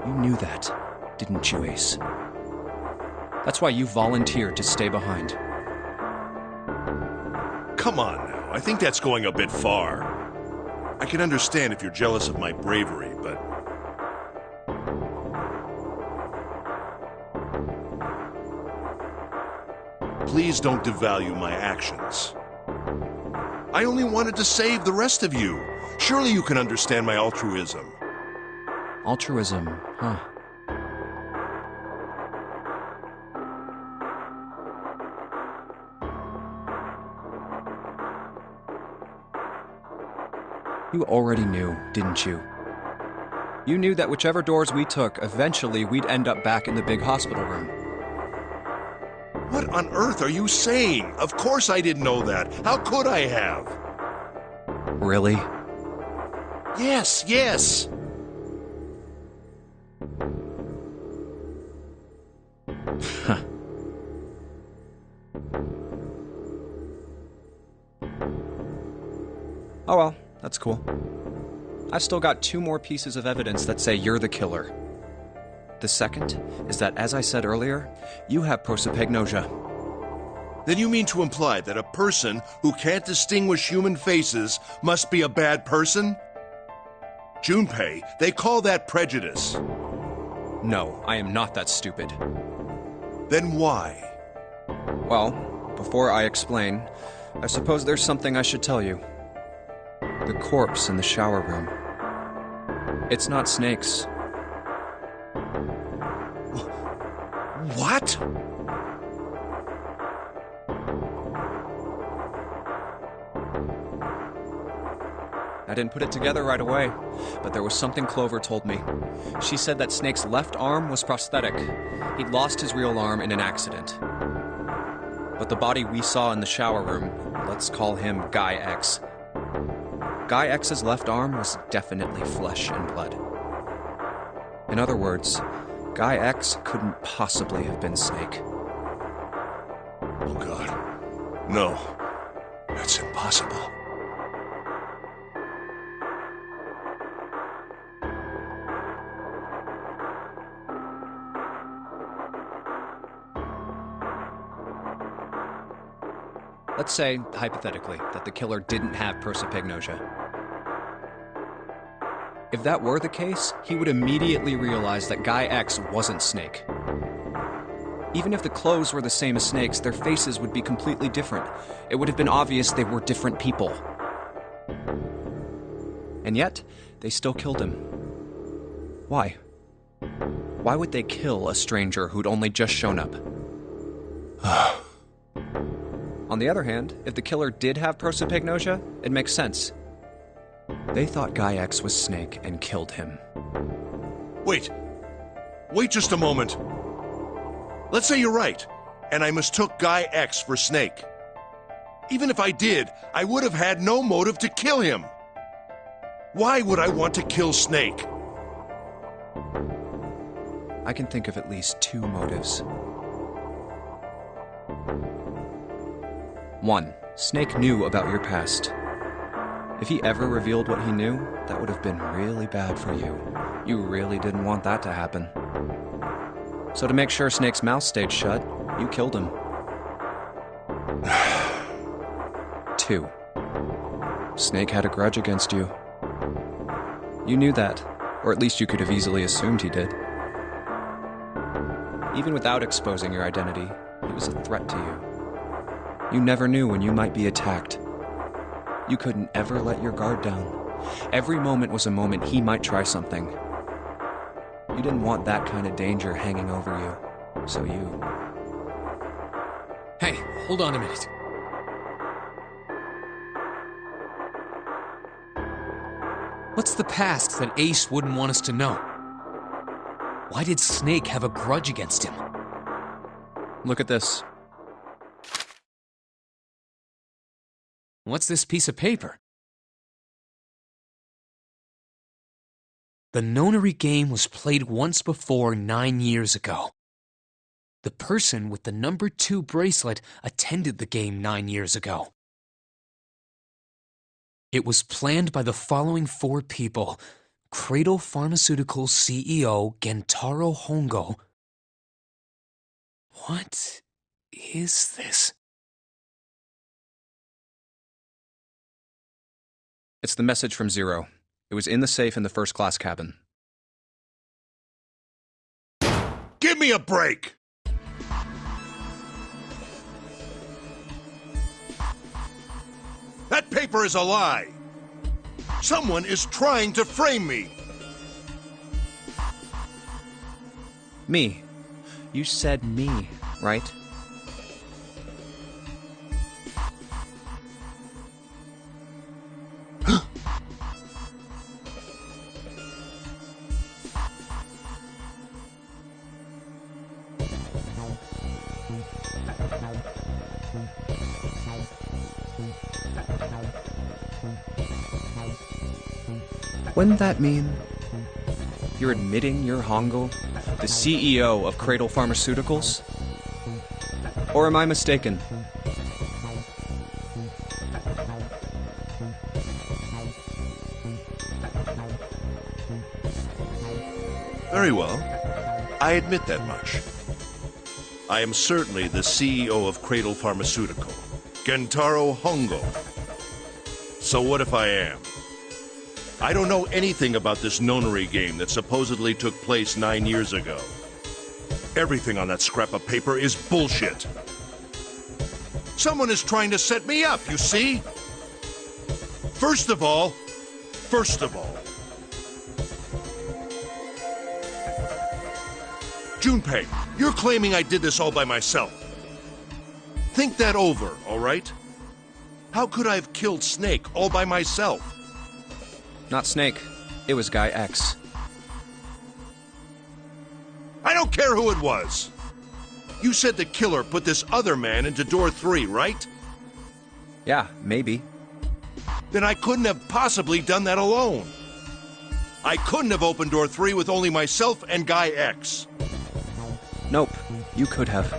You knew that, didn't you, Ace? That's why you volunteered to stay behind. Come on now. I think that's going a bit far. I can understand if you're jealous of my bravery, but... Please don't devalue my actions. I only wanted to save the rest of you. Surely you can understand my altruism. Altruism, huh? You already knew, didn't you? You knew that whichever doors we took, eventually we'd end up back in the big hospital room. What on earth are you saying? Of course I didn't know that. How could I have? Really? Yes. Oh well, that's cool. I've still got 2 more pieces of evidence that say you're the killer. The second is that, as I said earlier, you have prosopagnosia. Then you mean to imply that a person who can't distinguish human faces must be a bad person? Junpei, they call that prejudice. No, I am not that stupid. Then why? Well, before I explain, I suppose there's something I should tell you. The corpse in the shower room. It's not Snake's. What? I didn't put it together right away, but there was something Clover told me. She said that Snake's left arm was prosthetic. He'd lost his real arm in an accident. But the body we saw in the shower room, let's call him Guy X. Guy X's left arm was definitely flesh and blood. In other words, Guy X couldn't possibly have been Snake. Oh, God. No. That's impossible. Let's say, hypothetically, that the killer didn't have prosopagnosia. If that were the case, he would immediately realize that Guy X wasn't Snake. Even if the clothes were the same as Snake's, their faces would be completely different. It would have been obvious they were different people. And yet, they still killed him. Why? Why would they kill a stranger who'd only just shown up? On the other hand, if the killer did have prosopagnosia, it makes sense. They thought Guy X was Snake and killed him. Wait. Wait just a moment. Let's say you're right, and I mistook Guy X for Snake. Even if I did, I would have had no motive to kill him. Why would I want to kill Snake? I can think of at least two motives. One, Snake knew about your past. If he ever revealed what he knew, that would have been really bad for you. You really didn't want that to happen. So to make sure Snake's mouth stayed shut, you killed him. 2. Snake had a grudge against you. You knew that, or at least you could have easily assumed he did. Even without exposing your identity, he was a threat to you. You never knew when you might be attacked. You couldn't ever let your guard down. Every moment was a moment he might try something. You didn't want that kind of danger hanging over you, so you... Hey, hold on a minute. What's the past that Ace wouldn't want us to know? Why did Snake have a grudge against him? Look at this. What's this piece of paper? The Nonary game was played once before 9 years ago. The person with the number 2 bracelet attended the game 9 years ago. It was planned by the following 4 people: Cradle Pharmaceuticals CEO Gentaro Hongo. What is this? It's the message from Zero. It was in the safe in the first class cabin. Give me a break! That paper is a lie! Someone is trying to frame me! Me. You said me, right? Wouldn't that mean you're admitting you're Hongo, the CEO of Cradle Pharmaceuticals? Or am I mistaken? Very well. I admit that much. I am certainly the CEO of Cradle Pharmaceutical, Gentaro Hongo. So what if I am? I don't know anything about this Nonary game that supposedly took place 9 years ago. Everything on that scrap of paper is bullshit. Someone is trying to set me up, you see? First of all, Junpei, you're claiming I did this all by myself. Think that over, all right? How could I have killed Snake all by myself? Not Snake. It was Guy X. I don't care who it was. You said the killer put this other man into door 3, right? Yeah, maybe. Then I couldn't have possibly done that alone. I couldn't have opened door 3 with only myself and Guy X. Nope, you could have.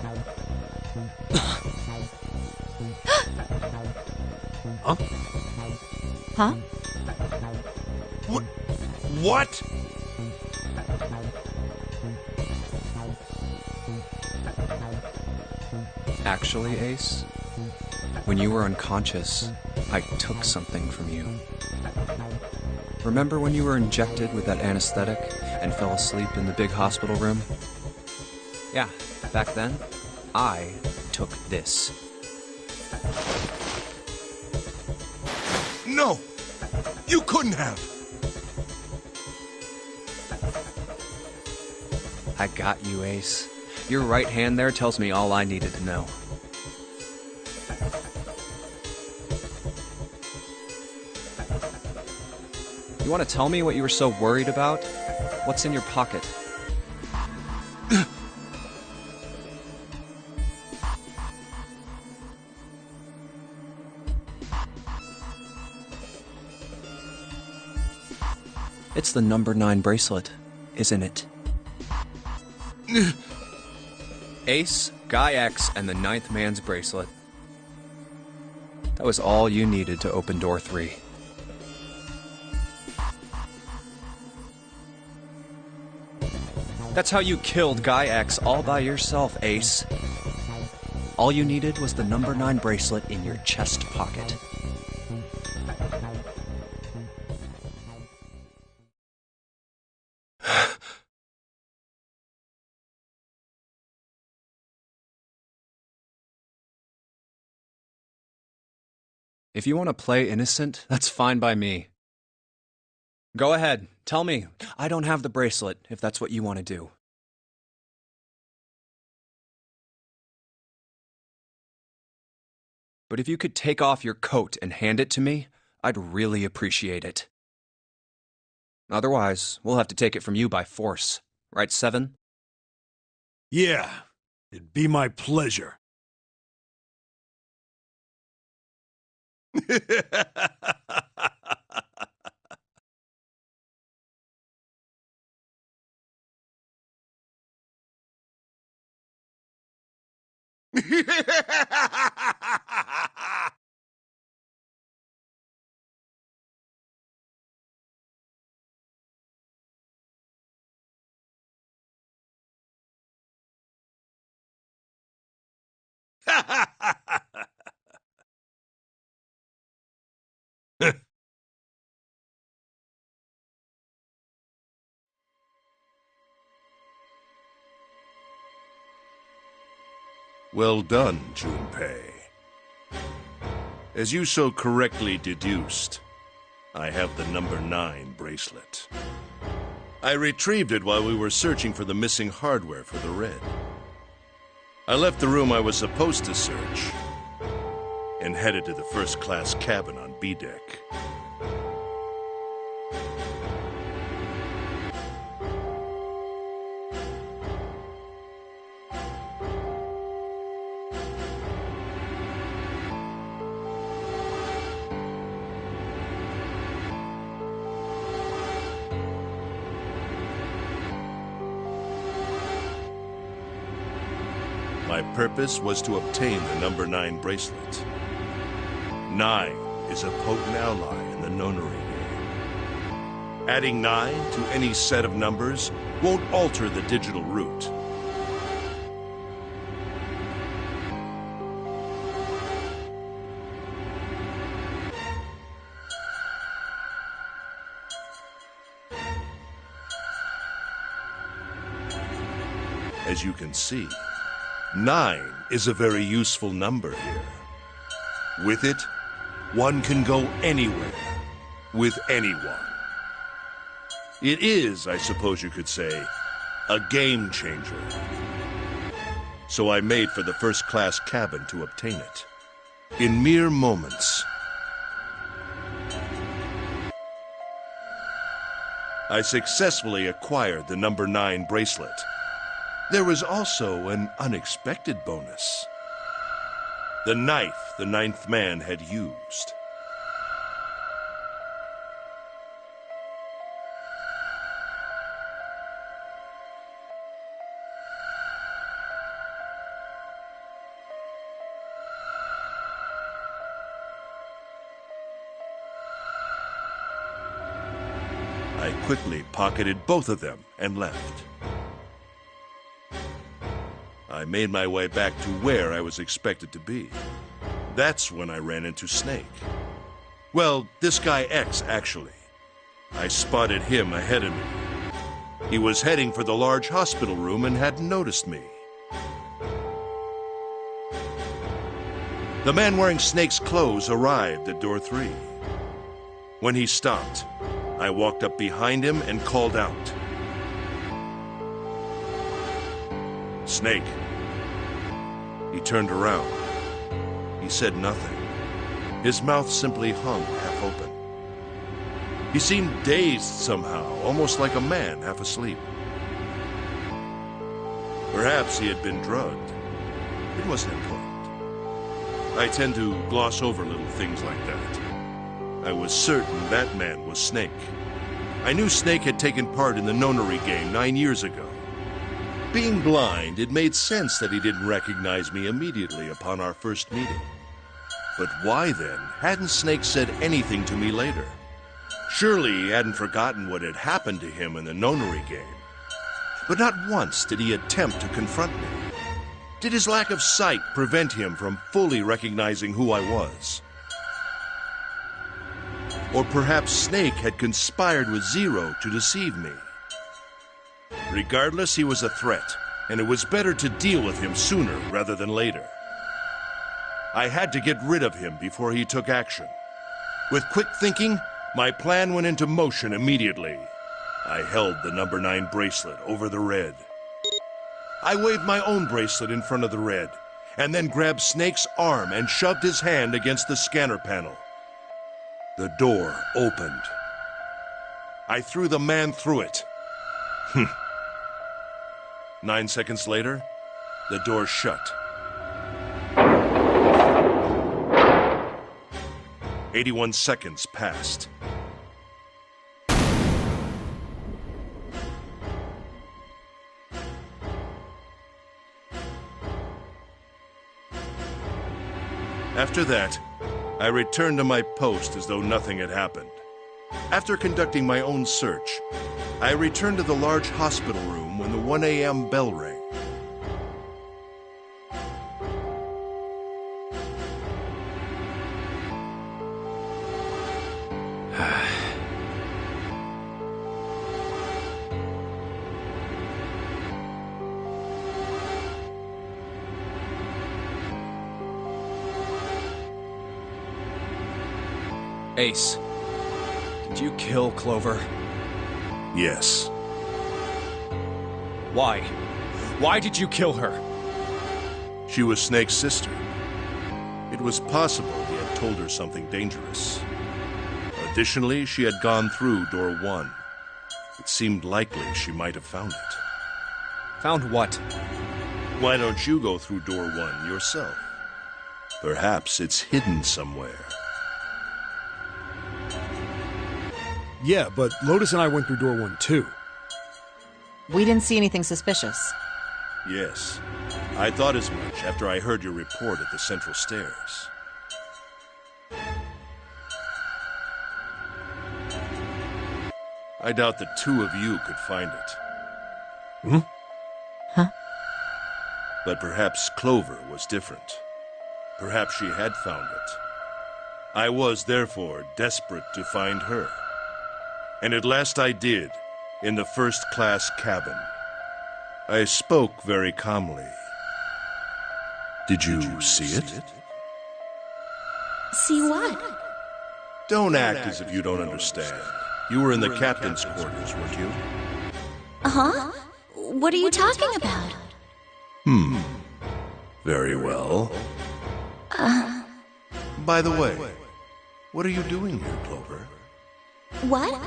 Huh? Huh? What? Actually, Ace, when you were unconscious, I took something from you. Remember when you were injected with that anesthetic and fell asleep in the big hospital room? Yeah, back then, I took this. No! You couldn't have! I got you, Ace. Your right hand there tells me all I needed to know. You want to tell me what you were so worried about? What's in your pocket? It's the number 9 bracelet, isn't it? Ace, Guy X, and the 9th man's bracelet. That was all you needed to open door 3. That's how you killed Guy X all by yourself, Ace. All you needed was the number 9 bracelet in your chest pocket. If you want to play innocent, that's fine by me. Go ahead, tell me. I don't have the bracelet, if that's what you want to do. But if you could take off your coat and hand it to me, I'd really appreciate it. Otherwise, we'll have to take it from you by force. Right, Seven? Yeah, it'd be my pleasure. Well done, Junpei. As you so correctly deduced, I have the number 9 bracelet. I retrieved it while we were searching for the missing hardware for the Red. I left the room I was supposed to search and headed to the first-class cabin on B-deck. My purpose was to obtain the number 9 bracelet. 9 is a potent ally in the Nonary game. Adding 9 to any set of numbers won't alter the digital root. As you can see, 9 is a very useful number here. With it, One can go anywhere with anyone. It is, I suppose you could say, a game changer. So I made for the first-class cabin to obtain it. In mere moments, I successfully acquired the number 9 bracelet. There was also an unexpected bonus. The knife the 9th man had used. I quickly pocketed both of them and left. I made my way back to where I was expected to be. That's when I ran into Snake. Well, this guy X, actually. I spotted him ahead of me. He was heading for the large hospital room and hadn't noticed me. The man wearing Snake's clothes arrived at door 3. When he stopped, I walked up behind him and called out. Snake. He turned around. He said nothing. His mouth simply hung half open. He seemed dazed somehow, almost like a man half asleep. Perhaps he had been drugged. It wasn't important. I tend to gloss over little things like that. I was certain that man was Snake. I knew Snake had taken part in the Nonary game 9 years ago. Being blind, it made sense that he didn't recognize me immediately upon our first meeting. But why then hadn't Snake said anything to me later? Surely he hadn't forgotten what had happened to him in the Nonary game. But not once did he attempt to confront me. Did his lack of sight prevent him from fully recognizing who I was? Or perhaps Snake had conspired with Zero to deceive me. Regardless, he was a threat, and it was better to deal with him sooner rather than later. I had to get rid of him before he took action. With quick thinking, my plan went into motion immediately. I held the number 9 bracelet over the red. I waved my own bracelet in front of the red, and then grabbed Snake's arm and shoved his hand against the scanner panel. The door opened. I threw the man through it. 9 seconds later, the door shut. 81 seconds passed. After that, I returned to my post as though nothing had happened. After conducting my own search, I returned to the large hospital room when the 1 a.m. bell rang. Ace, did you kill Clover? Yes. Why? Why did you kill her? She was Snake's sister. It was possible he had told her something dangerous. Additionally, she had gone through door 1. It seemed likely she might have found it. Found what? Why don't you go through door 1 yourself? Perhaps it's hidden somewhere. Yeah, but Lotus and I went through door 1 too. We didn't see anything suspicious. Yes. I thought as much after I heard your report at the central stairs. I doubt the two of you could find it. Hmm? Huh? But perhaps Clover was different. Perhaps she had found it. I was, therefore, desperate to find her. And at last I did, in the first-class cabin. I spoke very calmly. Did you see it? See what? Don't act as if you don't understand. You were in the captain's quarters, weren't you? Huh? What are you talking about? Very well. By the way, what are you doing here, Clover? What?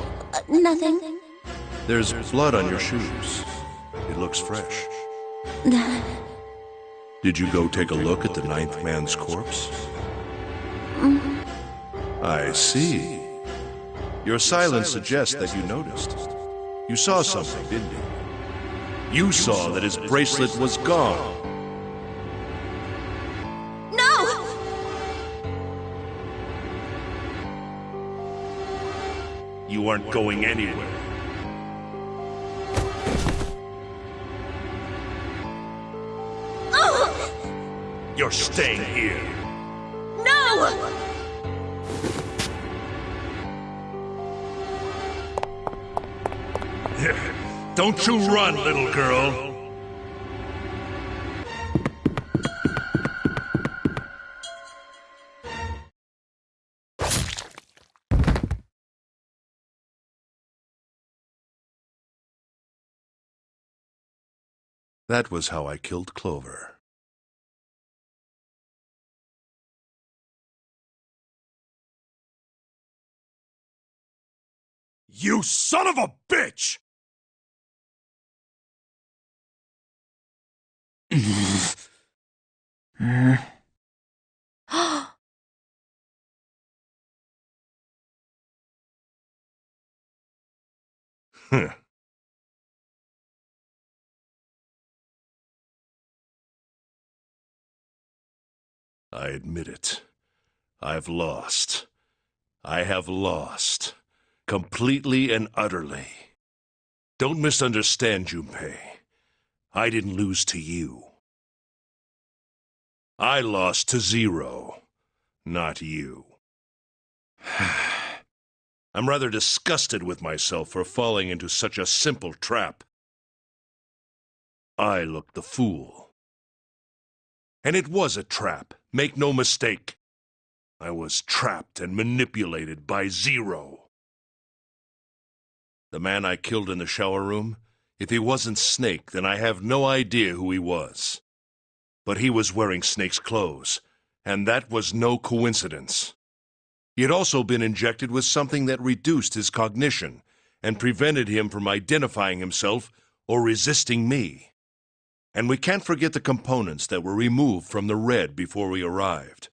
Nothing. There's blood on your shoes. It looks fresh. Did you go take a look at the ninth man's corpse? I see. Your silence suggests that you noticed. You saw something, didn't you? You saw that his bracelet was gone. No! You aren't going anywhere. You're staying here. No! Don't you run, little girl. That was how I killed Clover. You son of a bitch! I admit it. I've lost. I have lost. Completely and utterly. Don't misunderstand, Junpei. I didn't lose to you. I lost to Zero, not you. I'm rather disgusted with myself for falling into such a simple trap. I looked the fool. And it was a trap, make no mistake. I was trapped and manipulated by Zero. The man I killed in the shower room, if he wasn't Snake, then I have no idea who he was. But he was wearing Snake's clothes, and that was no coincidence. He had also been injected with something that reduced his cognition and prevented him from identifying himself or resisting me. And we can't forget the components that were removed from the red before we arrived.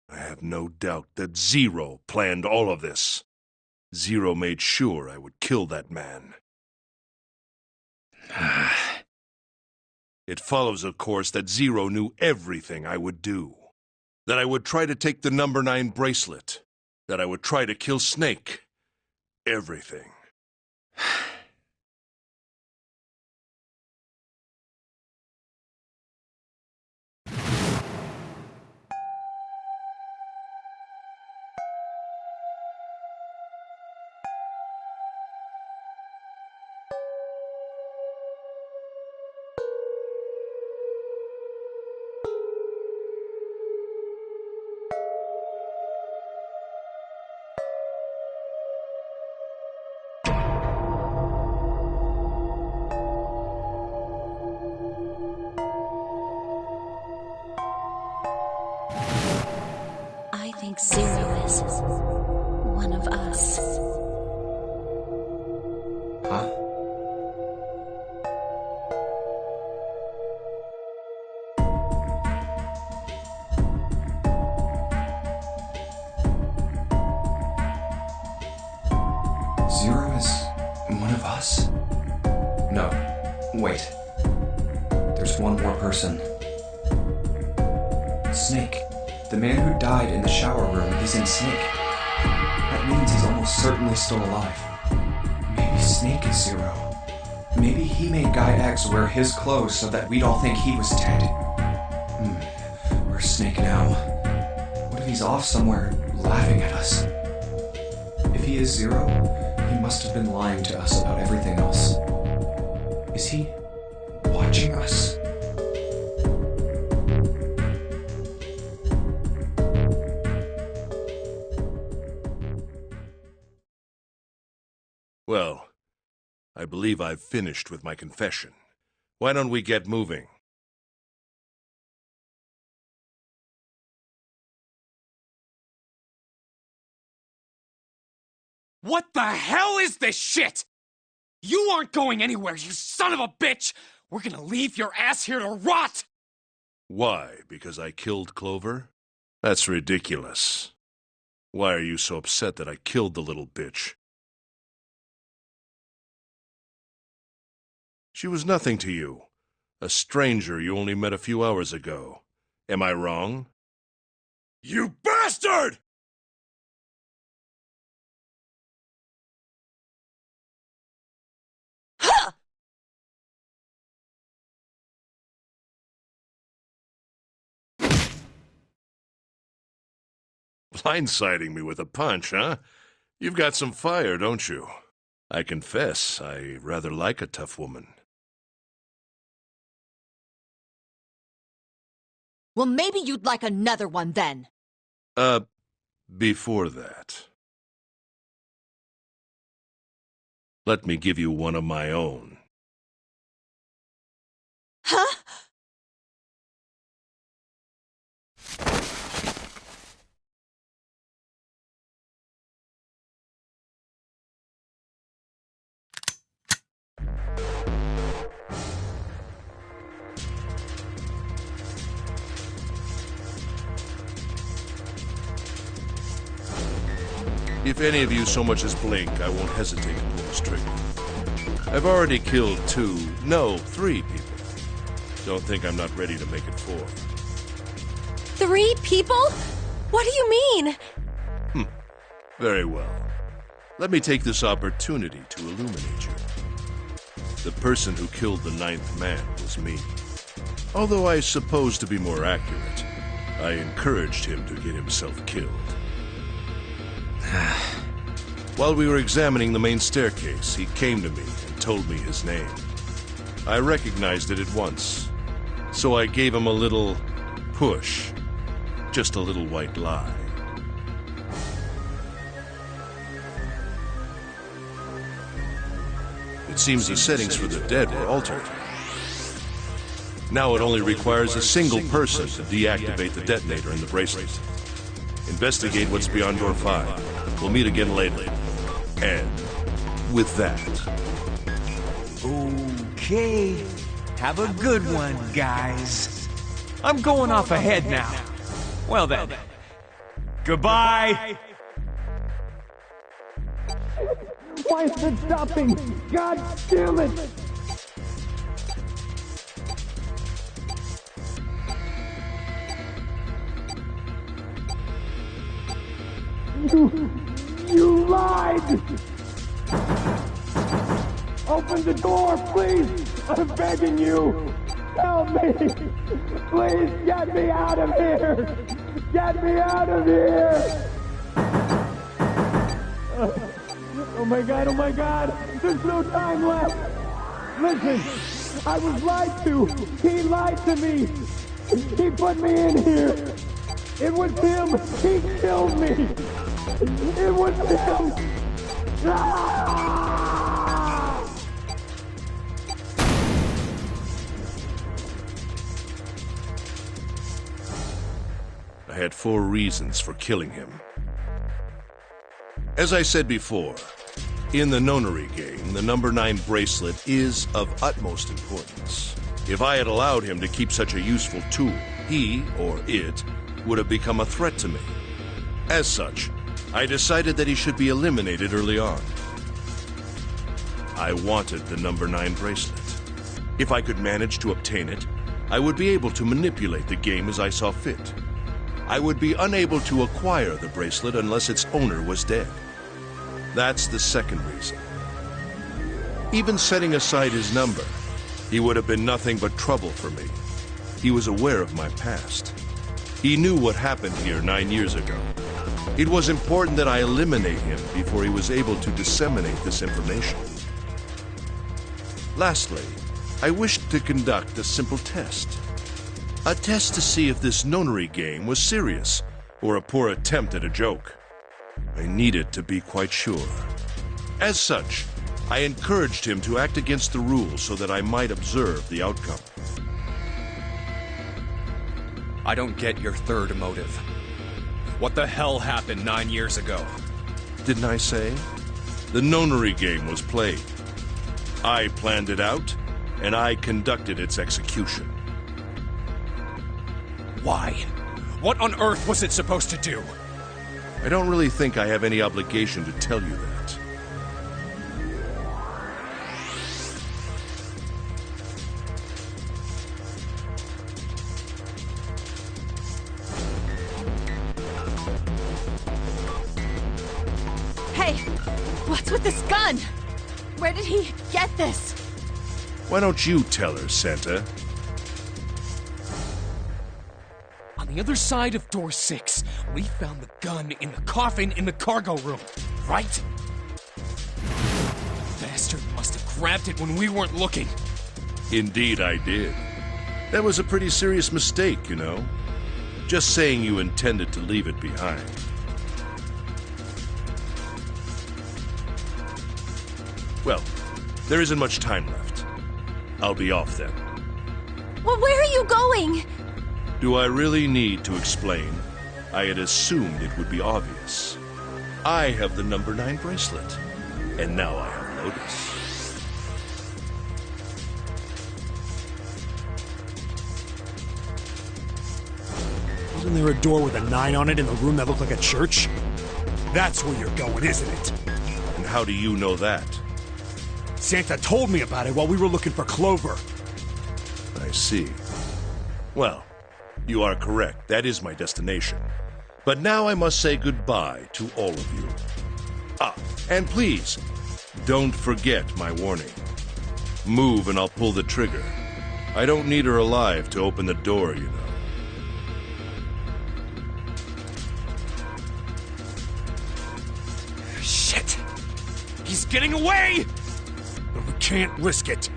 I have no doubt that Zero planned all of this. Zero made sure I would kill that man. It follows, of course, that Zero knew everything I would do. That I would try to take the number 9 bracelet. That I would try to kill Snake. Everything. I think Zero is one of us. Huh? Zero is one of us? No, wait. There's one more person. Snake. The man who died in the shower room isn't Snake. That means he's almost certainly still alive. Maybe Snake is Zero. Maybe he made Guy X wear his clothes so that we'd all think he was dead. Where's Snake now? What if he's off somewhere laughing at us? If he is Zero, he must have been lying to us about everything else. Is he watching us? Well, I believe I've finished with my confession. Why don't we get moving? What the hell is this shit? You aren't going anywhere, you son of a bitch! We're gonna leave your ass here to rot! Why? Because I killed Clover? That's ridiculous. Why are you so upset that I killed the little bitch? She was nothing to you. A stranger you only met a few hours ago. Am I wrong? You bastard! Blindsiding me with a punch, huh? You've got some fire, don't you? I confess, I rather like a tough woman. Well, maybe you'd like another one then. Before that, let me give you one of my own. Huh? If any of you so much as blink, I won't hesitate to pull this trigger. I've already killed 3 people. Don't think I'm not ready to make it 4. 3 people? What do you mean? Very well. Let me take this opportunity to illuminate you. The person who killed the 9th man was me. Although I suppose to be more accurate, I encouraged him to get himself killed. While we were examining the main staircase, he came to me and told me his name. I recognized it at once, so I gave him a little push. Just a little white lie. It seems the settings for the dead were altered. Now it only requires a single person to deactivate the detonator in the bracelet. Investigate what's beyond door 5. We'll meet again later. And with that... Okay. Have a good one, guys. I'm going off ahead now. Well then. Goodbye! Why is it stopping? God damn it! You lied! Open the door, please! I'm begging you! Help me! Please get me out of here! Get me out of here! Oh my god! There's no time left! Listen! I was lied to! He lied to me! He put me in here! It was him! He killed me! It was him! Ah! I had 4 reasons for killing him. As I said before, in the Nonary game, the number 9 bracelet is of utmost importance. If I had allowed him to keep such a useful tool, he, or it, would have become a threat to me. As such, I decided that he should be eliminated early on. I wanted the number 9 bracelet. If I could manage to obtain it, I would be able to manipulate the game as I saw fit. I would be unable to acquire the bracelet unless its owner was dead. That's the second reason. Even setting aside his number, he would have been nothing but trouble for me. He was aware of my past. He knew what happened here 9 years ago. It was important that I eliminate him before he was able to disseminate this information. Lastly, I wished to conduct a simple test. A test to see if this Nonary game was serious or a poor attempt at a joke. I needed to be quite sure. As such, I encouraged him to act against the rules so that I might observe the outcome. I don't get your third motive. What the hell happened 9 years ago? Didn't I say? The Nonary game was played. I planned it out, and I conducted its execution. Why? What on earth was it supposed to do? I don't really think I have any obligation to tell you that. Hey, what's with this gun? Where did he get this? Why don't you tell her, Santa? On the other side of door 6, we found the gun in the coffin in the cargo room, right? Bastard must have grabbed it when we weren't looking. Indeed I did. That was a pretty serious mistake, you know. Just saying you intended to leave it behind. Well, there isn't much time left. I'll be off then. Well, where are you going? Do I really need to explain? I had assumed it would be obvious. I have the number 9 bracelet, and now I have Lotus. Wasn't there a door with a 9 on it in the room that looked like a church? That's where you're going, isn't it? And how do you know that? Santa told me about it while we were looking for Clover. I see. Well, you are correct. That is my destination. But now I must say goodbye to all of you. Ah, and please, don't forget my warning. Move and I'll pull the trigger. I don't need her alive to open the door, you know. Shit! He's getting away! But we can't risk it.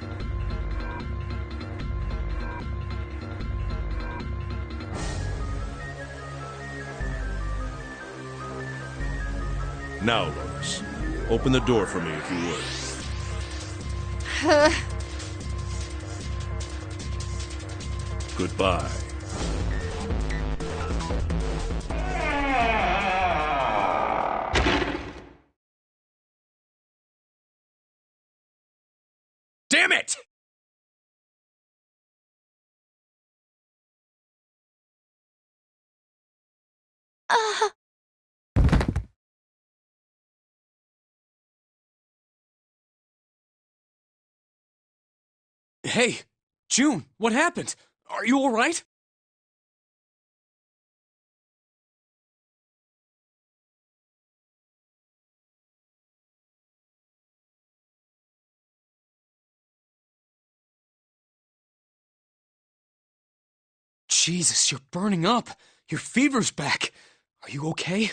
Now, Lotus, open the door for me if you would. Goodbye. Damn it! Hey, June, what happened? Are you all right? Jesus, you're burning up. Your fever's back. Are you okay?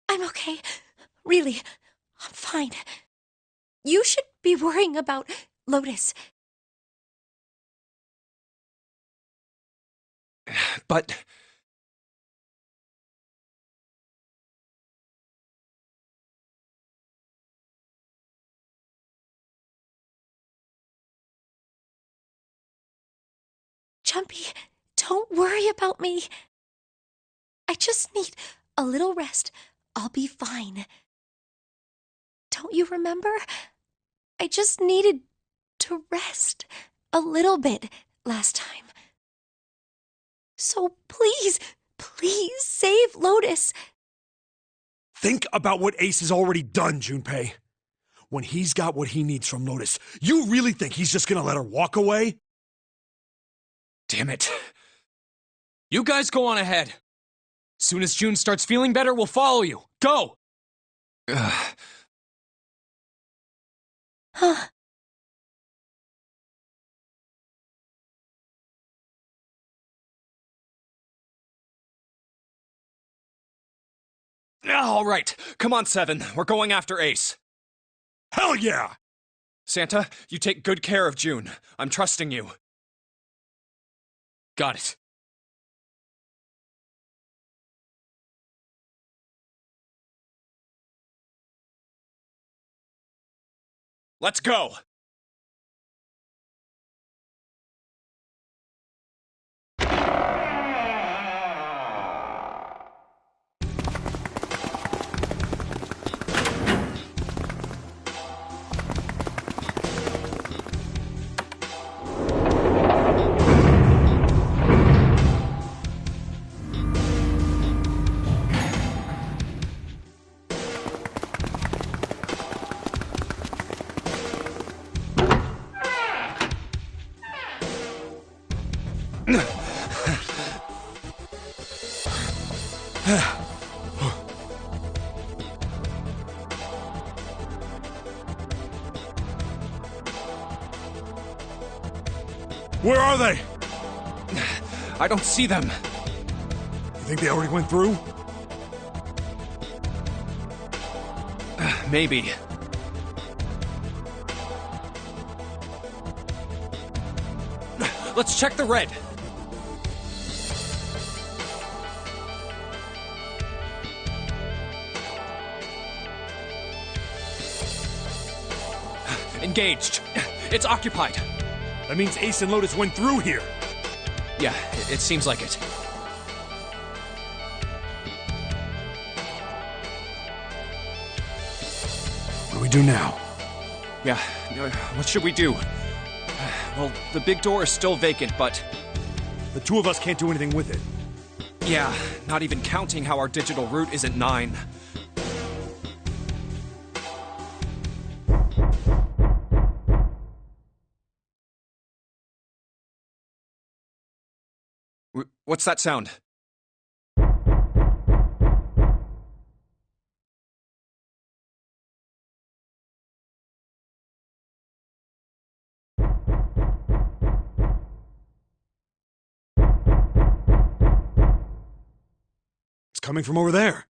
I'm okay. Really, I'm fine. You should be worrying about Lotus. But... Jumpy, don't worry about me. I just need a little rest. I'll be fine. Don't you remember? I just needed to rest a little bit last time. So please, please save Lotus. Think about what Ace has already done, Junpei. When he's got what he needs from Lotus, you really think he's just gonna let her walk away? Damn it. You guys go on ahead. Soon as June starts feeling better, we'll follow you. Go! Huh. All right, come on, Seven. We're going after Ace. Hell yeah! Santa, you take good care of June. I'm trusting you. Got it. Let's go! Where are they? I don't see them. You think they already went through? Maybe. Let's check the red. Engaged. It's occupied. That means Ace and Lotus went through here. Yeah, it seems like it. What do we do now? Yeah, what should we do? Well, the big door is still vacant, but... The two of us can't do anything with it. Yeah, not even counting how our digital route isn't 9. What's that sound? It's coming from over there.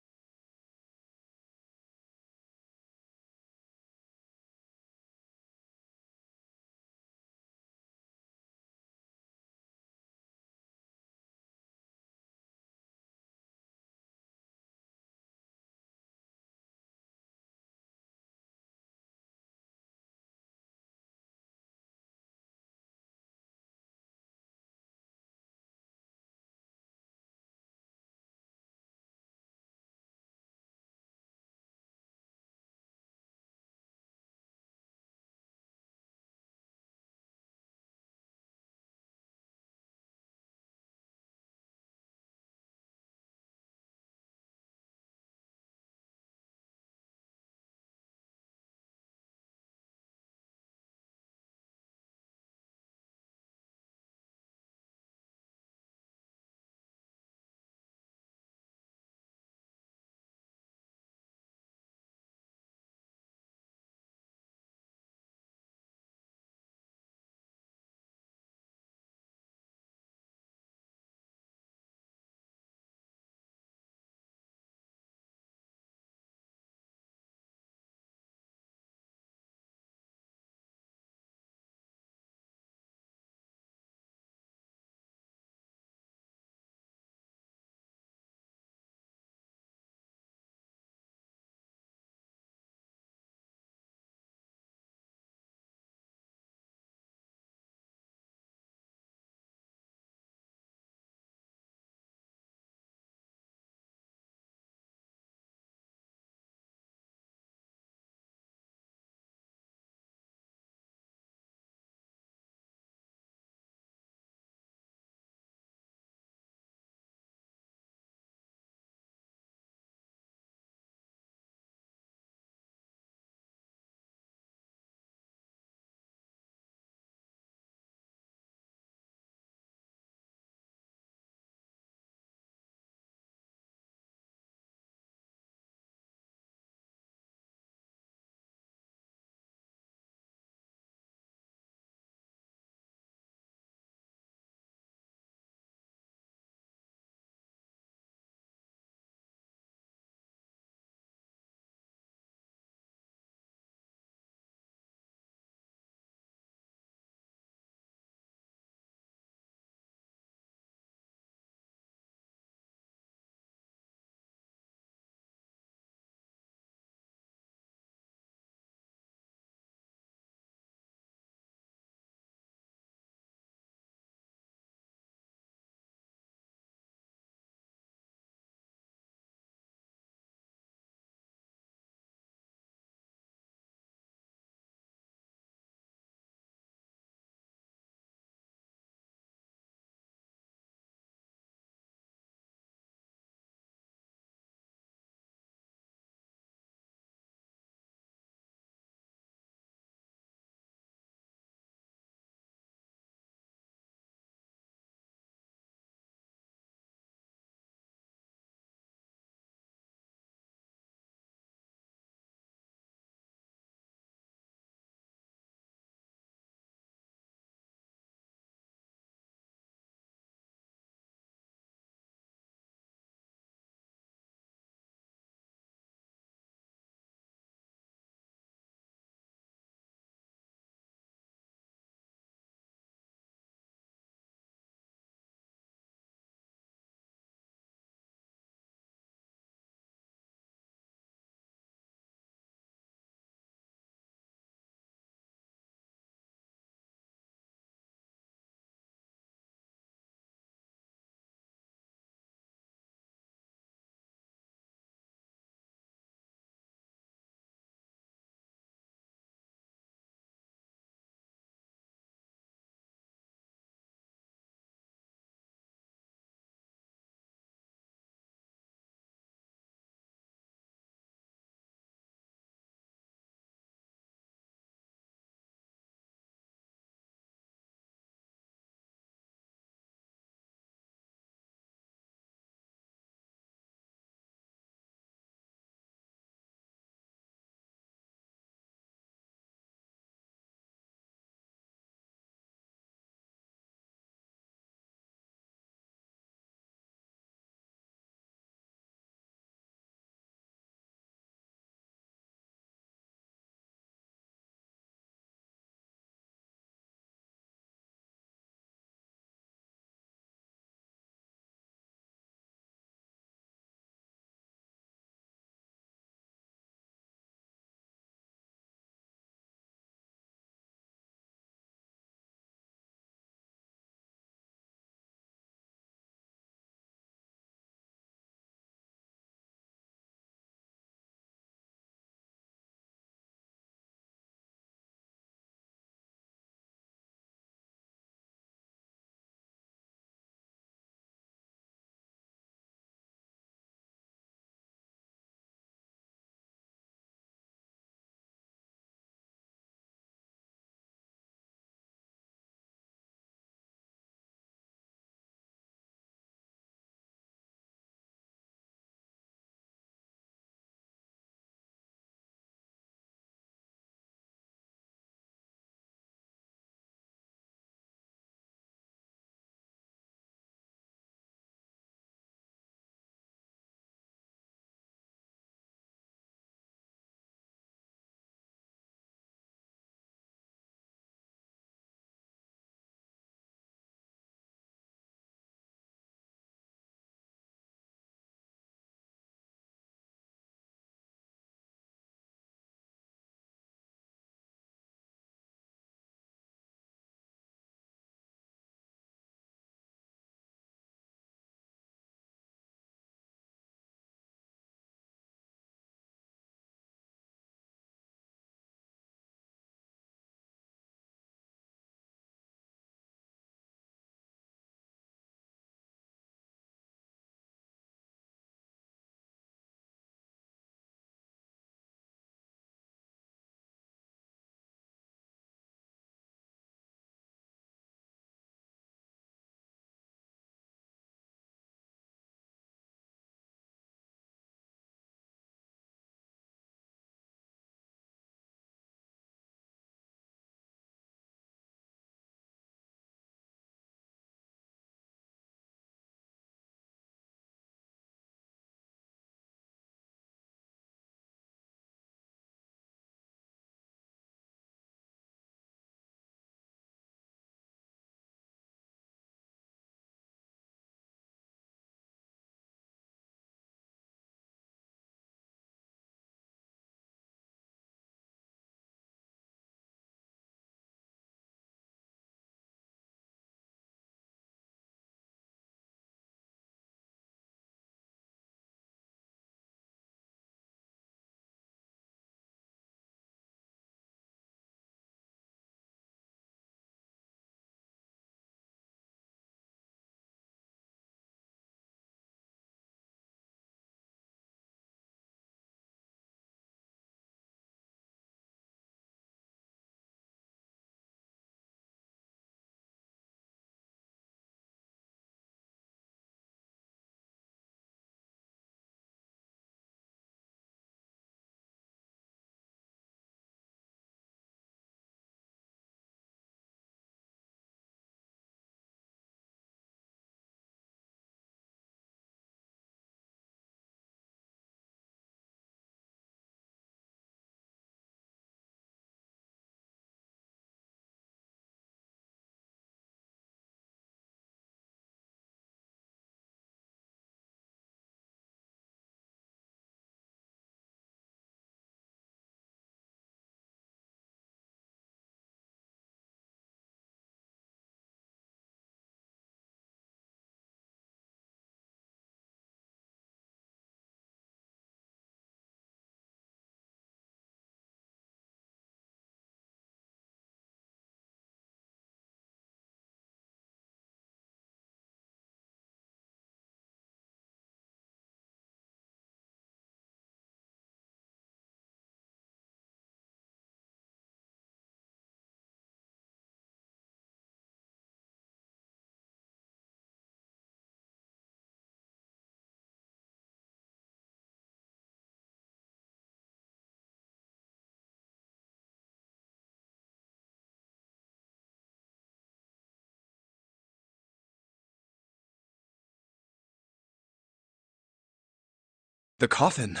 The coffin.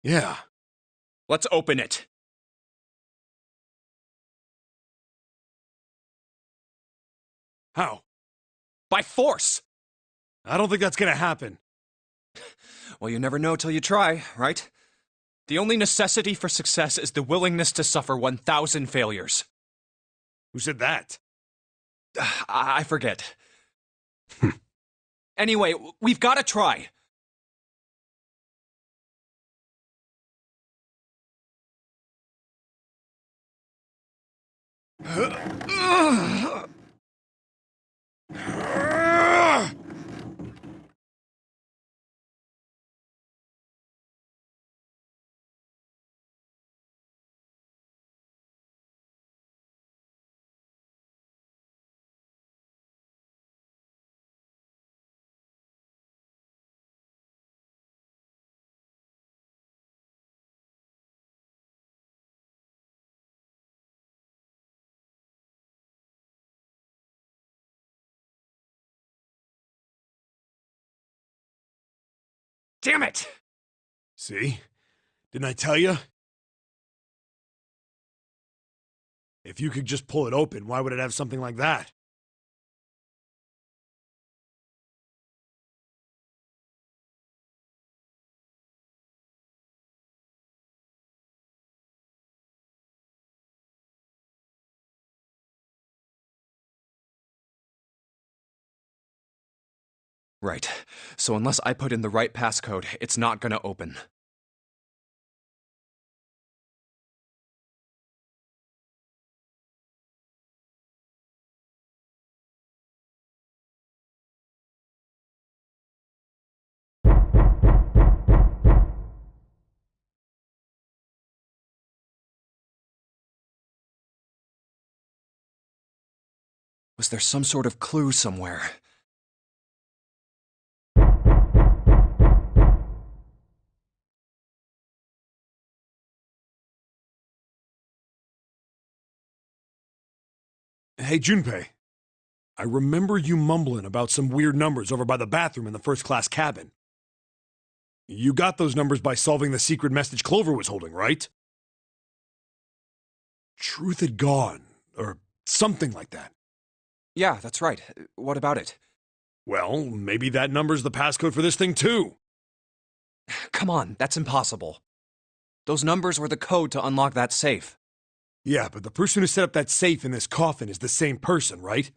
Yeah. Let's open it. How? By force! I don't think that's gonna happen. Well, you never know till you try, right? The only necessity for success is the willingness to suffer 1,000 failures. Who said that? I forget. Anyway, we've got to try. Damn it! See? Didn't I tell you? If you could just pull it open, why would it have something like that? Right. So unless I put in the right passcode, it's not gonna open. Was there some sort of clue somewhere? Hey, Junpei. I remember you mumbling about some weird numbers over by the bathroom in the first-class cabin. You got those numbers by solving the secret message Clover was holding, right? Truth had gone, or something like that. Yeah, that's right. What about it? Well, maybe that number's the passcode for this thing, too. Come on, that's impossible. Those numbers were the code to unlock that safe. Yeah, but the person who set up that safe in this coffin is the same person, right?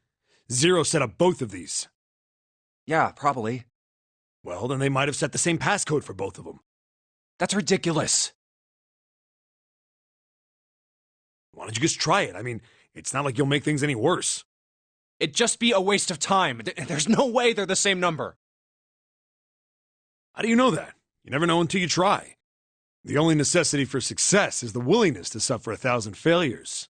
Zero set up both of these. Yeah, probably. Well, then they might have set the same passcode for both of them. That's ridiculous. Why don't you just try it? I mean, it's not like you'll make things any worse. It'd just be a waste of time. There's no way they're the same number. How do you know that? You never know until you try. The only necessity for success is the willingness to suffer 1,000 failures.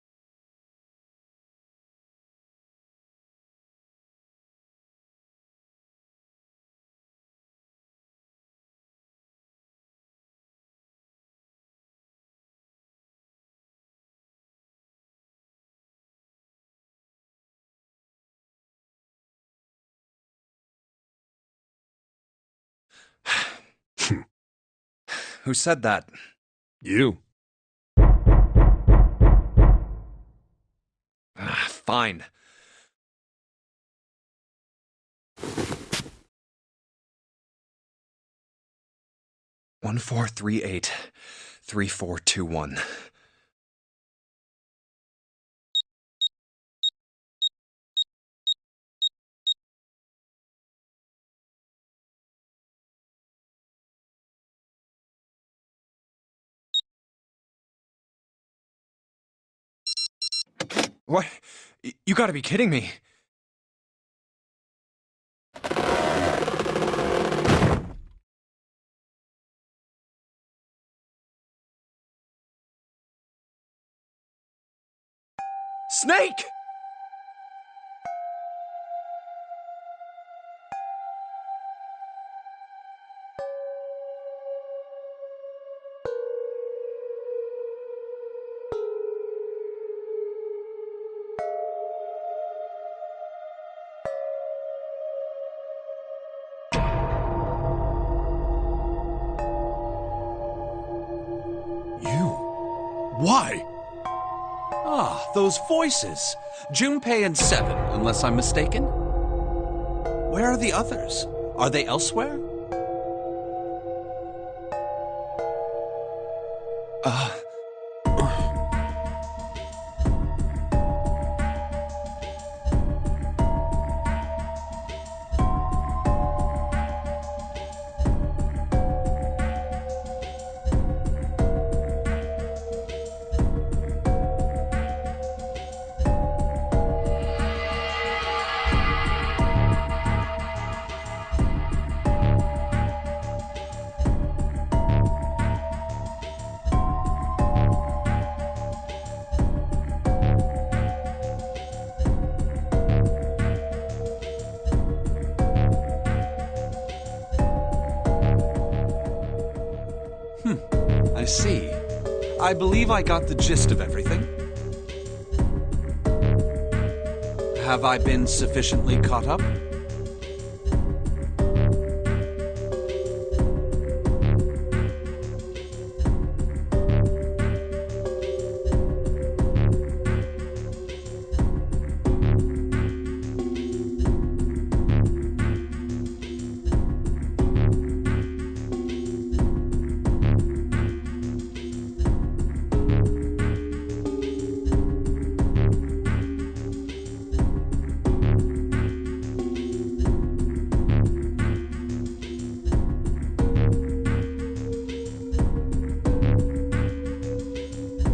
Who said that? You. Fine. One 438 3421. What? You gotta be kidding me. Snake! Why? Ah, those voices. Junpei and Seven, unless I'm mistaken. Where are the others? Are they elsewhere? I see. I believe I got the gist of everything. Have I been sufficiently caught up?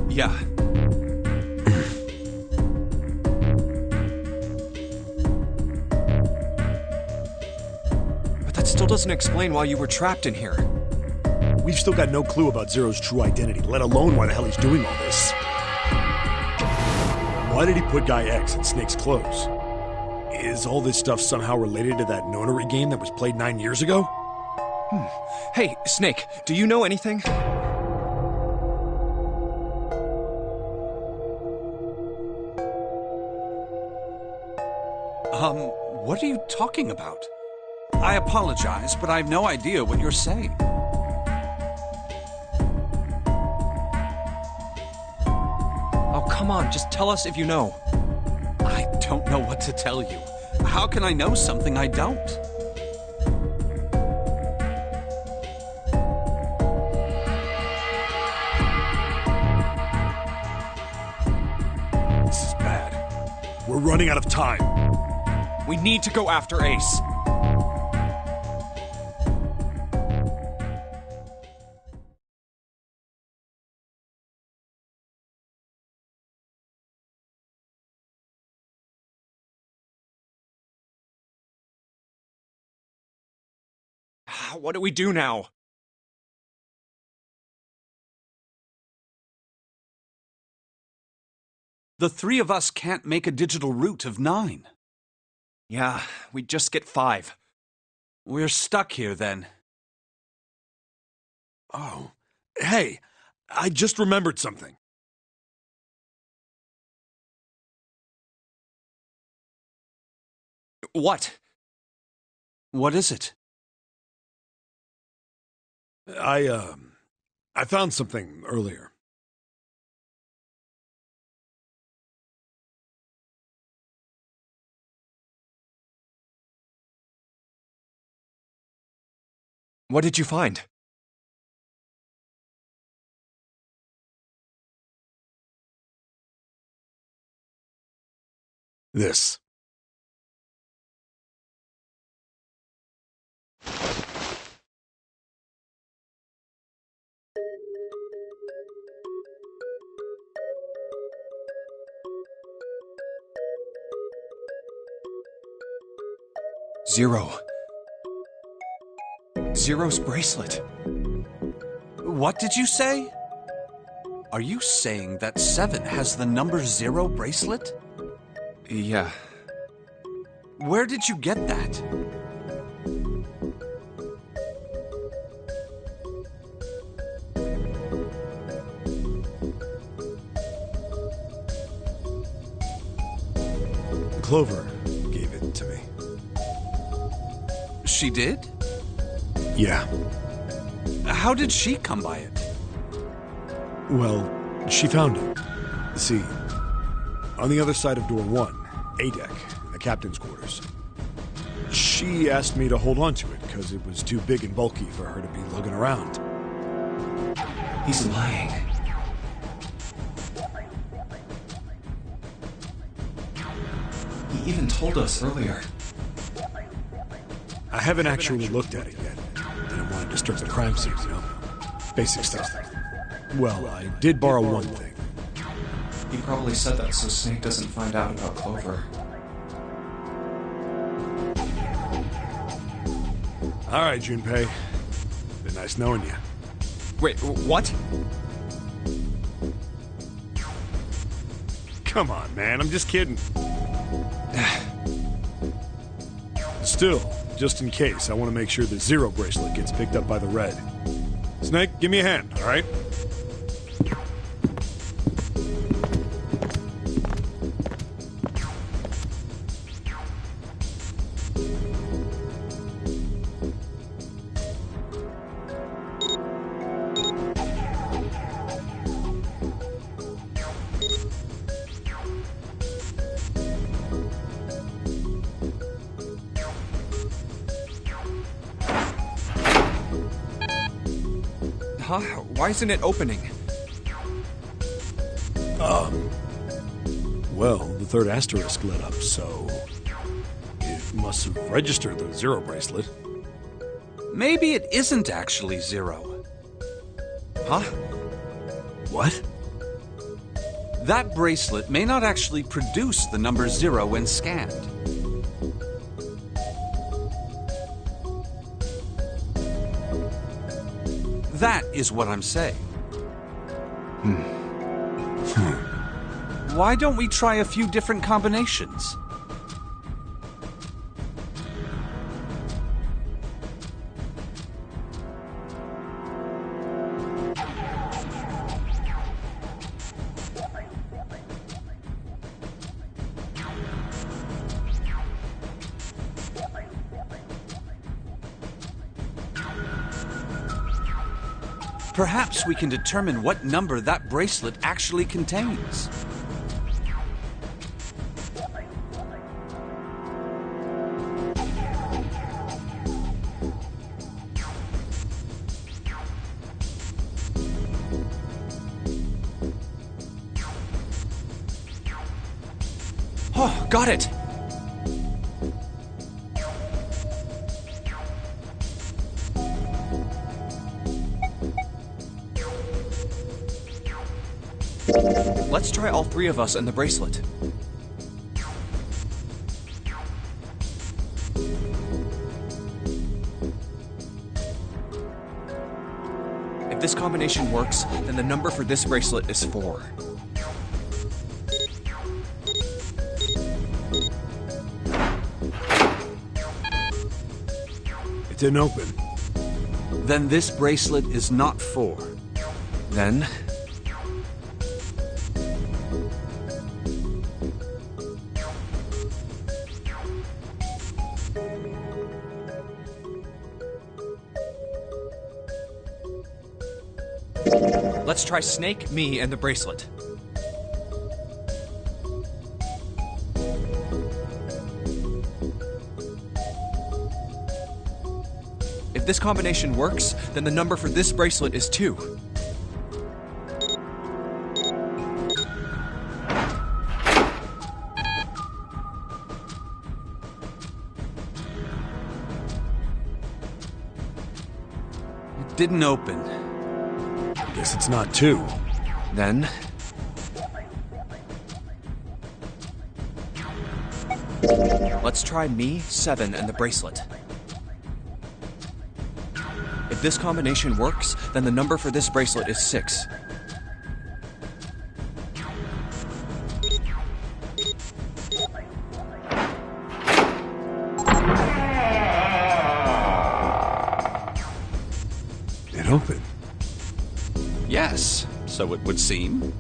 Yeah. But that still doesn't explain why you were trapped in here. We've still got no clue about Zero's true identity, let alone why the hell he's doing all this. Why did he put Guy X in Snake's clothes? Is all this stuff somehow related to that Nonary game that was played 9 years ago? Hey, Snake, do you know anything? What are you talking about? I apologize, but I have no idea what you're saying. Oh, come on, just tell us if you know. I don't know what to tell you. How can I know something I don't? This is bad. We're running out of time. We need to go after Ace. What do we do now? The three of us can't make a digital route of 9. Yeah, we just get 5. We're stuck here then. Oh. Hey, I just remembered something. What? What is it? I found something earlier. What did you find? This. Zero's bracelet. What did you say? Are you saying that 7 has the number 0 bracelet? Yeah. Where did you get that? Clover gave it to me. She did? Yeah. How did she come by it? Well, She found it. See, on the other side of door 1, A deck, in the captain's quarters. She asked me to hold on to it because it was too big and bulky for her to be lugging around. He's lying. He even told us earlier. I haven't actually looked at it yet. Didn't want to disturb the crime scene, you know? Basic stuff. Well, I did borrow one thing. He probably said that so Snake doesn't find out about Clover. All right, Junpei. Been nice knowing you. Wait, what? Come on, man. I'm just kidding. Still, just in case, I want to make sure the Zero bracelet gets picked up by the Red. Snake, give me a hand, all right? Huh? Why isn't it opening? Well, the third asterisk lit up, so it must have registered the Zero bracelet. Maybe it isn't actually Zero. Huh? What? That bracelet may not actually produce the number 0 when scanned. That is what I'm saying. Why don't we try a few different combinations? Perhaps we can determine what number that bracelet actually contains. Oh, got it! Let's try all three of us and the bracelet. If this combination works, then the number for this bracelet is 4. It didn't open. Then this bracelet is not 4. Then... let's try Snake, me, and the bracelet. If this combination works, then the number for this bracelet is 2. It didn't open. Guess it's not 2. Then... let's try me, 7, and the bracelet. If this combination works, then the number for this bracelet is 6. It opened. Yes, so it would seem.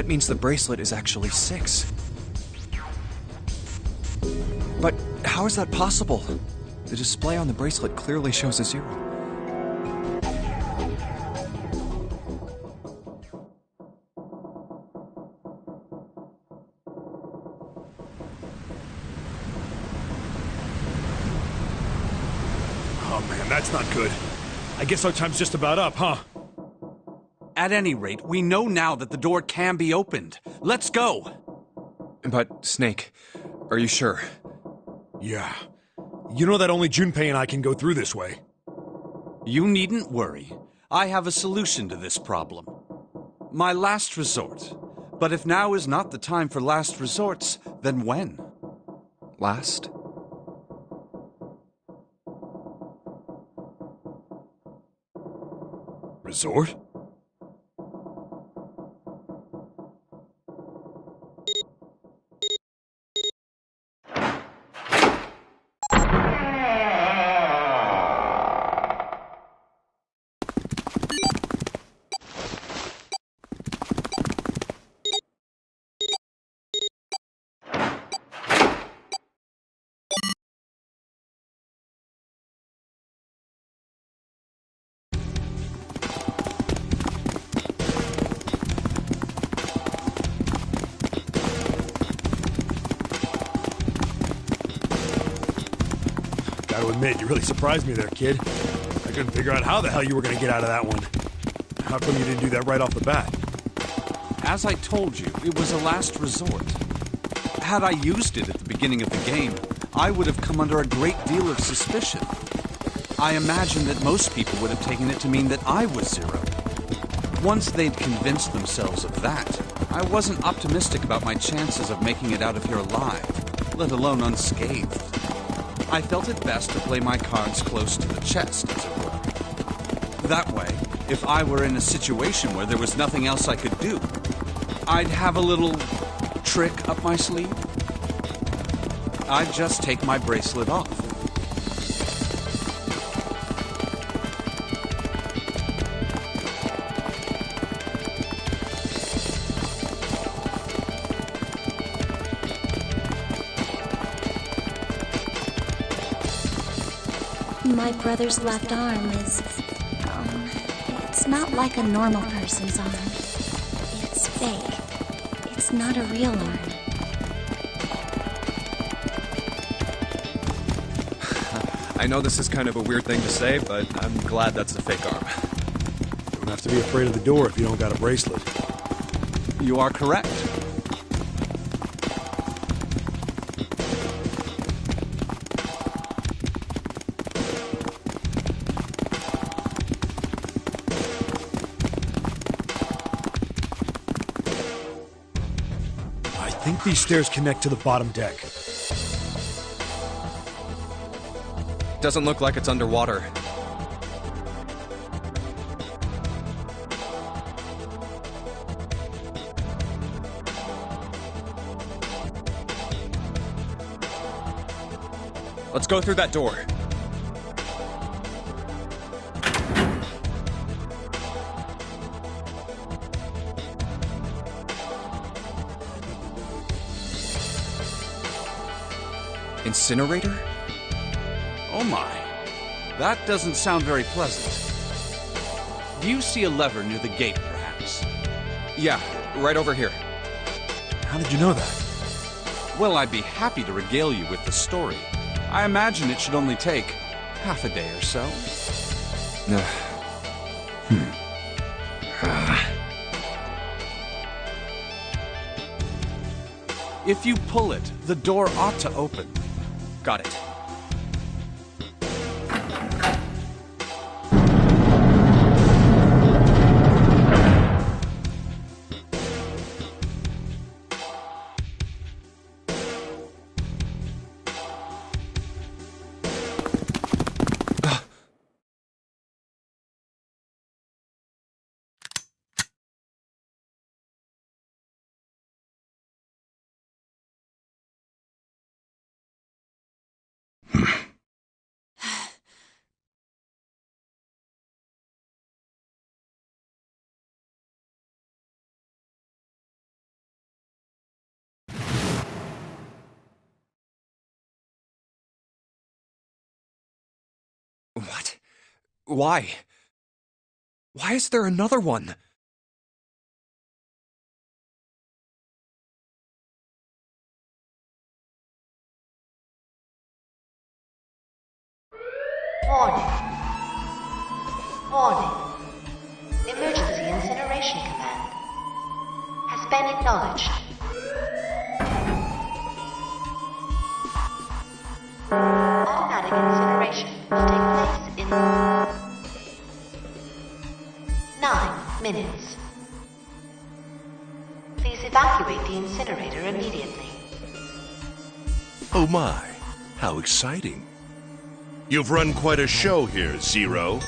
That means the bracelet is actually 6. But how is that possible? The display on the bracelet clearly shows a 0. Oh man, that's not good. I guess our time's just about up, huh? At any rate, we know now that the door can be opened. Let's go! But, Snake, are you sure? Yeah. You know that only Junpei and I can go through this way. You needn't worry. I have a solution to this problem. My last resort. But if now is not the time for last resorts, then when? Last? Resort? Gotta admit, you really surprised me there, kid. I couldn't figure out how the hell you were gonna get out of that one. How come you didn't do that right off the bat? As I told you, it was a last resort. Had I used it at the beginning of the game, I would have come under a great deal of suspicion. I imagine that most people would have taken it to mean that I was 0. Once they'd convinced themselves of that, I wasn't optimistic about my chances of making it out of here alive, let alone unscathed. I felt it best to play my cards close to the chest, as it were. That way, if I were in a situation where there was nothing else I could do, I'd have a little trick up my sleeve. I'd just take my bracelet off. My brother's left arm is, it's not like a normal person's arm. It's fake. It's not a real arm. I know this is kind of a weird thing to say, but I'm glad that's a fake arm. You don't have to be afraid of the door if you don't got a bracelet. You are correct. I think these stairs connect to the bottom deck. Doesn't look like it's underwater. Let's go through that door. Incinerator? Oh my. That doesn't sound very pleasant. Do you see a lever near the gate, perhaps? Yeah, right over here. How did you know that? Well, I'd be happy to regale you with the story. I imagine it should only take half a day or so. If you pull it, the door ought to open. Got it. What? Why? Why is there another one? Warning. Warning. Emergency incineration command has been acknowledged. Automatic incineration will take place in 9 minutes. Please evacuate the incinerator immediately. Oh my, how exciting. You've run quite a show here, Zero.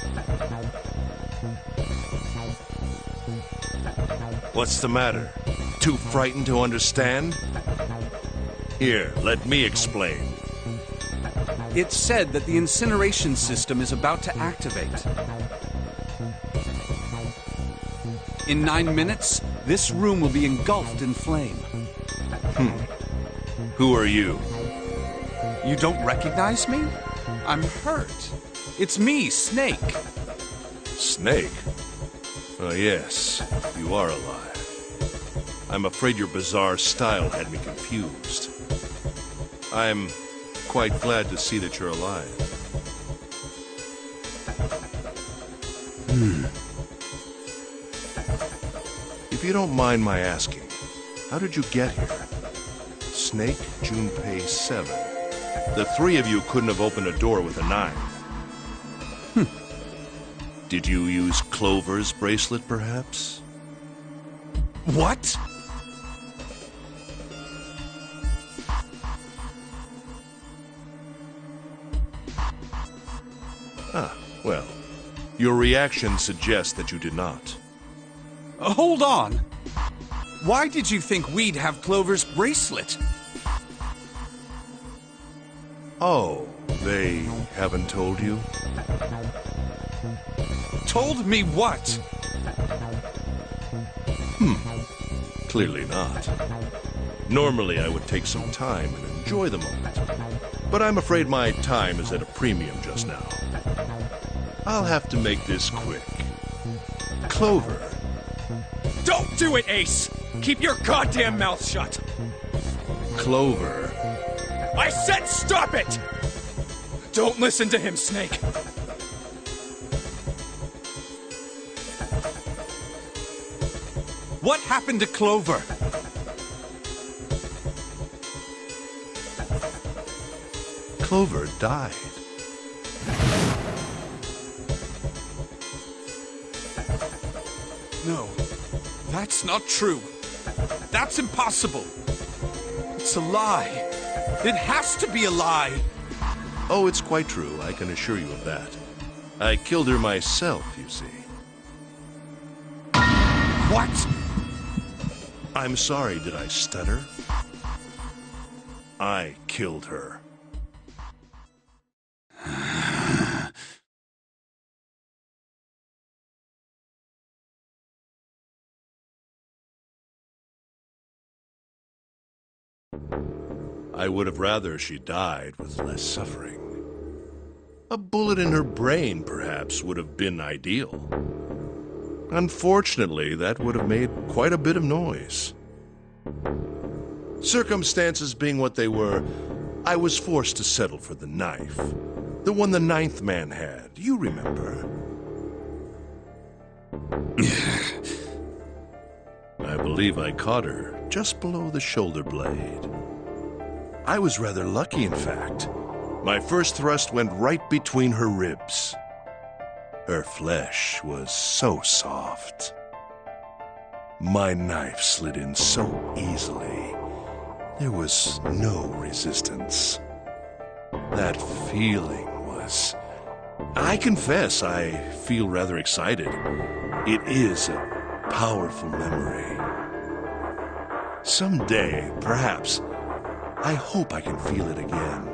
What's the matter? Too frightened to understand? Here, let me explain. It's said that the incineration system is about to activate. In 9 minutes, this room will be engulfed in flame. Who are you? You don't recognize me? I'm hurt. It's me, Snake. Snake? Oh yes, you are alive. I'm afraid your bizarre style had me confused. I'm quite glad to see that you're alive. If you don't mind my asking, how did you get here? Snake, Junpei 7. The three of you couldn't have opened a door with a knife. Did you use Clover's bracelet, perhaps? What? Ah, well, your reaction suggests that you did not. Hold on. Why did you think we'd have Clover's bracelet? Oh, they haven't told you? Told me what? Clearly not. Normally I would take some time and enjoy the moment. But I'm afraid my time is at a premium just now. I'll have to make this quick. Clover. Don't do it, Ace! Keep your goddamn mouth shut! Clover. I said stop it! Don't listen to him, Snake. What happened to Clover? Clover died. No, that's not true. That's impossible. It's a lie. It has to be a lie. Oh, it's quite true, I can assure you of that. I killed her myself, you see. What? I'm sorry, did I stutter? I killed her. I would have rather she died with less suffering. A bullet in her brain, perhaps, would have been ideal. Unfortunately, that would have made quite a bit of noise. Circumstances being what they were, I was forced to settle for the knife. The one the ninth man had, you remember. I believe I caught her just below the shoulder blade. I was rather lucky, in fact. My first thrust went right between her ribs. Her flesh was so soft. My knife slid in so easily. There was no resistance. That feeling was... I confess, I feel rather excited. It is a powerful memory. Someday, perhaps, I hope I can feel it again.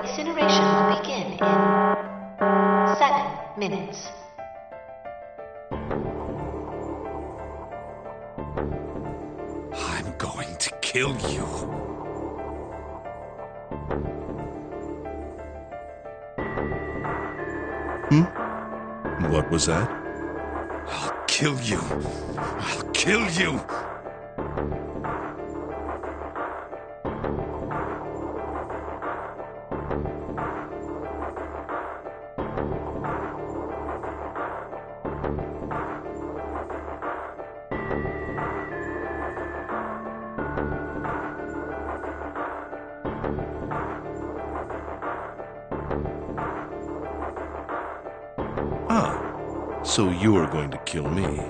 Incineration will begin in 7 minutes. I'm going to kill you. What was that? I'll kill you. I'll kill you. So you're going to kill me.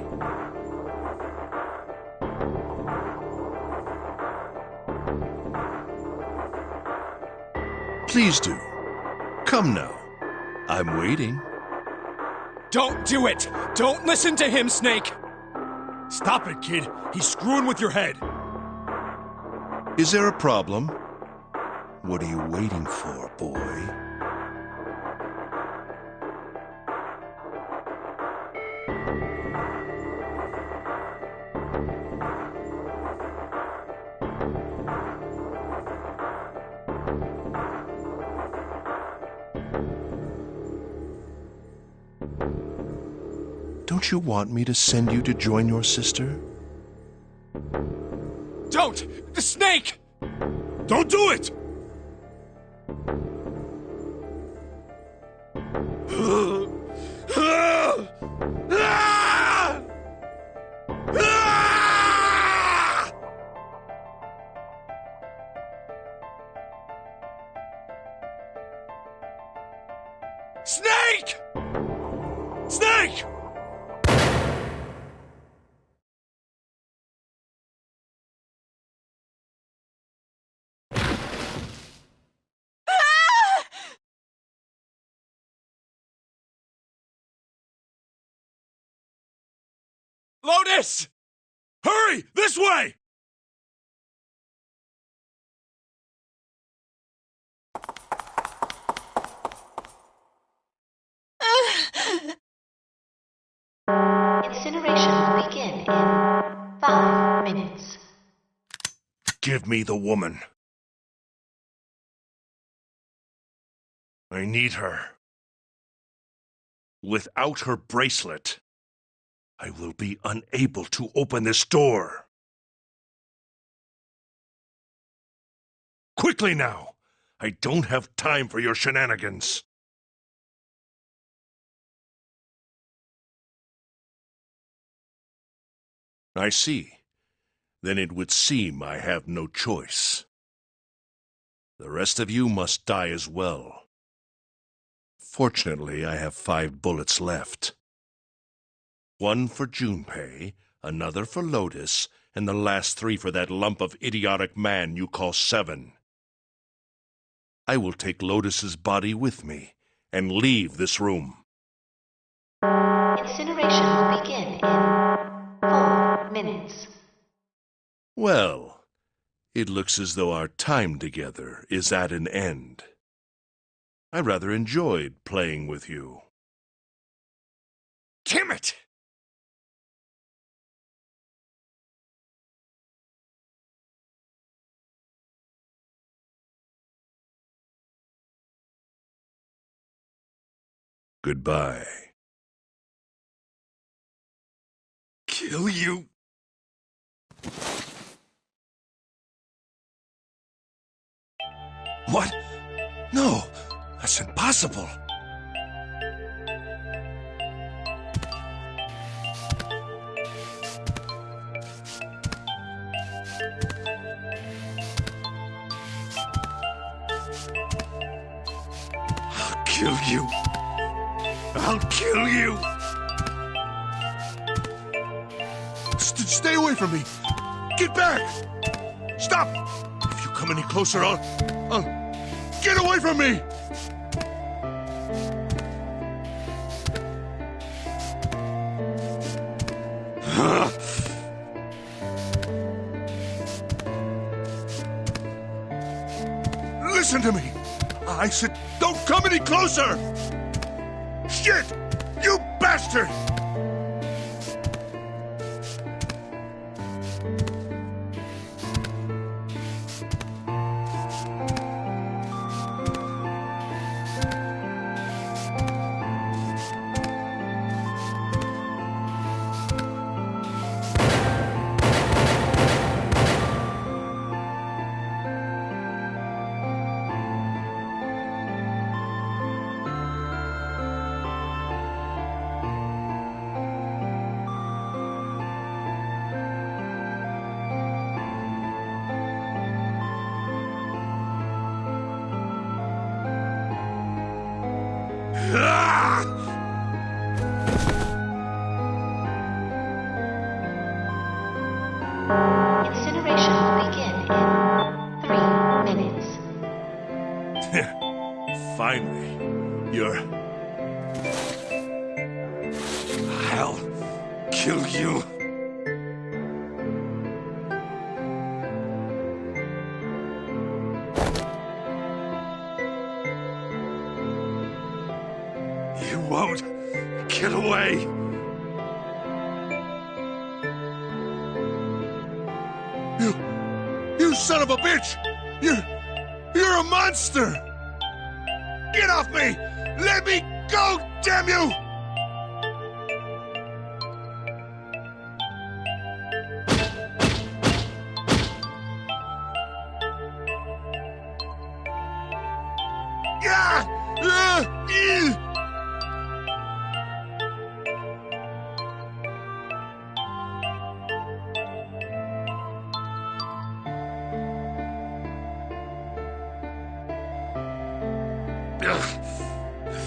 Please do. Come now. I'm waiting. Don't do it! Don't listen to him, Snake! Stop it, kid. He's screwing with your head. Is there a problem? What are you waiting for, boy? Don't you want me to send you to join your sister? Don't! The snake! Don't do it! Snake! Snake! Lotus! Hurry! This way! Incineration will begin in 5 minutes. Give me the woman. I need her. Without her bracelet, I will be unable to open this door. Quickly now! I don't have time for your shenanigans. I see. Then it would seem I have no choice. The rest of you must die as well. Fortunately, I have 5 bullets left. 1 for Junpei, another for Lotus, and the last 3 for that lump of idiotic man you call Seven. I will take Lotus's body with me and leave this room. Incineration will begin in 4 minutes. Well, it looks as though our time together is at an end. I rather enjoyed playing with you. Damn it! Goodbye. Kill you! What? No, that's impossible. I'll kill you. I'll kill you. Stay away from me. Get back. Stop. If you come any closer, I'll... Get away from me. Listen to me. I said, don't come any closer. Shit! You bastard! Incineration will begin in 3 minutes. Finally, you're... I'll kill you. You won't get away. You son of a bitch! You're a monster! Get off me! Let me go, damn you!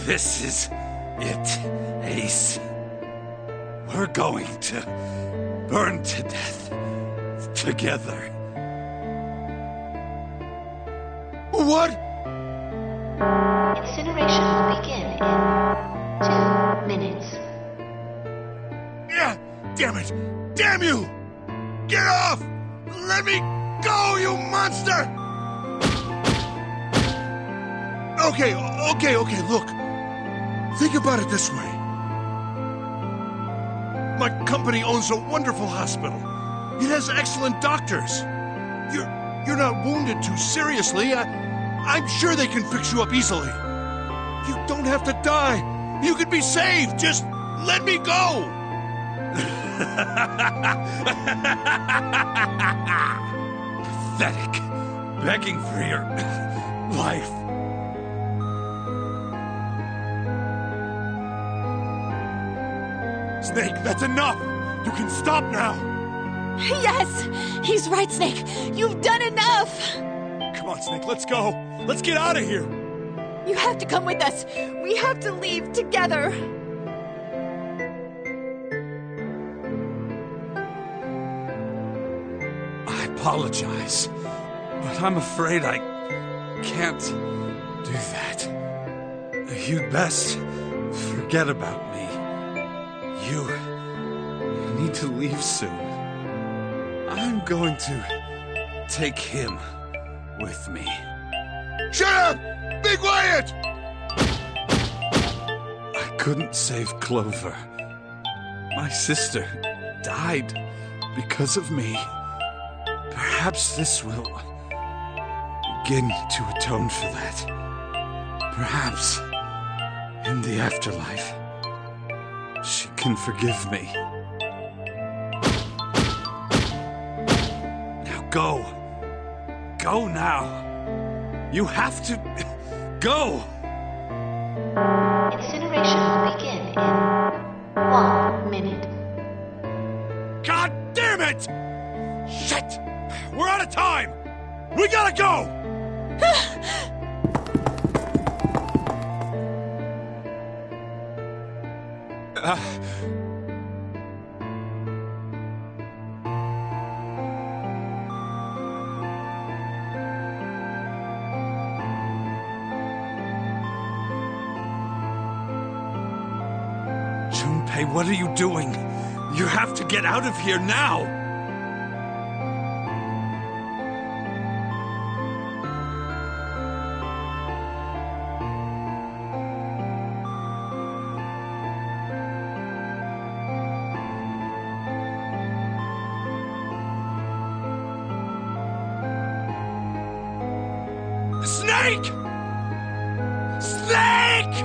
This is it, Ace. We're going to burn to death together. What? Incineration will begin in 2 minutes. Yeah, damn it! Damn you! Get off! Let me go, you monster! Okay, look. Think about it this way. My company owns a wonderful hospital. It has excellent doctors. You're not wounded too seriously. I'm sure they can fix you up easily. You don't have to die. You can be saved. Just let me go. Pathetic. Begging for your life. Snake, that's enough! You can stop now! Yes! He's right, Snake! You've done enough! Come on, Snake, let's go! Let's get out of here! You have to come with us! We have to leave together! I apologize, but I'm afraid I can't do that. You'd best forget about me. You need to leave soon. I'm going to take him with me. Shut up! Be quiet! I couldn't save Clover. My sister died because of me. Perhaps this will begin to atone for that. Perhaps in the afterlife, she can forgive me. Now go. Go now. You have to go. Incineration will begin in 1 minute. God damn it! Shit! We're out of time! We gotta go! Junpei, what are you doing? You have to get out of here now! Snake! Snake!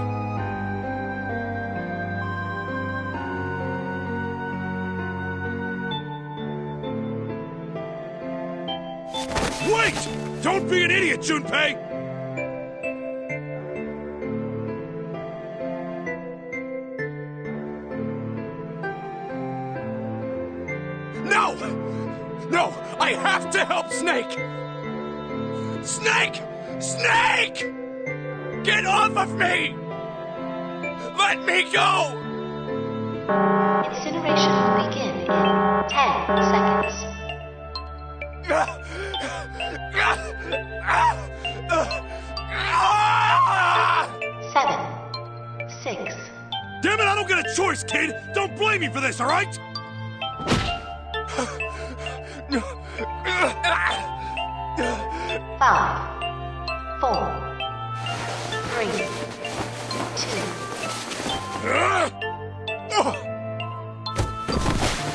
Wait! Don't be an idiot, Junpei! No! No! I have to help Snake! Snake! Snake! Get off of me! Let me go! Incineration will begin in 10 seconds. 7, 6. Damn it, I don't get a choice, kid! Don't blame me for this, alright? 5, 4, 3, 2,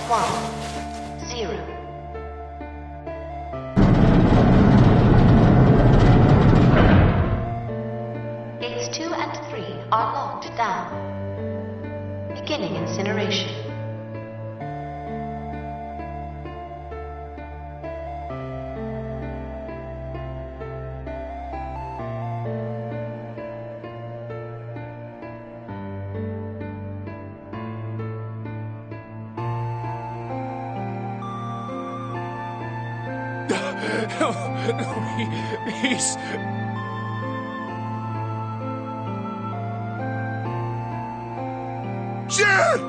1, 0. Gates 2 and 3 are locked down. Beginning incineration. He's... Shit!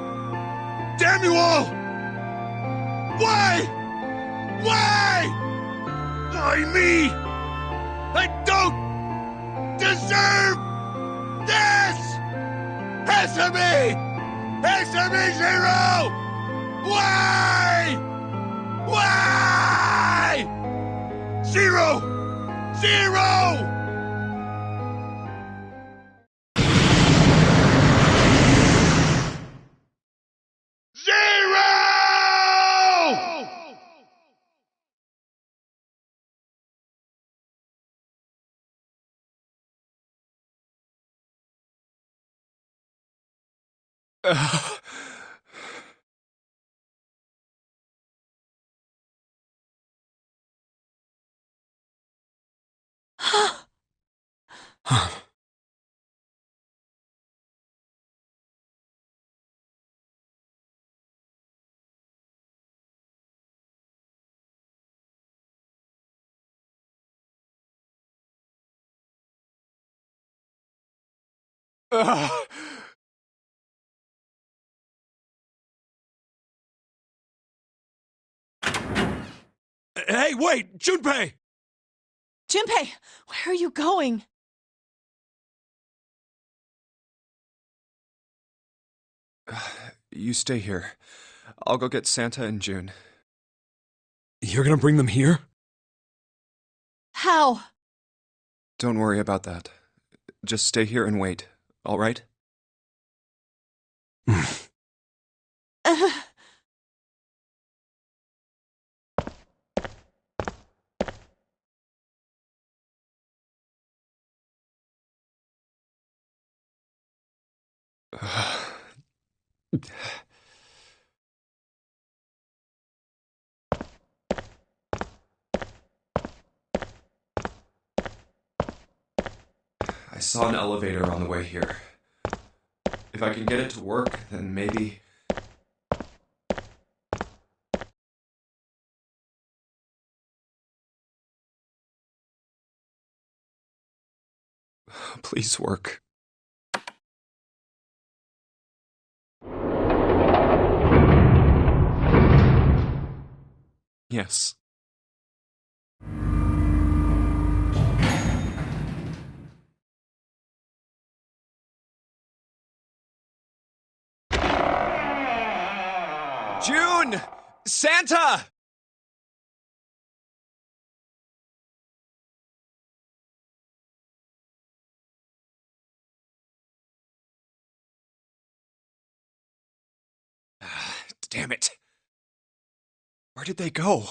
Damn you all! Why? Why? Why me? I don't deserve this! Answer me! Answer me, Zero! Why? Why? Zero! Zero! Hey, wait! Junpei! Junpei, where are you going? You stay here. I'll go get Santa and June. You're gonna bring them here? How? Don't worry about that. Just stay here and wait, all right? I saw an elevator on the way here. If I can get it to work, then maybe... Please work. Yes. June! Santa! Damn it. Where did they go?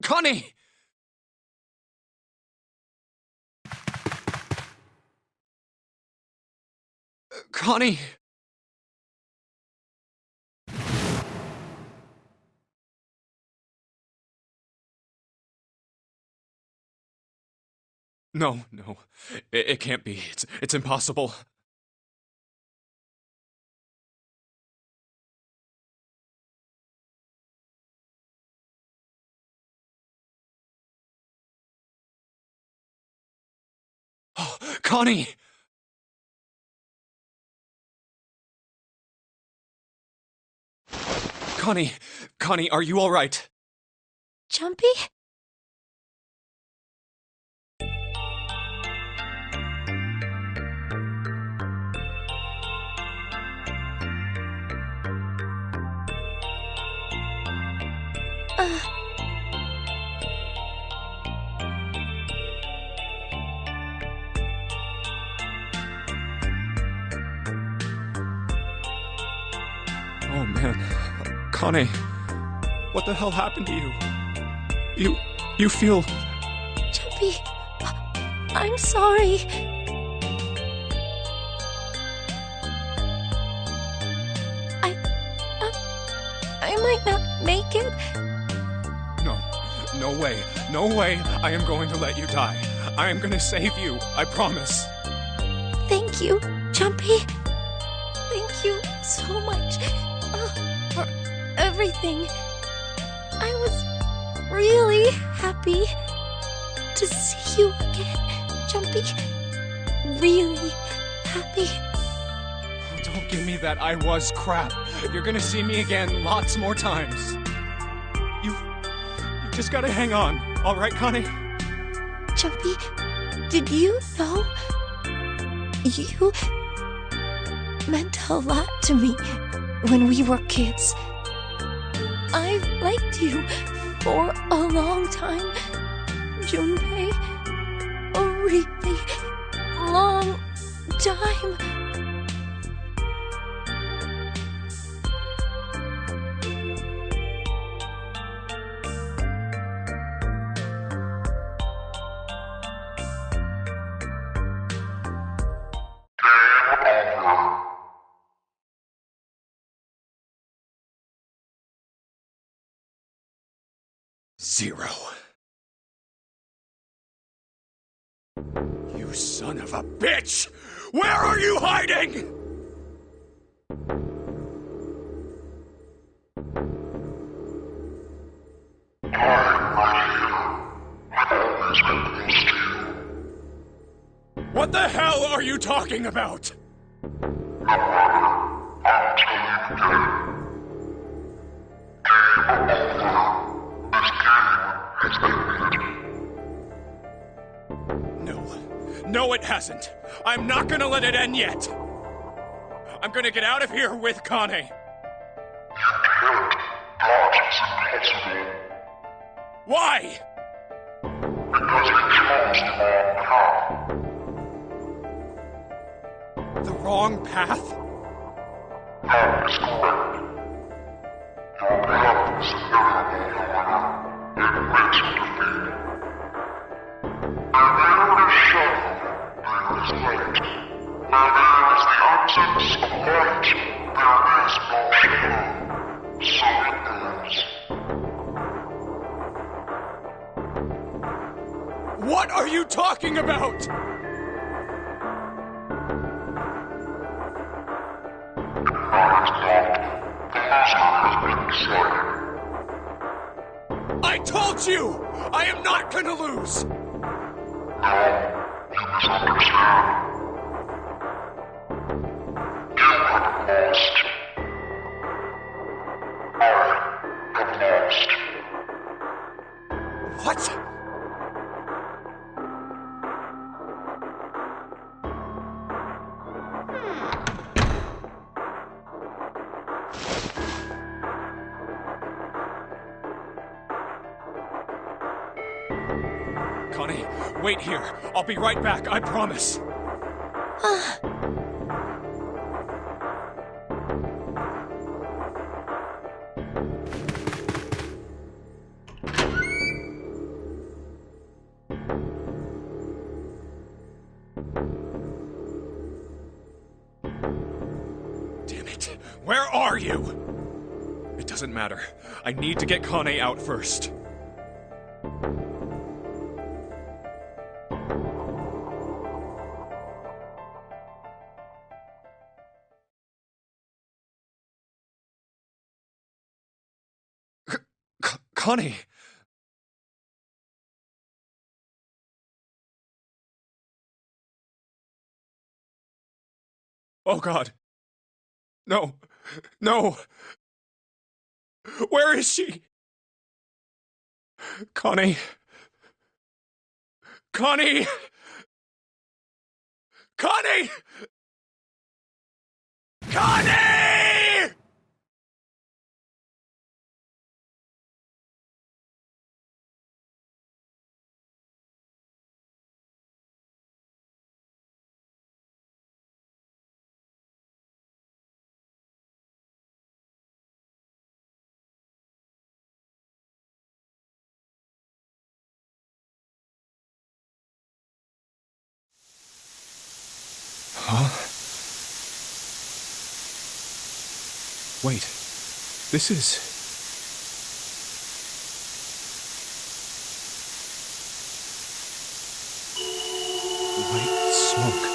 Connie! Connie! No, no. It can't be. It's impossible. Oh, Connie! Connie, are you all right? Jumpy? Oh man. Connie, what the hell happened to you? You feel... Jumpy, I'm sorry. I might not make it. No way. No way I am going to let you die. I am going to save you. I promise. Thank you, Jumpy. Thank you so much for everything. I was really happy to see you again, Jumpy. Really happy. Don't give me that I was crap. You're gonna see me again lots more times. You just gotta hang on, all right, Connie? Jumpy, did you know you meant a lot to me when we were kids? I've liked you for a long time, Junpei. A really long time. Zero. You son of a bitch! Where are you hiding? What the hell are you talking about? I'll tell you No, it hasn't. I'm not gonna let it end yet. I'm gonna get out of here with Connie. That is impossible. Why? Because you chose The the wrong path. wrong path? That is correct. Your path is inevitable, however. Admit defeat. Where there is shadow, there is light. Where there is the absence of light, there is no shadow. So it is. What are you talking about? I told you! I am not gonna lose! No, you misunderstand. You have lost. I have lost. What? Connie, wait here. I'll be right back, I promise. Damn it. Where are you? It doesn't matter. I need to get Connie out first. Connie! Oh God. No. No. Where is she? Connie. Connie! Connie! Connie! Huh? Wait. This is... white smoke.